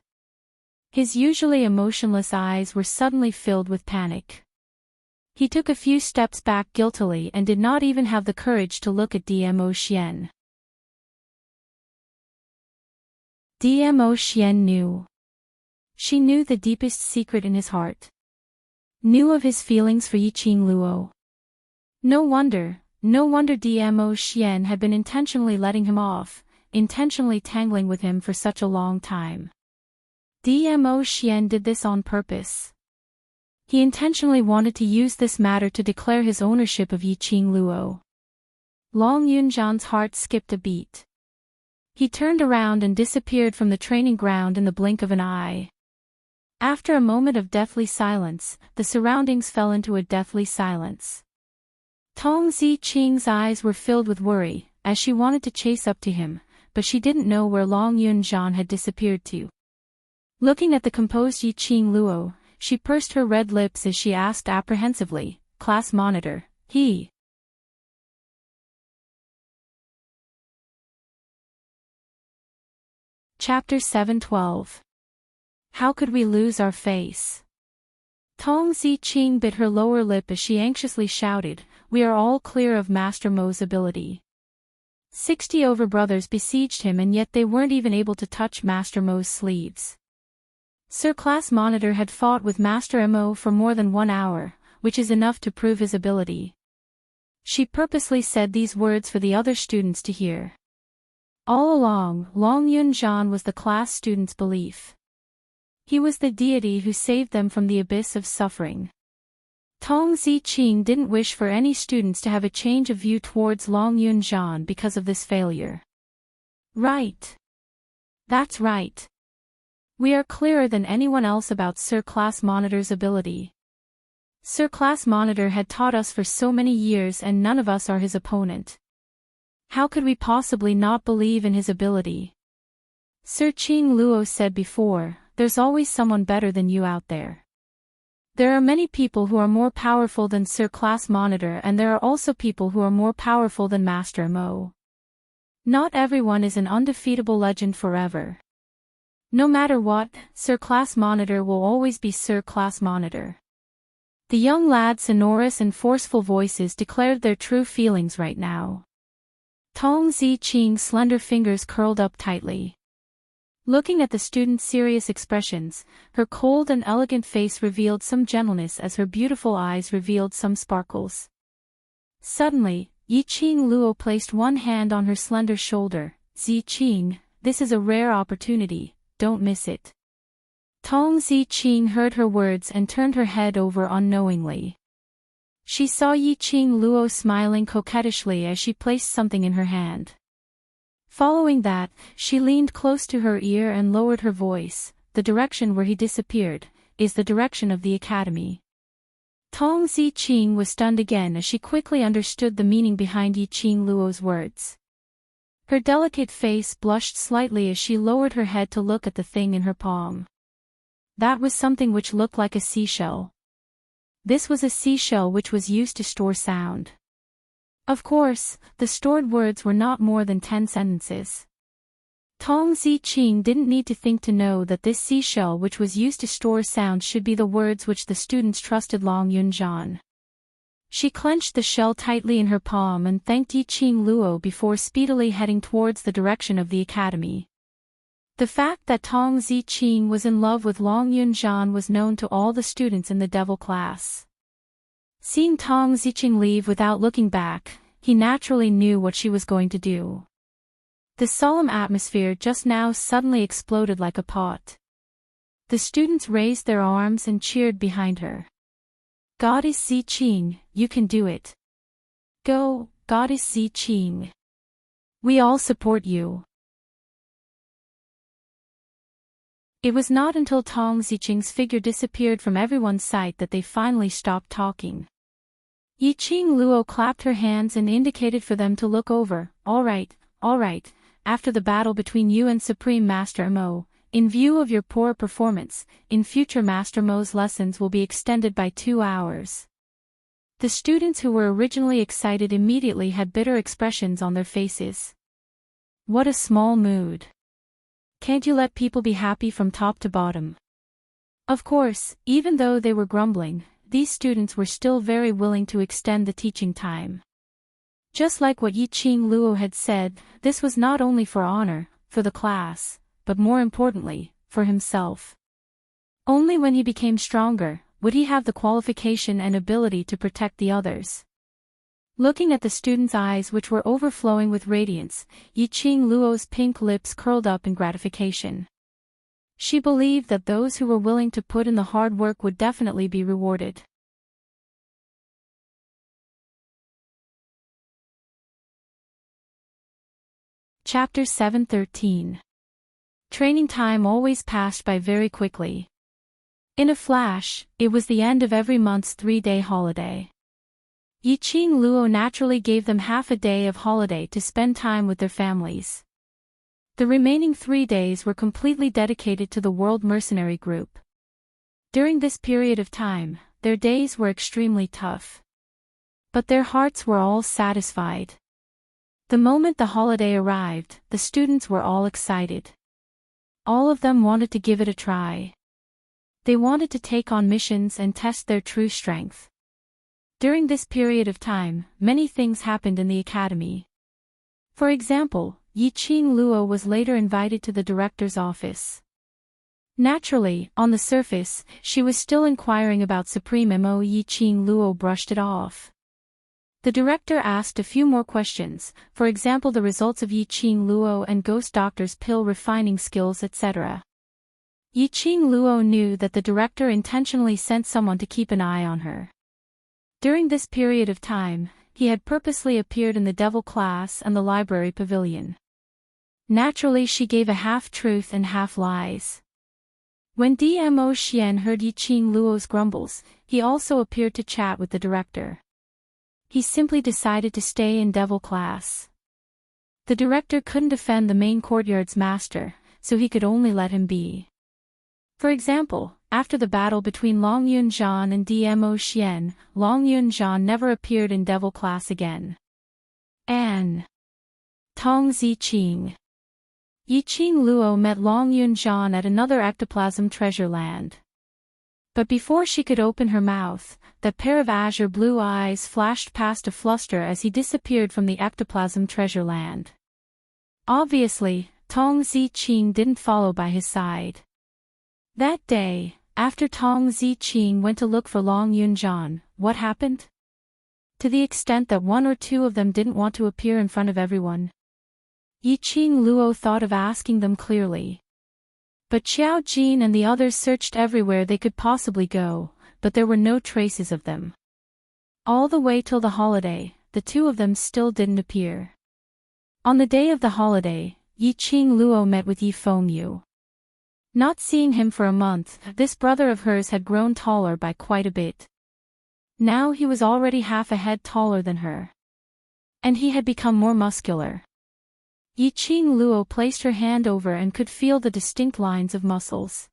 His usually emotionless eyes were suddenly filled with panic. He took a few steps back guiltily and did not even have the courage to look at Dmo Xian. Dmo Xian knew. She knew the deepest secret in his heart. Knew of his feelings for Yiqing Luo. No wonder Dmo Xian had been intentionally letting him off, intentionally tangling with him for such a long time. Dmo Xian did this on purpose. He intentionally wanted to use this matter to declare his ownership of Yiqing Luo. Long Yunjian's heart skipped a beat. He turned around and disappeared from the training ground in the blink of an eye. After a moment of deathly silence, the surroundings fell into a deathly silence. Tong Ziqing's eyes were filled with worry, as she wanted to chase up to him, but she didn't know where Long Yunjian had disappeared to. Looking at the composed Yiqing Luo, she pursed her red lips as she asked apprehensively, "Class monitor, he?" Chapter 7:12. How could we lose our face? Tong Ziqing bit her lower lip as she anxiously shouted, "We are all clear of Master Mo's ability." 60 overbrothers besieged him and yet they weren't even able to touch Master Mo's sleeves. Sir Class Monitor had fought with Master Mo for more than 1 hour, which is enough to prove his ability. She purposely said these words for the other students to hear. All along, Long Yunjian was the class students' belief. He was the deity who saved them from the abyss of suffering. Tong Ziqing didn't wish for any students to have a change of view towards Long Yunjian because of this failure. Right. That's right. We are clearer than anyone else about Sir Class Monitor's ability. Sir Class Monitor had taught us for so many years and none of us are his opponent. How could we possibly not believe in his ability? Sir Qing Luo said before, there's always someone better than you out there. There are many people who are more powerful than Sir Class Monitor and there are also people who are more powerful than Master Mo. Not everyone is an undefeatable legend forever. No matter what, Sir Class Monitor will always be Sir Class Monitor. The young lad's sonorous and forceful voices declared their true feelings right now. Tong Ziqing's slender fingers curled up tightly. Looking at the student's serious expressions, her cold and elegant face revealed some gentleness as her beautiful eyes revealed some sparkles. Suddenly, Yiqing Luo placed one hand on her slender shoulder. "Ziqing, this is a rare opportunity, don't miss it." Tong Ziqing heard her words and turned her head over unknowingly. She saw Yiqing Luo smiling coquettishly as she placed something in her hand. Following that, she leaned close to her ear and lowered her voice. "The direction where he disappeared is the direction of the academy." Tong Ziqing was stunned again as she quickly understood the meaning behind Yiqing Luo's words. Her delicate face blushed slightly as she lowered her head to look at the thing in her palm. That was something which looked like a seashell. This was a seashell which was used to store sound. Of course, the stored words were not more than 10 sentences. Tong Ziqing didn't need to think to know that this seashell which was used to store sound should be the words which the students trusted Long Yunjian. She clenched the shell tightly in her palm and thanked Yiqing Luo before speedily heading towards the direction of the academy. The fact that Tong Ziqing was in love with Long Yunzhan was known to all the students in the devil class. Seeing Tong Ziqing leave without looking back, he naturally knew what she was going to do. The solemn atmosphere just now suddenly exploded like a pot. The students raised their arms and cheered behind her. Goddess Ziqing, you can do it. Go, Goddess Ziqing. We all support you. It was not until Tong Ziqing's figure disappeared from everyone's sight that they finally stopped talking. Yiqing Luo clapped her hands and indicated for them to look over. All right. After the battle between you and Supreme Master Mo, in view of your poor performance, in future Master Mo's lessons will be extended by 2 hours. The students who were originally excited immediately had bitter expressions on their faces. What a small mood. Can't you let people be happy from top to bottom? Of course, even though they were grumbling, these students were still very willing to extend the teaching time. Just like what Yiqing Luo had said, this was not only for honor, for the class, but more importantly, for himself. Only when he became stronger, would he have the qualification and ability to protect the others. Looking at the students' eyes which were overflowing with radiance, Yiqing Luo's pink lips curled up in gratification. She believed that those who were willing to put in the hard work would definitely be rewarded. Chapter 7:13. Training time always passed by very quickly. In a flash, it was the end of every month's 3-day holiday. Yiqing Luo naturally gave them half a day of holiday to spend time with their families. The remaining 3 days were completely dedicated to the World Mercenary Group. During this period of time, their days were extremely tough. But their hearts were all satisfied. The moment the holiday arrived, the students were all excited. All of them wanted to give it a try. They wanted to take on missions and test their true strength. During this period of time, many things happened in the academy. For example, Yiqing Luo was later invited to the director's office. Naturally, on the surface, she was still inquiring about Supreme Mo. Yiqing Luo brushed it off. The director asked a few more questions, for example the results of Yiqing Luo and Ghost Doctor's pill refining skills etc. Yiqing Luo knew that the director intentionally sent someone to keep an eye on her. During this period of time, he had purposely appeared in the devil class and the library pavilion. Naturally she gave a half-truth and half-lies. When Dmo Xian heard Yiqing Luo's grumbles, he also appeared to chat with the director. He simply decided to stay in devil class. The director couldn't defend the main courtyard's master, so he could only let him be. For example, after the battle between Long Yunzhan and Dmo Xian, Long Yunzhan never appeared in devil class again. An. Tong Ziqing. Yiqing Luo met Long Yunzhan at another ectoplasm treasure land. But before she could open her mouth, that pair of azure blue eyes flashed past a fluster as he disappeared from the ectoplasm treasure land. Obviously, Tong Ziqing didn't follow by his side. That day, after Tong Ziqing went to look for Long Yunzhan, what happened? To the extent that 1 or 2 of them didn't want to appear in front of everyone. Yiqing Luo thought of asking them clearly. But Xiao Jin and the others searched everywhere they could possibly go, but there were no traces of them. All the way till the holiday, the 2 of them still didn't appear. On the day of the holiday, Yiqing Luo met with Yi Fengyu. Not seeing him for a month, this brother of hers had grown taller by quite a bit. Now he was already half a head taller than her. And he had become more muscular. Yiqing Luo placed her hand over and could feel the distinct lines of muscles.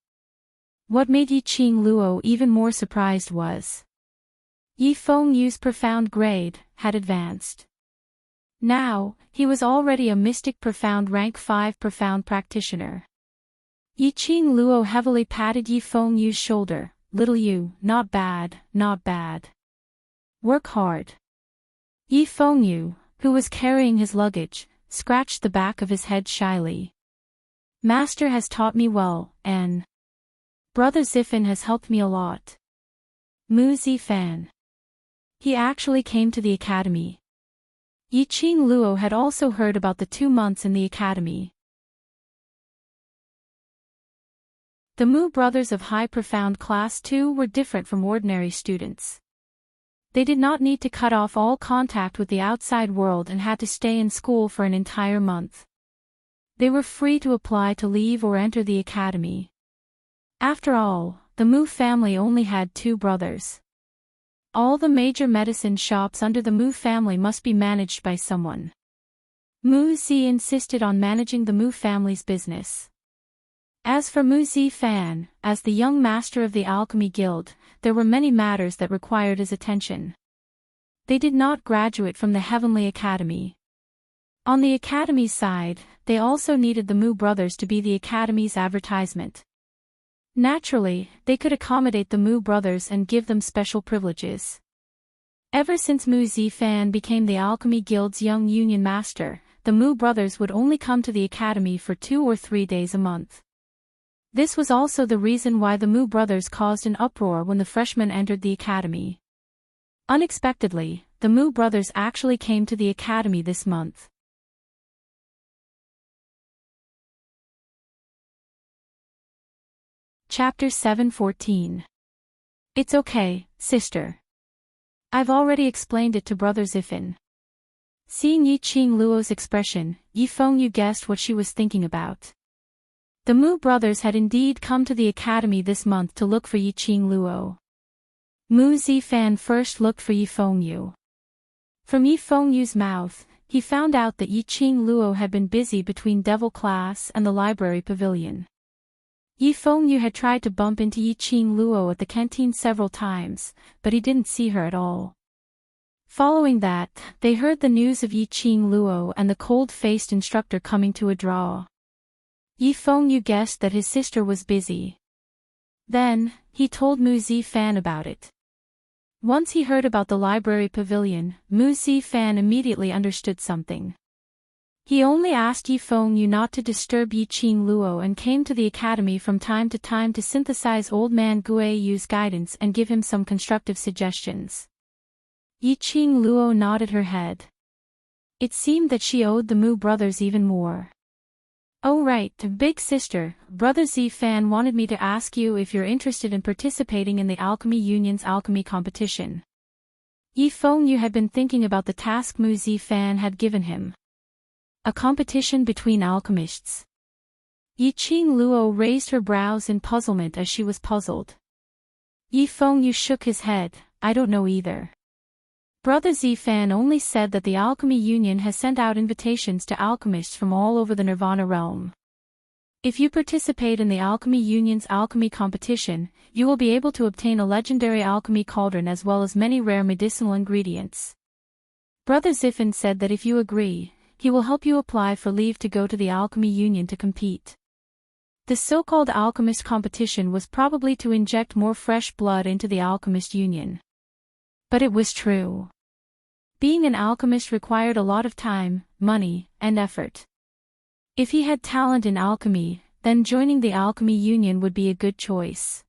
What made Yiqing Luo even more surprised was Yi Fengyu's profound grade had advanced. Now, he was already a mystic profound rank 5 profound practitioner. Yiqing Luo heavily patted Yi Fengyu's shoulder. Little you, not bad, not bad. Work hard. Yi Fengyu, who was carrying his luggage, scratched the back of his head shyly. Master has taught me well, and Brother Zifan has helped me a lot. Mu Zifan. He actually came to the academy. Yiqing Luo had also heard about the 2 months in the academy. The Mu brothers of High Profound Class 2 were different from ordinary students. They did not need to cut off all contact with the outside world and had to stay in school for an entire month. They were free to apply to leave or enter the academy. After all, the Mu family only had 2 brothers. All the major medicine shops under the Mu family must be managed by someone. Mu Zi insisted on managing the Mu family's business. As for Mu Zifan, as the young master of the Alchemy Guild, there were many matters that required his attention. They did not graduate from the Heavenly Academy. On the Academy's side, they also needed the Mu brothers to be the Academy's advertisement. Naturally, they could accommodate the Mu brothers and give them special privileges. Ever since Mu Zifan became the Alchemy Guild's young union master, the Mu brothers would only come to the Academy for 2 or 3 days a month. This was also the reason why the Mu brothers caused an uproar when the freshmen entered the academy. Unexpectedly, the Mu brothers actually came to the academy this month. Chapter 7:14. It's okay, sister. I've already explained it to Brother Zifan. Seeing Yiqing Luo's expression, Yi Fengyu guessed what she was thinking about. The Mu brothers had indeed come to the academy this month to look for Yiqing Luo. Mu Zifan first looked for Yi Fengyu. From Yi Fengyu's mouth, he found out that Yiqing Luo had been busy between Devil Class and the library pavilion. Yi Fengyu had tried to bump into Yiqing Luo at the canteen several times, but he didn't see her at all. Following that, they heard the news of Yiqing Luo and the cold-faced instructor coming to a draw. Yi Fengyu guessed that his sister was busy. Then, he told Mu Zifan about it. Once he heard about the library pavilion, Mu Zifan immediately understood something. He only asked Yi Fengyu not to disturb Yiqing Luo and came to the academy from time to synthesize Old Man Guiyu's guidance and give him some constructive suggestions. Yiqing Luo nodded her head. It seemed that she owed the Mu brothers even more. Oh right, big sister, Brother Zifan wanted me to ask you if you're interested in participating in the Alchemy Union's alchemy competition. Yi Fengyu had been thinking about the task Mu Zifan had given him. A competition between alchemists. Yiqing Luo raised her brows in puzzlement as she was puzzled. Yi Fengyu shook his head, I don't know either. Brother Zifan only said that the Alchemy Union has sent out invitations to alchemists from all over the Nirvana realm. If you participate in the Alchemy Union's alchemy competition, you will be able to obtain a legendary alchemy cauldron as well as many rare medicinal ingredients. Brother Zifan said that if you agree, he will help you apply for leave to go to the Alchemy Union to compete. The so-called alchemist competition was probably to inject more fresh blood into the Alchemist Union. But it was true. Being an alchemist required a lot of time, money, and effort. If he had talent in alchemy, then joining the Alchemy Union would be a good choice.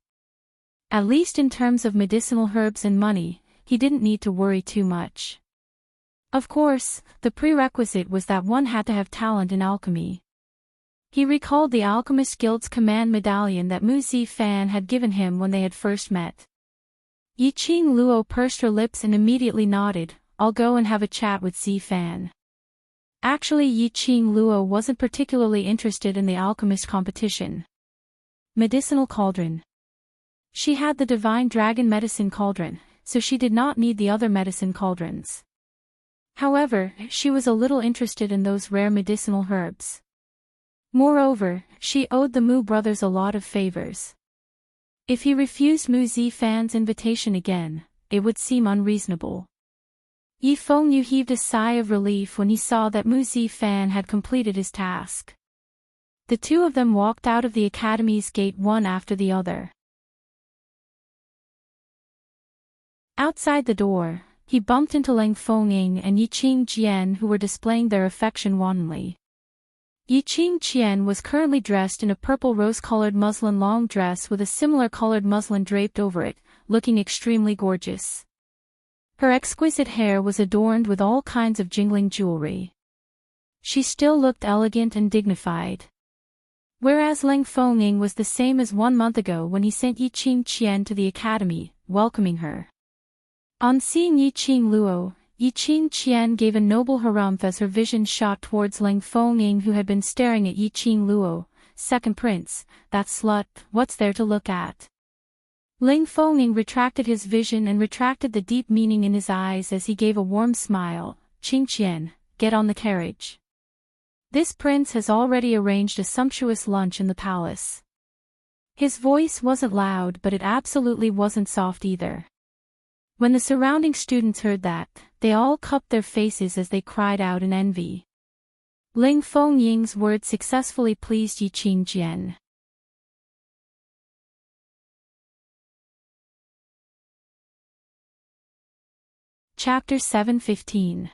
At least in terms of medicinal herbs and money, he didn't need to worry too much. Of course, the prerequisite was that one had to have talent in alchemy. He recalled the Alchemist Guild's command medallion that Mu Zifan had given him when they had first met. Yiqing Luo pursed her lips and immediately nodded, I'll go and have a chat with Zifan. Actually, Yiqing Luo wasn't particularly interested in the alchemist competition. Medicinal cauldron. She had the Divine Dragon medicine cauldron, so she did not need the other medicine cauldrons. However, she was a little interested in those rare medicinal herbs. Moreover, she owed the Mu brothers a lot of favors. If he refused Mu Zifan's invitation again, it would seem unreasonable. Yi Fengyu heaved a sigh of relief when he saw that Mu Zifan had completed his task. The two of them walked out of the academy's gate one after the other. Outside the door, he bumped into Lang Fengying and Yiqing Jian, who were displaying their affection wantonly. Yiqing Jian was currently dressed in a purple rose-colored muslin long dress with a similar colored muslin draped over it, looking extremely gorgeous. Her exquisite hair was adorned with all kinds of jingling jewelry. She still looked elegant and dignified. Whereas Lang Fengying was the same as 1 month ago when he sent Yiqing Jian to the academy, welcoming her. On seeing Yiqing Luo, Yiqing Jian gave a noble harumph as her vision shot towards Lang Fengying, who had been staring at Yiqing Luo. "Second prince, that slut, what's there to look at?" Lang Fengying retracted his vision and retracted the deep meaning in his eyes as he gave a warm smile. "Qing Qian, get on the carriage. This prince has already arranged a sumptuous lunch in the palace." His voice wasn't loud, but it absolutely wasn't soft either. When the surrounding students heard that, they all cupped their faces as they cried out in envy. Lang Fengying's words successfully pleased Yiqing Jian. Chapter 7:15.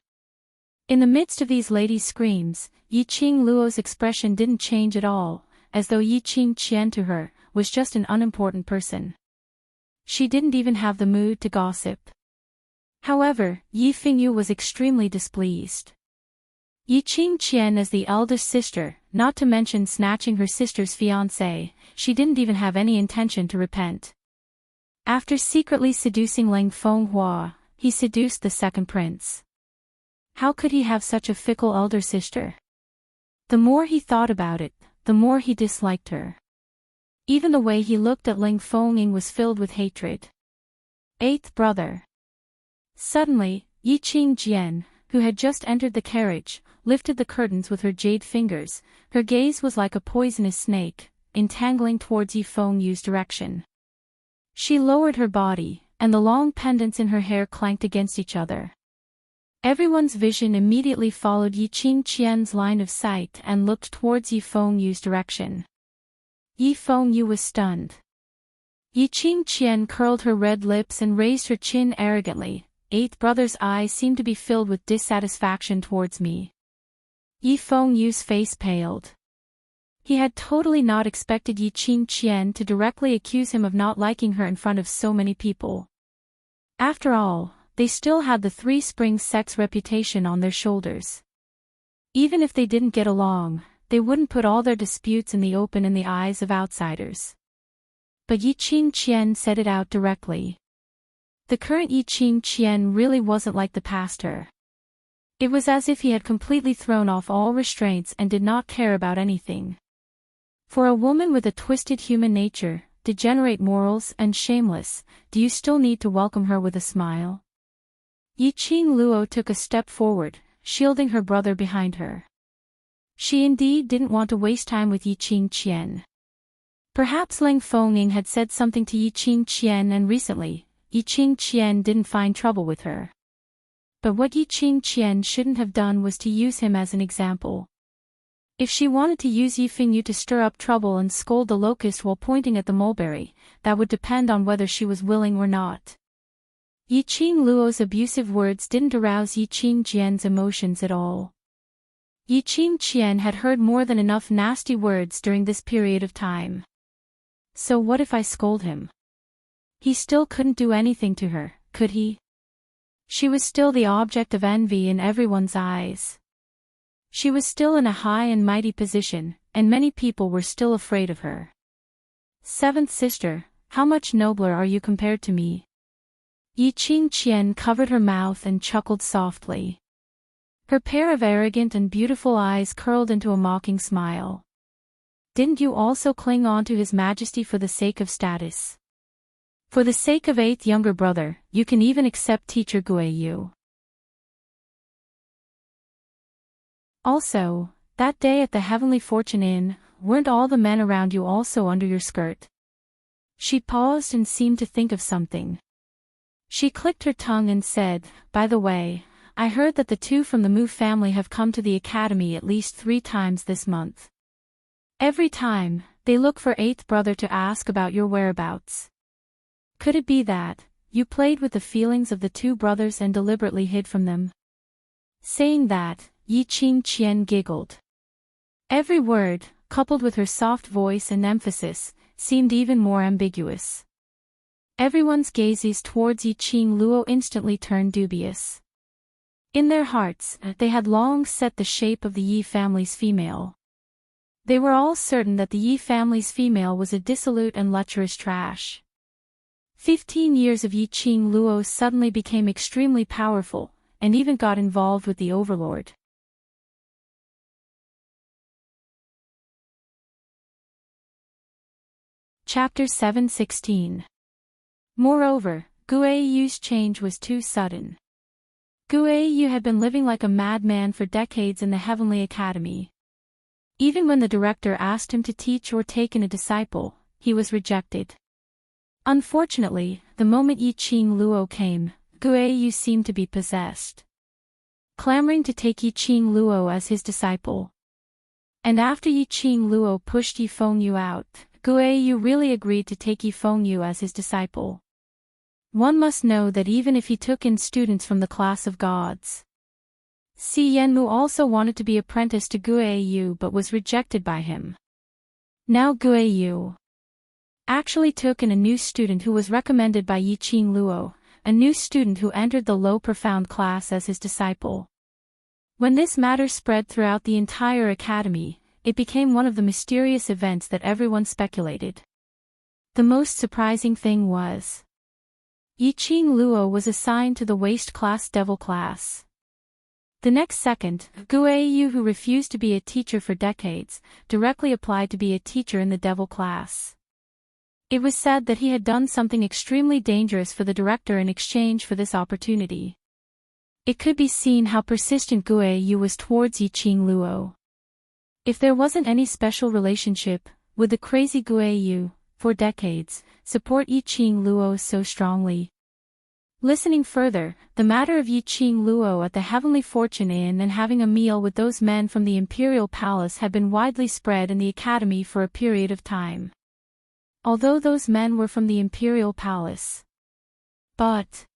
In the midst of these ladies' screams, Yiqing Luo's expression didn't change at all, as though Yiqing Jian to her was just an unimportant person. She didn't even have the mood to gossip. However, Yi Fengyu was extremely displeased. Yiqing Jian, as the eldest sister, not to mention snatching her sister's fiancé, she didn't even have any intention to repent. After secretly seducing Lang Fenghua, he seduced the second prince. How could he have such a fickle elder sister? The more he thought about it, the more he disliked her. Even the way he looked at Lang Fengying was filled with hatred. Eighth brother. Suddenly, Yiqing Jian, who had just entered the carriage, lifted the curtains with her jade fingers. Her gaze was like a poisonous snake, entangling towards Yi Fengyu's direction. She lowered her body, and the long pendants in her hair clanked against each other. Everyone's vision immediately followed Yiqing Jian's line of sight and looked towards Yi Fengyu's direction. Yi Fengyu was stunned. Yiqing Jian curled her red lips and raised her chin arrogantly. "Eighth brother's eyes seem to be filled with dissatisfaction towards me." Yi Fengyu's face paled. He had totally not expected Yiqing Jian to directly accuse him of not liking her in front of so many people. After all, they still had the Three Springs sex reputation on their shoulders. Even if they didn't get along, they wouldn't put all their disputes in the open in the eyes of outsiders. But Yiqing Jian said it out directly. The current Yiqing Jian really wasn't like the past her. It was as if he had completely thrown off all restraints and did not care about anything. For a woman with a twisted human nature, degenerate morals and shameless, do you still need to welcome her with a smile? Yiqing Luo took a step forward, shielding her brother behind her. She indeed didn't want to waste time with Yiqing Jian. Perhaps Lang Fengying had said something to Yiqing Jian, and recently, Yiqing Jian didn't find trouble with her. But what Yiqing Jian shouldn't have done was to use him as an example. If she wanted to use Yi Fengyu to stir up trouble and scold the locust while pointing at the mulberry, that would depend on whether she was willing or not. Yiqing Luo's abusive words didn't arouse Yiqing Jian's emotions at all. Yiqing Jian had heard more than enough nasty words during this period of time. So what if I scold him? He still couldn't do anything to her, could he? She was still the object of envy in everyone's eyes. She was still in a high and mighty position, and many people were still afraid of her. Seventh sister, how much nobler are you compared to me? Yiqing Jian covered her mouth and chuckled softly. Her pair of arrogant and beautiful eyes curled into a mocking smile. Didn't you also cling on to His Majesty for the sake of status? For the sake of eighth younger brother, you can even accept teacher Gui Yu. Also, that day at the Heavenly Fortune Inn, weren't all the men around you also under your skirt? She paused and seemed to think of something. She clicked her tongue and said, by the way, I heard that the two from the Mu family have come to the academy at least 3 times this month. Every time, they look for eighth brother to ask about your whereabouts. Could it be that, you played with the feelings of the two brothers and deliberately hid from them. Saying that, Yi Qingqian giggled. Every word, coupled with her soft voice and emphasis, seemed even more ambiguous. Everyone's gazes towards Yi Qingluo instantly turned dubious. In their hearts, they had long set the shape of the Yi family's female. They were all certain that the Yi family's female was a dissolute and lecherous trash. 15 years of Yi Qingluo suddenly became extremely powerful, and even got involved with the overlord. Chapter 7:16. Moreover, Guiyu's change was too sudden. Guiyu had been living like a madman for decades in the Heavenly Academy. Even when the director asked him to teach or take in a disciple, he was rejected. Unfortunately, the moment Yi Qingluo came, Guiyu seemed to be possessed, clamoring to take Yi Qingluo as his disciple. And after Yi Qingluo pushed Yi Fengyu out, Guiyu really agreed to take Yi Fengyu as his disciple. One must know that even if he took in students from the class of gods, Si Yanmu also wanted to be apprenticed to Guiyu but was rejected by him. Now Guiyu actually took in a new student who was recommended by Yi Qingluo, a new student who entered the low profound class as his disciple. When this matter spread throughout the entire academy, it became one of the mysterious events that everyone speculated. The most surprising thing was, Yi Qingluo was assigned to the waste class devil class. The next second, Guiyu, who refused to be a teacher for decades, directly applied to be a teacher in the devil class. It was said that he had done something extremely dangerous for the director in exchange for this opportunity. It could be seen how persistent Guiyu was towards Yi Qingluo. If there wasn't any special relationship, would the crazy Guiyu, for decades, support Yi Qingluo so strongly? Listening further, the matter of Yi Qingluo at the Heavenly Fortune Inn and having a meal with those men from the Imperial Palace had been widely spread in the academy for a period of time. Although those men were from the Imperial Palace. But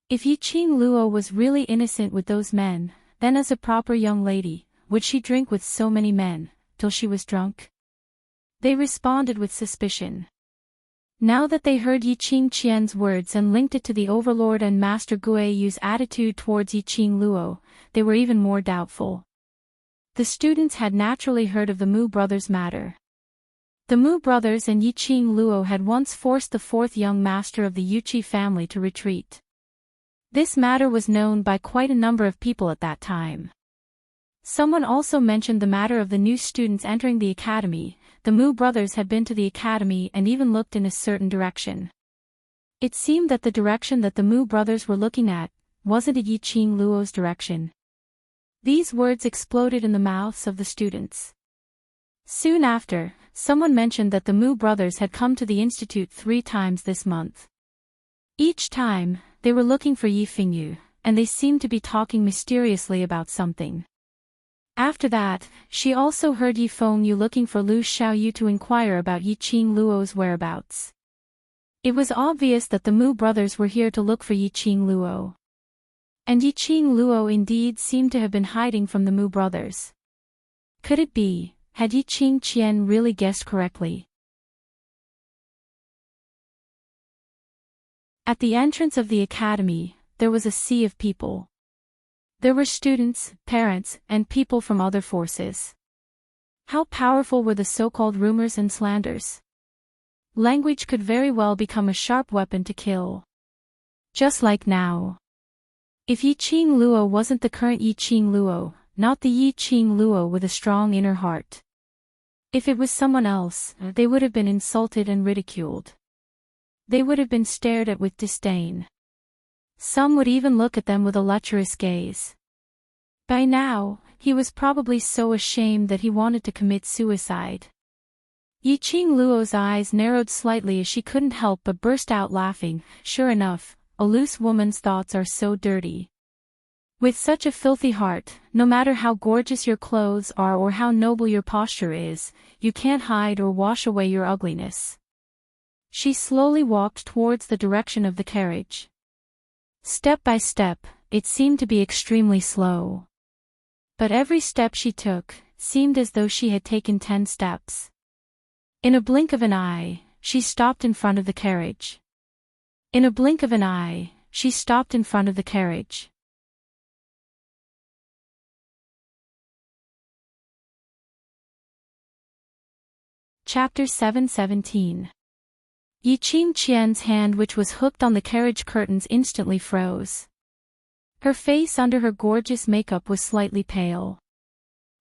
if Yi Qingluo was really innocent with those men, then as a proper young lady, would she drink with so many men, till she was drunk? They responded with suspicion. Now that they heard Yi Qingqian's words and linked it to the overlord and Master Guiyu's attitude towards Yi Qingluo, they were even more doubtful. The students had naturally heard of the Mu brothers' matter. The Mu brothers and Yi Qingluo had once forced the fourth young master of the Yuqi family to retreat. This matter was known by quite a number of people at that time. Someone also mentioned the matter of the new students entering the academy. The Mu brothers had been to the academy and even looked in a certain direction. It seemed that the direction that the Mu brothers were looking at wasn't Yi Qingluo's direction. These words exploded in the mouths of the students. Soon after, someone mentioned that the Mu brothers had come to the institute 3 times this month. Each time, they were looking for Yi Fengyu, and they seemed to be talking mysteriously about something. After that, she also heard Yi Fengyu looking for Lu Xiaoyu to inquire about Yi Qingluo's whereabouts. It was obvious that the Mu brothers were here to look for Yi Qingluo. And Yi Qingluo indeed seemed to have been hiding from the Mu brothers. Could it be, had Yi Qingqian really guessed correctly? At the entrance of the academy, there was a sea of people. There were students, parents, and people from other forces. How powerful were the so-called rumors and slanders? Language could very well become a sharp weapon to kill. Just like now. If Yi Qingluo wasn't the current Yi Qingluo, not the Yi Qingluo with a strong inner heart. If it was someone else, they would have been insulted and ridiculed. They would have been stared at with disdain. Some would even look at them with a lecherous gaze. By now, he was probably so ashamed that he wanted to commit suicide. Yi Qingluo's eyes narrowed slightly as she couldn't help but burst out laughing. Sure enough, a loose woman's thoughts are so dirty. With such a filthy heart, no matter how gorgeous your clothes are or how noble your posture is, you can't hide or wash away your ugliness. She slowly walked towards the direction of the carriage. Step by step, it seemed to be extremely slow. But every step she took seemed as though she had taken 10 steps. In a blink of an eye, she stopped in front of the carriage. In a blink of an eye, she stopped in front of the carriage. Chapter 7:17. Enchanting's hand, which was hooked on the carriage curtains, instantly froze. Her face under her gorgeous makeup was slightly pale.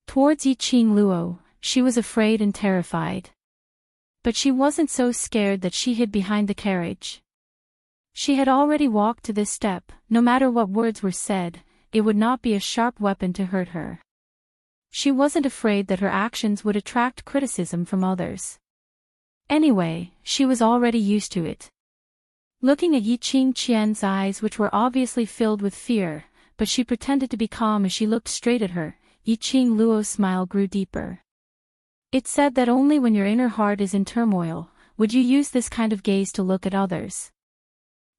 Towards Enchanting, she was afraid and terrified. But she wasn't so scared that she hid behind the carriage. She had already walked to this step. No matter what words were said, it would not be a sharp weapon to hurt her. She wasn't afraid that her actions would attract criticism from others. Anyway, she was already used to it. Looking at Enchanting's eyes, which were obviously filled with fear, but she pretended to be calm as she looked straight at her, Enchanting's smile grew deeper. It said that only when your inner heart is in turmoil would you use this kind of gaze to look at others.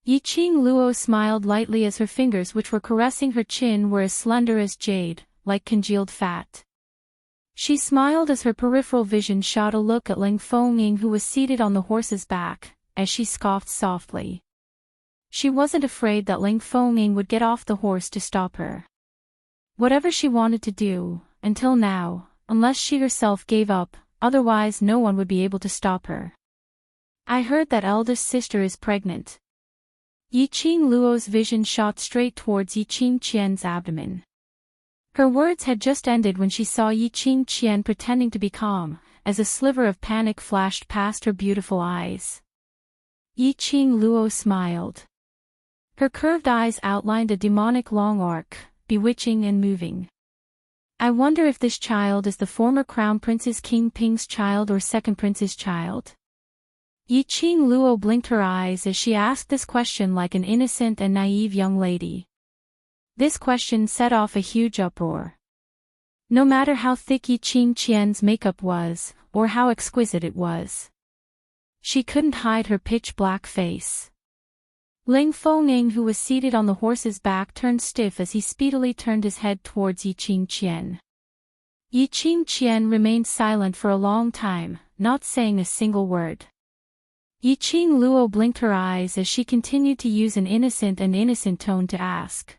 Enchanting smiled lightly as her fingers, which were caressing her chin, were as slender as jade, like congealed fat. She smiled as her peripheral vision shot a look at Ling Fengying, who was seated on the horse's back, as she scoffed softly. She wasn't afraid that Ling Fengying would get off the horse to stop her. Whatever she wanted to do, until now, unless she herself gave up, otherwise no one would be able to stop her. I heard that eldest sister is pregnant. Enchanting's vision shot straight towards Enchanting's abdomen. Her words had just ended when she saw Enchanting pretending to be calm, as a sliver of panic flashed past her beautiful eyes. Enchanting smiled. Her curved eyes outlined a demonic long arc, bewitching and moving. I wonder if this child is the former Crown Princess King Ping's child or second prince's child. Enchanting blinked her eyes as she asked this question like an innocent and naive young lady. This question set off a huge uproar. No matter how thick Enchanting's makeup was, or how exquisite it was, she couldn't hide her pitch-black face. Ling Fengying, who was seated on the horse's back, turned stiff as he speedily turned his head towards Enchanting. Enchanting remained silent for a long time, not saying a single word. Enchanting blinked her eyes as she continued to use an innocent tone to ask.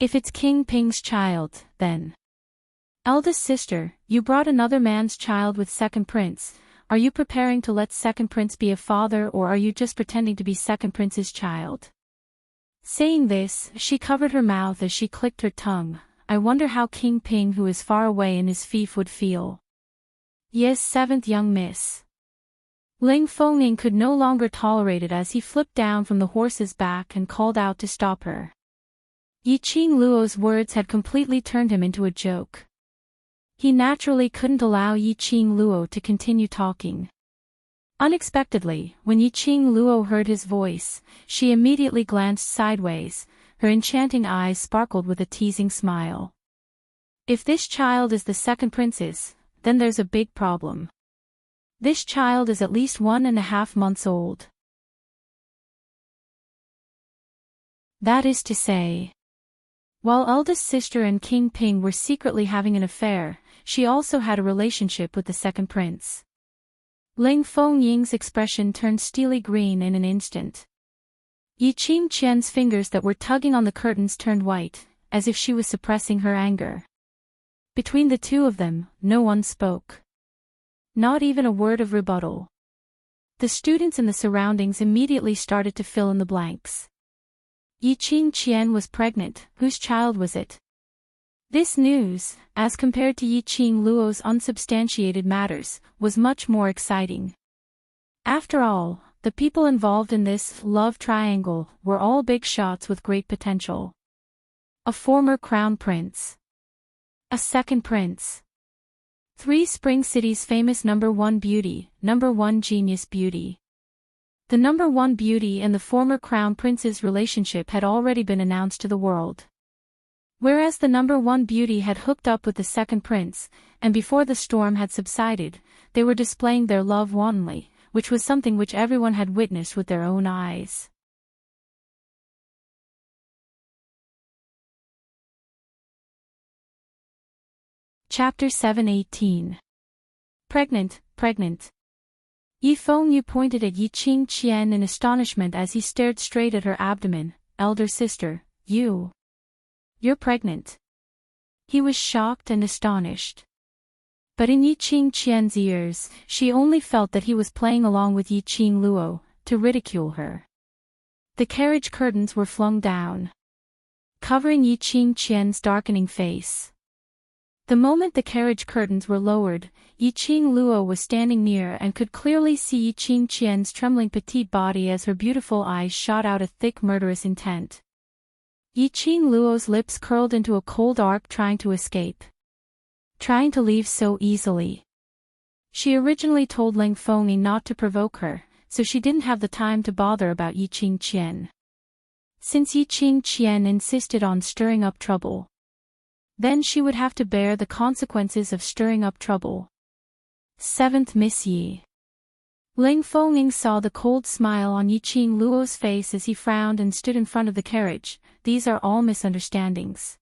If it's King Ping's child, then. Eldest sister, you brought another man's child with second prince. Are you preparing to let second prince be a father, or are you just pretending to be second prince's child? Saying this, she covered her mouth as she clicked her tongue. I wonder how King Ping, who is far away in his fief, would feel. Yes, seventh young miss. Ling Fengying could no longer tolerate it as he flipped down from the horse's back and called out to stop her. Enchanting's words had completely turned him into a joke. He naturally couldn't allow Enchanting to continue talking. Unexpectedly, when Enchanting heard his voice, she immediately glanced sideways. Her enchanting eyes sparkled with a teasing smile. If this child is the second princess, then there's a big problem. This child is at least 1.5 months old. That is to say, while eldest sister and King Ping were secretly having an affair, she also had a relationship with the second prince. Ling Fengying's expression turned steely green in an instant. Enchanting's fingers that were tugging on the curtains turned white, as if she was suppressing her anger. Between the two of them, no one spoke. Not even a word of rebuttal. The students in the surroundings immediately started to fill in the blanks. Enchanting was pregnant. Whose child was it? This news, as compared to Enchanting's unsubstantiated matters, was much more exciting. After all, the people involved in this love triangle were all big shots with great potential. A former crown prince. A second prince. 3 Spring City's famous #1 beauty, #1 genius beauty. The #1 beauty and the former crown prince's relationship had already been announced to the world. Whereas the #1 beauty had hooked up with the second prince, and before the storm had subsided, they were displaying their love wantonly, which was something which everyone had witnessed with their own eyes. Chapter 7:18. Pregnant, pregnant. Yi Fengyu pointed at Yi Qingqian in astonishment as he stared straight at her abdomen. Elder sister, you're pregnant. He was shocked and astonished. But in Yi Qingqian's ears, she only felt that he was playing along with Yi Qingluo, to ridicule her. The carriage curtains were flung down, covering Yi Qingqian's darkening face. The moment the carriage curtains were lowered, Yi Qingluo was standing near and could clearly see Yi Qingqian's trembling petite body as her beautiful eyes shot out a thick murderous intent. Yi Qingluo's lips curled into a cold arc, trying to escape. Trying to leave so easily. She originally told Ling Fengying not to provoke her, so she didn't have the time to bother about Yi Qingqian. Since Yi Qingqian insisted on stirring up trouble, then she would have to bear the consequences of stirring up trouble. 7th Miss Yi. Ling Fengying saw the cold smile on Yi Qingluo's face as he frowned and stood in front of the carriage. These are all misunderstandings.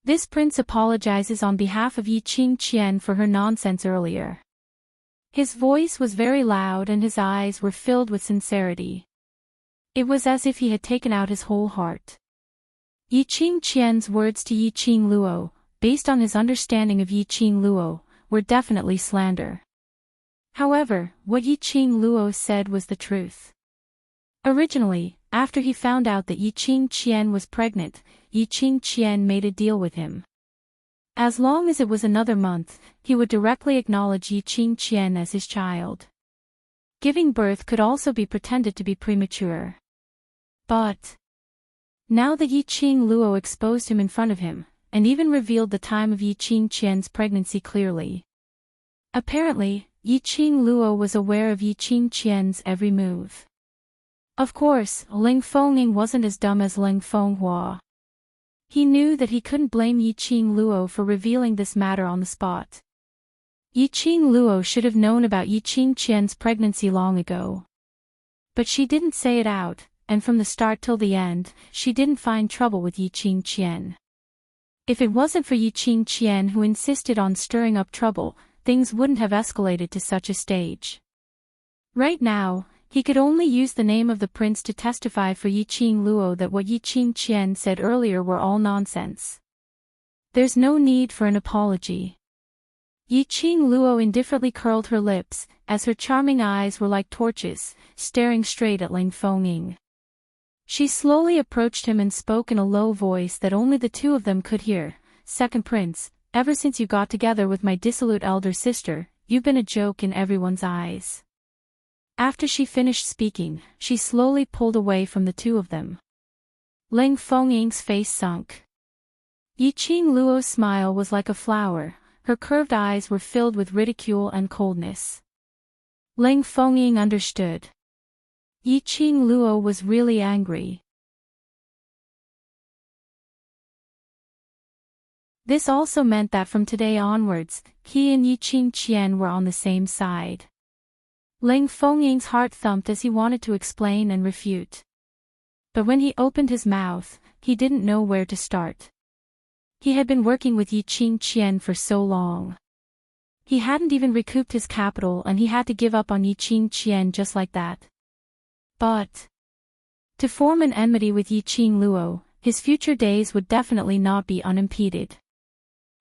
This prince apologizes on behalf of Yi Qingqian for her nonsense earlier. His voice was very loud and his eyes were filled with sincerity. It was as if he had taken out his whole heart. Yi Qingqian's words to Yi Qingluo, based on his understanding of Yi Qingluo, were definitely slander. However, what Yi Qingluo said was the truth. Originally, after he found out that Yi Qingqian was pregnant, Yi Qingqian made a deal with him. As long as it was another month, he would directly acknowledge Yi Qingqian as his child. Giving birth could also be pretended to be premature. But now that Yi Qingluo exposed him in front of him, and even revealed the time of Yi Qingqian's pregnancy clearly, apparently, Yi Qingluo was aware of Yi Qingqian's every move. Of course, Ling Fengying wasn't as dumb as Ling Fenghua. He knew that he couldn't blame Yi Qingluo for revealing this matter on the spot. Yi Qingluo should have known about Yi Qingqian's pregnancy long ago. But she didn't say it out, and from the start till the end, she didn't find trouble with Yi Qingqian. If it wasn't for Yi Qingqian who insisted on stirring up trouble, things wouldn't have escalated to such a stage. Right now, he could only use the name of the prince to testify for Yi Qingluo that what Yi Qingqian said earlier were all nonsense. There's no need for an apology. Yi Qingluo indifferently curled her lips, as her charming eyes were like torches, staring straight at Ling Fengying. She slowly approached him and spoke in a low voice that only the two of them could hear. Second prince, ever since you got together with my dissolute elder sister, you've been a joke in everyone's eyes. After she finished speaking, she slowly pulled away from the two of them. Ling Fengying's face sunk. Yi Qingluo's smile was like a flower, her curved eyes were filled with ridicule and coldness. Ling Fengying understood. Yi Qingluo was really angry. This also meant that from today onwards, he and Yi Qingqian were on the same side. Ling Fengying's heart thumped as he wanted to explain and refute. But when he opened his mouth, he didn't know where to start. He had been working with Yi Qingqian for so long. He hadn't even recouped his capital and he had to give up on Yi Qingqian just like that. But to form an enmity with Yi Qingluo, his future days would definitely not be unimpeded.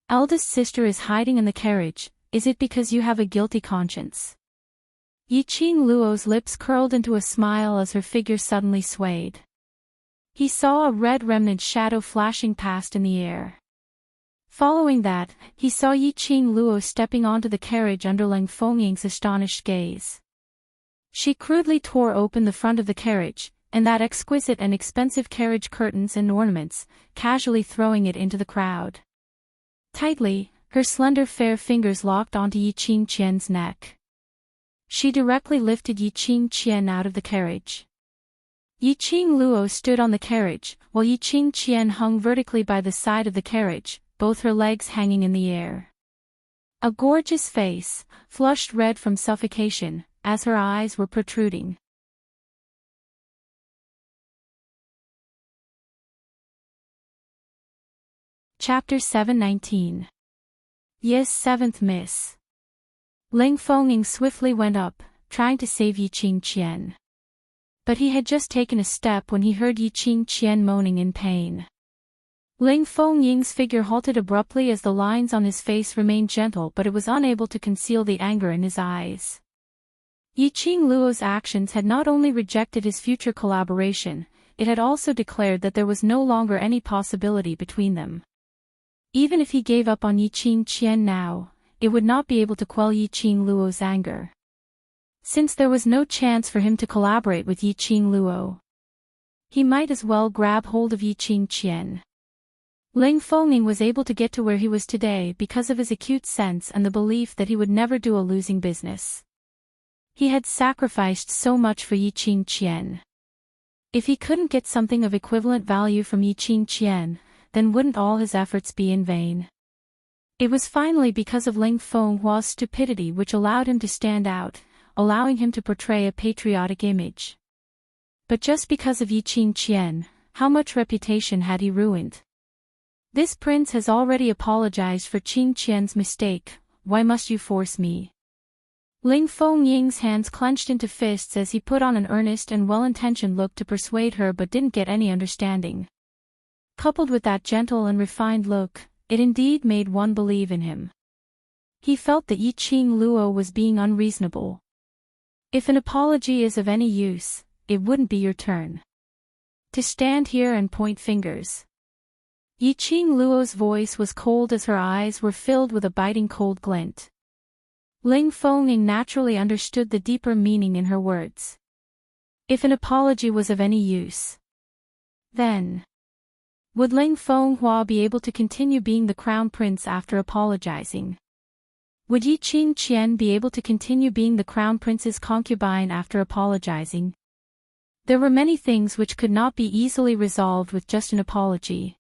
Eldest sister is hiding in the carriage, is it because you have a guilty conscience? Yi Qingluo's lips curled into a smile as her figure suddenly swayed. He saw a red remnant shadow flashing past in the air. Following that, he saw Yi Qingluo stepping onto the carriage under Ling Fengying's astonished gaze. She crudely tore open the front of the carriage, and that exquisite and expensive carriage curtains and ornaments, casually throwing it into the crowd. Tightly, her slender fair fingers locked onto Yi Qingqian's neck. She directly lifted Yi Qingqian out of the carriage. Yi Qingluo stood on the carriage, while Yi Qingqian hung vertically by the side of the carriage, both her legs hanging in the air. A gorgeous face, flushed red from suffocation, as her eyes were protruding. Chapter 7:19. Yes, 7th Miss. Ling Fengying swiftly went up, trying to save Yiqing Qian. But he had just taken a step when he heard Yiqing Qian moaning in pain. Ling Fengying's figure halted abruptly as the lines on his face remained gentle, but it was unable to conceal the anger in his eyes. Yiqing Luo's actions had not only rejected his future collaboration, it had also declared that there was no longer any possibility between them. Even if he gave up on Yiqing Qian now, it would not be able to quell Yiqing Luo's anger. Since there was no chance for him to collaborate with Yiqing Luo, he might as well grab hold of Yiqing Qian. Ling Fengying was able to get to where he was today because of his acute sense and the belief that he would never do a losing business. He had sacrificed so much for Yiqing Qian. If he couldn't get something of equivalent value from Yiqing Qian, then wouldn't all his efforts be in vain? It was finally because of Ling Fenghua's stupidity which allowed him to stand out, allowing him to portray a patriotic image. But just because of Yiqing Qian, how much reputation had he ruined? This prince has already apologized for Qing Qian's mistake, why must you force me? Ling Fengying's hands clenched into fists as he put on an earnest and well-intentioned look to persuade her but didn't get any understanding. Coupled with that gentle and refined look, it indeed made one believe in him. He felt that Yiqing Luo was being unreasonable. If an apology is of any use, it wouldn't be your turn to stand here and point fingers. Yiqing Luo's voice was cold as her eyes were filled with a biting cold glint. Ling Fengying naturally understood the deeper meaning in her words. If an apology was of any use, then would Ling Fenghua be able to continue being the crown prince after apologizing? Would Yiqing Qian be able to continue being the crown prince's concubine after apologizing? There were many things which could not be easily resolved with just an apology.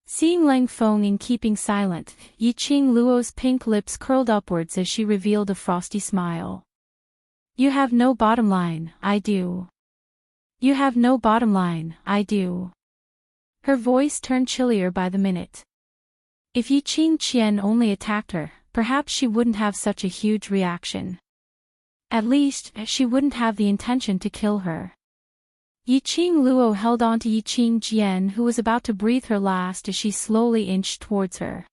Seeing Ling Fengying keeping silent, Yiqing Luo's pink lips curled upwards as she revealed a frosty smile. You have no bottom line, I do. You have no bottom line, I do. Her voice turned chillier by the minute. If Yiqing Qian only attacked her, perhaps she wouldn't have such a huge reaction. At least, she wouldn't have the intention to kill her. Yiqing Luo held on to Yiqing Qian, who was about to breathe her last as she slowly inched towards her.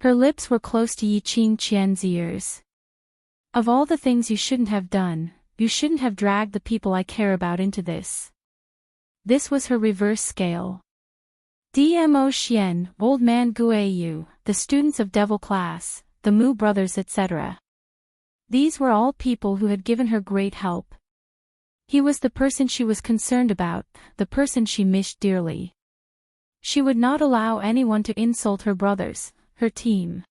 Her lips were close to Yiqing Qian's ears. Of all the things you shouldn't have done, you shouldn't have dragged the people I care about into this. This was her reverse scale. Dmo Xian, Old Man Guiyu, the students of Devil Class, the Mu brothers etc. These were all people who had given her great help. He was the person she was concerned about, the person she missed dearly. She would not allow anyone to insult her brothers, her team.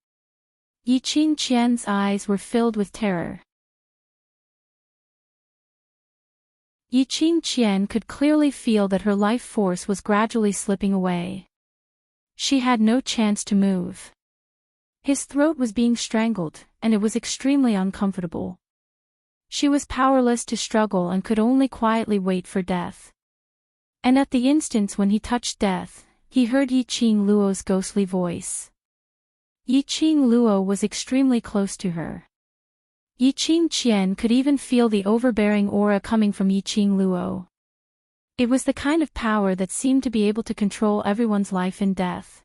Yiqing Qian's eyes were filled with terror. Yiqing Qian could clearly feel that her life force was gradually slipping away. She had no chance to move. His throat was being strangled, and it was extremely uncomfortable. She was powerless to struggle and could only quietly wait for death. And at the instant when he touched death, he heard Yiqing Luo's ghostly voice. Yiqing Luo was extremely close to her. Yiqing Qian could even feel the overbearing aura coming from Yiqing Luo. It was the kind of power that seemed to be able to control everyone's life and death.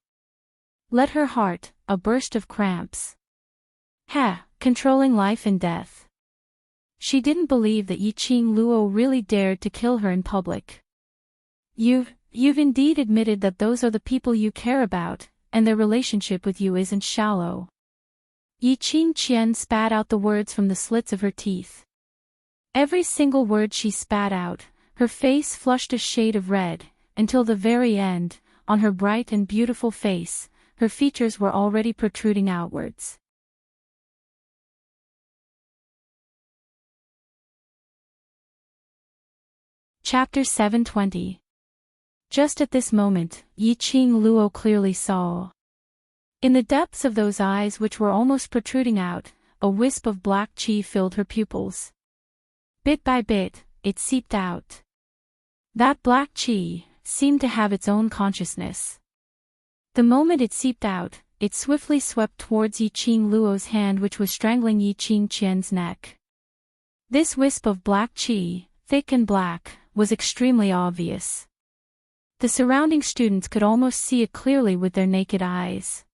Let her heart, a burst of cramps. Controlling life and death. She didn't believe that Yiqing Luo really dared to kill her in public. You've indeed admitted that those are the people you care about, and their relationship with you isn't shallow. Yiqing Qian spat out the words from the slits of her teeth. Every single word she spat out, her face flushed a shade of red, until the very end, on her bright and beautiful face, her features were already protruding outwards. Chapter 7:20. Just at this moment, Yiqing Luo clearly saw. In the depths of those eyes which were almost protruding out, a wisp of black qi filled her pupils. Bit by bit, it seeped out. That black chi seemed to have its own consciousness. The moment it seeped out, it swiftly swept towards Yiqing Luo's hand, which was strangling Yiqing Qian's neck. This wisp of black chi, thick and black, was extremely obvious. The surrounding students could almost see it clearly with their naked eyes.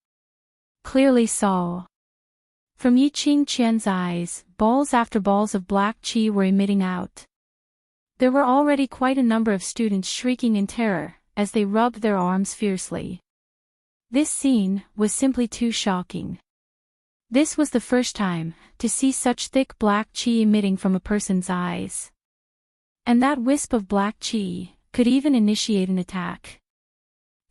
Clearly saw. From Yiqing Qian's eyes, balls after balls of black chi were emitting out. There were already quite a number of students shrieking in terror, as they rubbed their arms fiercely. This scene was simply too shocking. This was the first time to see such thick black chi emitting from a person's eyes. And that wisp of black chi could even initiate an attack.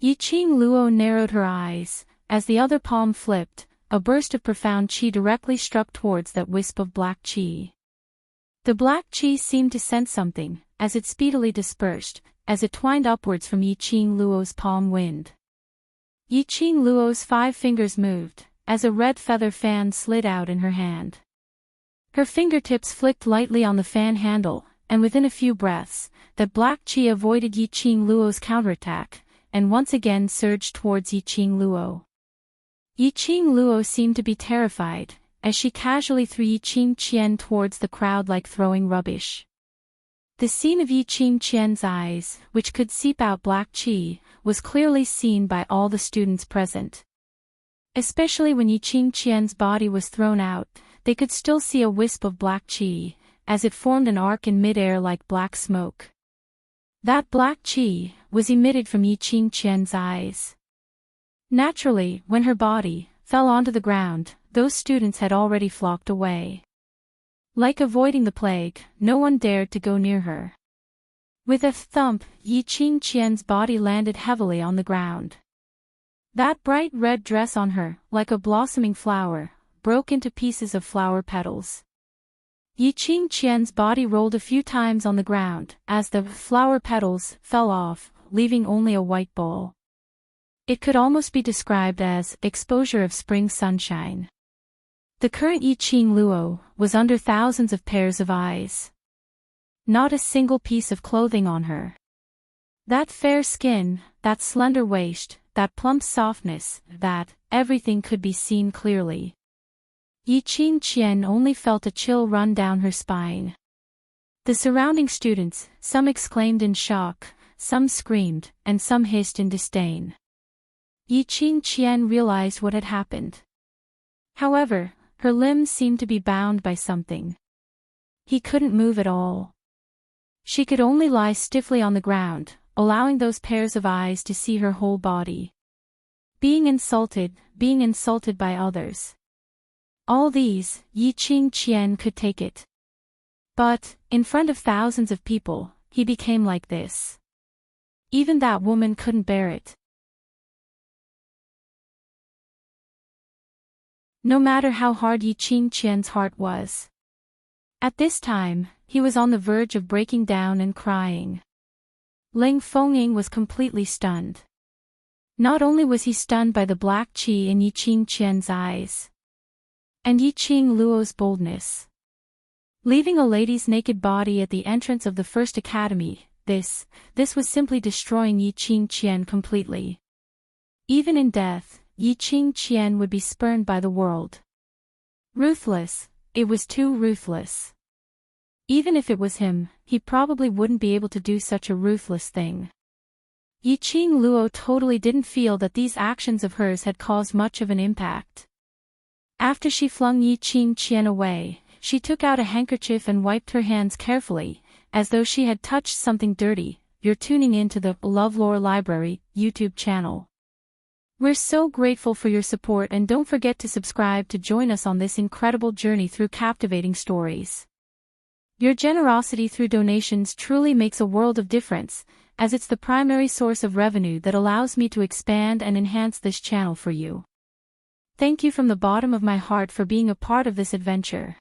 Yiqing Luo narrowed her eyes. As the other palm flipped, a burst of profound chi directly struck towards that wisp of black chi. The black chi seemed to sense something, as it speedily dispersed, as it twined upwards from Yiqing Luo's palm wind. Yiqing Luo's 5 fingers moved, as a red feather fan slid out in her hand. Her fingertips flicked lightly on the fan handle, and within a few breaths, that black chi avoided Yiqing Luo's counterattack, and once again surged towards Yiqing Luo. Yiqing Luo seemed to be terrified, as she casually threw Yiqing Qian towards the crowd like throwing rubbish. The scene of Yiqing Qian's eyes, which could seep out black chi, was clearly seen by all the students present. Especially when Yiqing Qian's body was thrown out, they could still see a wisp of black chi, as it formed an arc in mid-air like black smoke. That black chi was emitted from Yiqing Qian's eyes. Naturally, when her body fell onto the ground, those students had already flocked away. Like avoiding the plague, no one dared to go near her. With a thump, Yiqing Qian's body landed heavily on the ground. That bright red dress on her, like a blossoming flower, broke into pieces of flower petals. Yiqing Qian's body rolled a few times on the ground, as the flower petals fell off, leaving only a white ball. It could almost be described as exposure of spring sunshine. The current Yiqing Luo was under thousands of pairs of eyes. Not a single piece of clothing on her. That fair skin, that slender waist, that plump softness, that everything could be seen clearly. Yiqing Qian only felt a chill run down her spine. The surrounding students, some exclaimed in shock, some screamed, and some hissed in disdain. Yiqing Qian realized what had happened. However, her limbs seemed to be bound by something. He couldn't move at all. She could only lie stiffly on the ground, allowing those pairs of eyes to see her whole body. Being insulted by others. All these, Yiqing Qian could take it. But, in front of thousands of people, he became like this. Even that woman couldn't bear it. No matter how hard Yiqing Qian's heart was. At this time, he was on the verge of breaking down and crying. Ling Fengying was completely stunned. Not only was he stunned by the black chi in Yiqing Qian's eyes, and Yiqing Luo's boldness. Leaving a lady's naked body at the entrance of the first academy, this was simply destroying Yiqing Qian completely. Even in death, Yiqing Qian would be spurned by the world. Ruthless, it was too ruthless. Even if it was him, he probably wouldn't be able to do such a ruthless thing. Yiqing Luo totally didn't feel that these actions of hers had caused much of an impact. After she flung Yiqing Qian away, she took out a handkerchief and wiped her hands carefully, as though she had touched something dirty. You're tuning in to the LoveLore Library YouTube channel. We're so grateful for your support, and don't forget to subscribe to join us on this incredible journey through captivating stories. Your generosity through donations truly makes a world of difference, as it's the primary source of revenue that allows me to expand and enhance this channel for you. Thank you from the bottom of my heart for being a part of this adventure.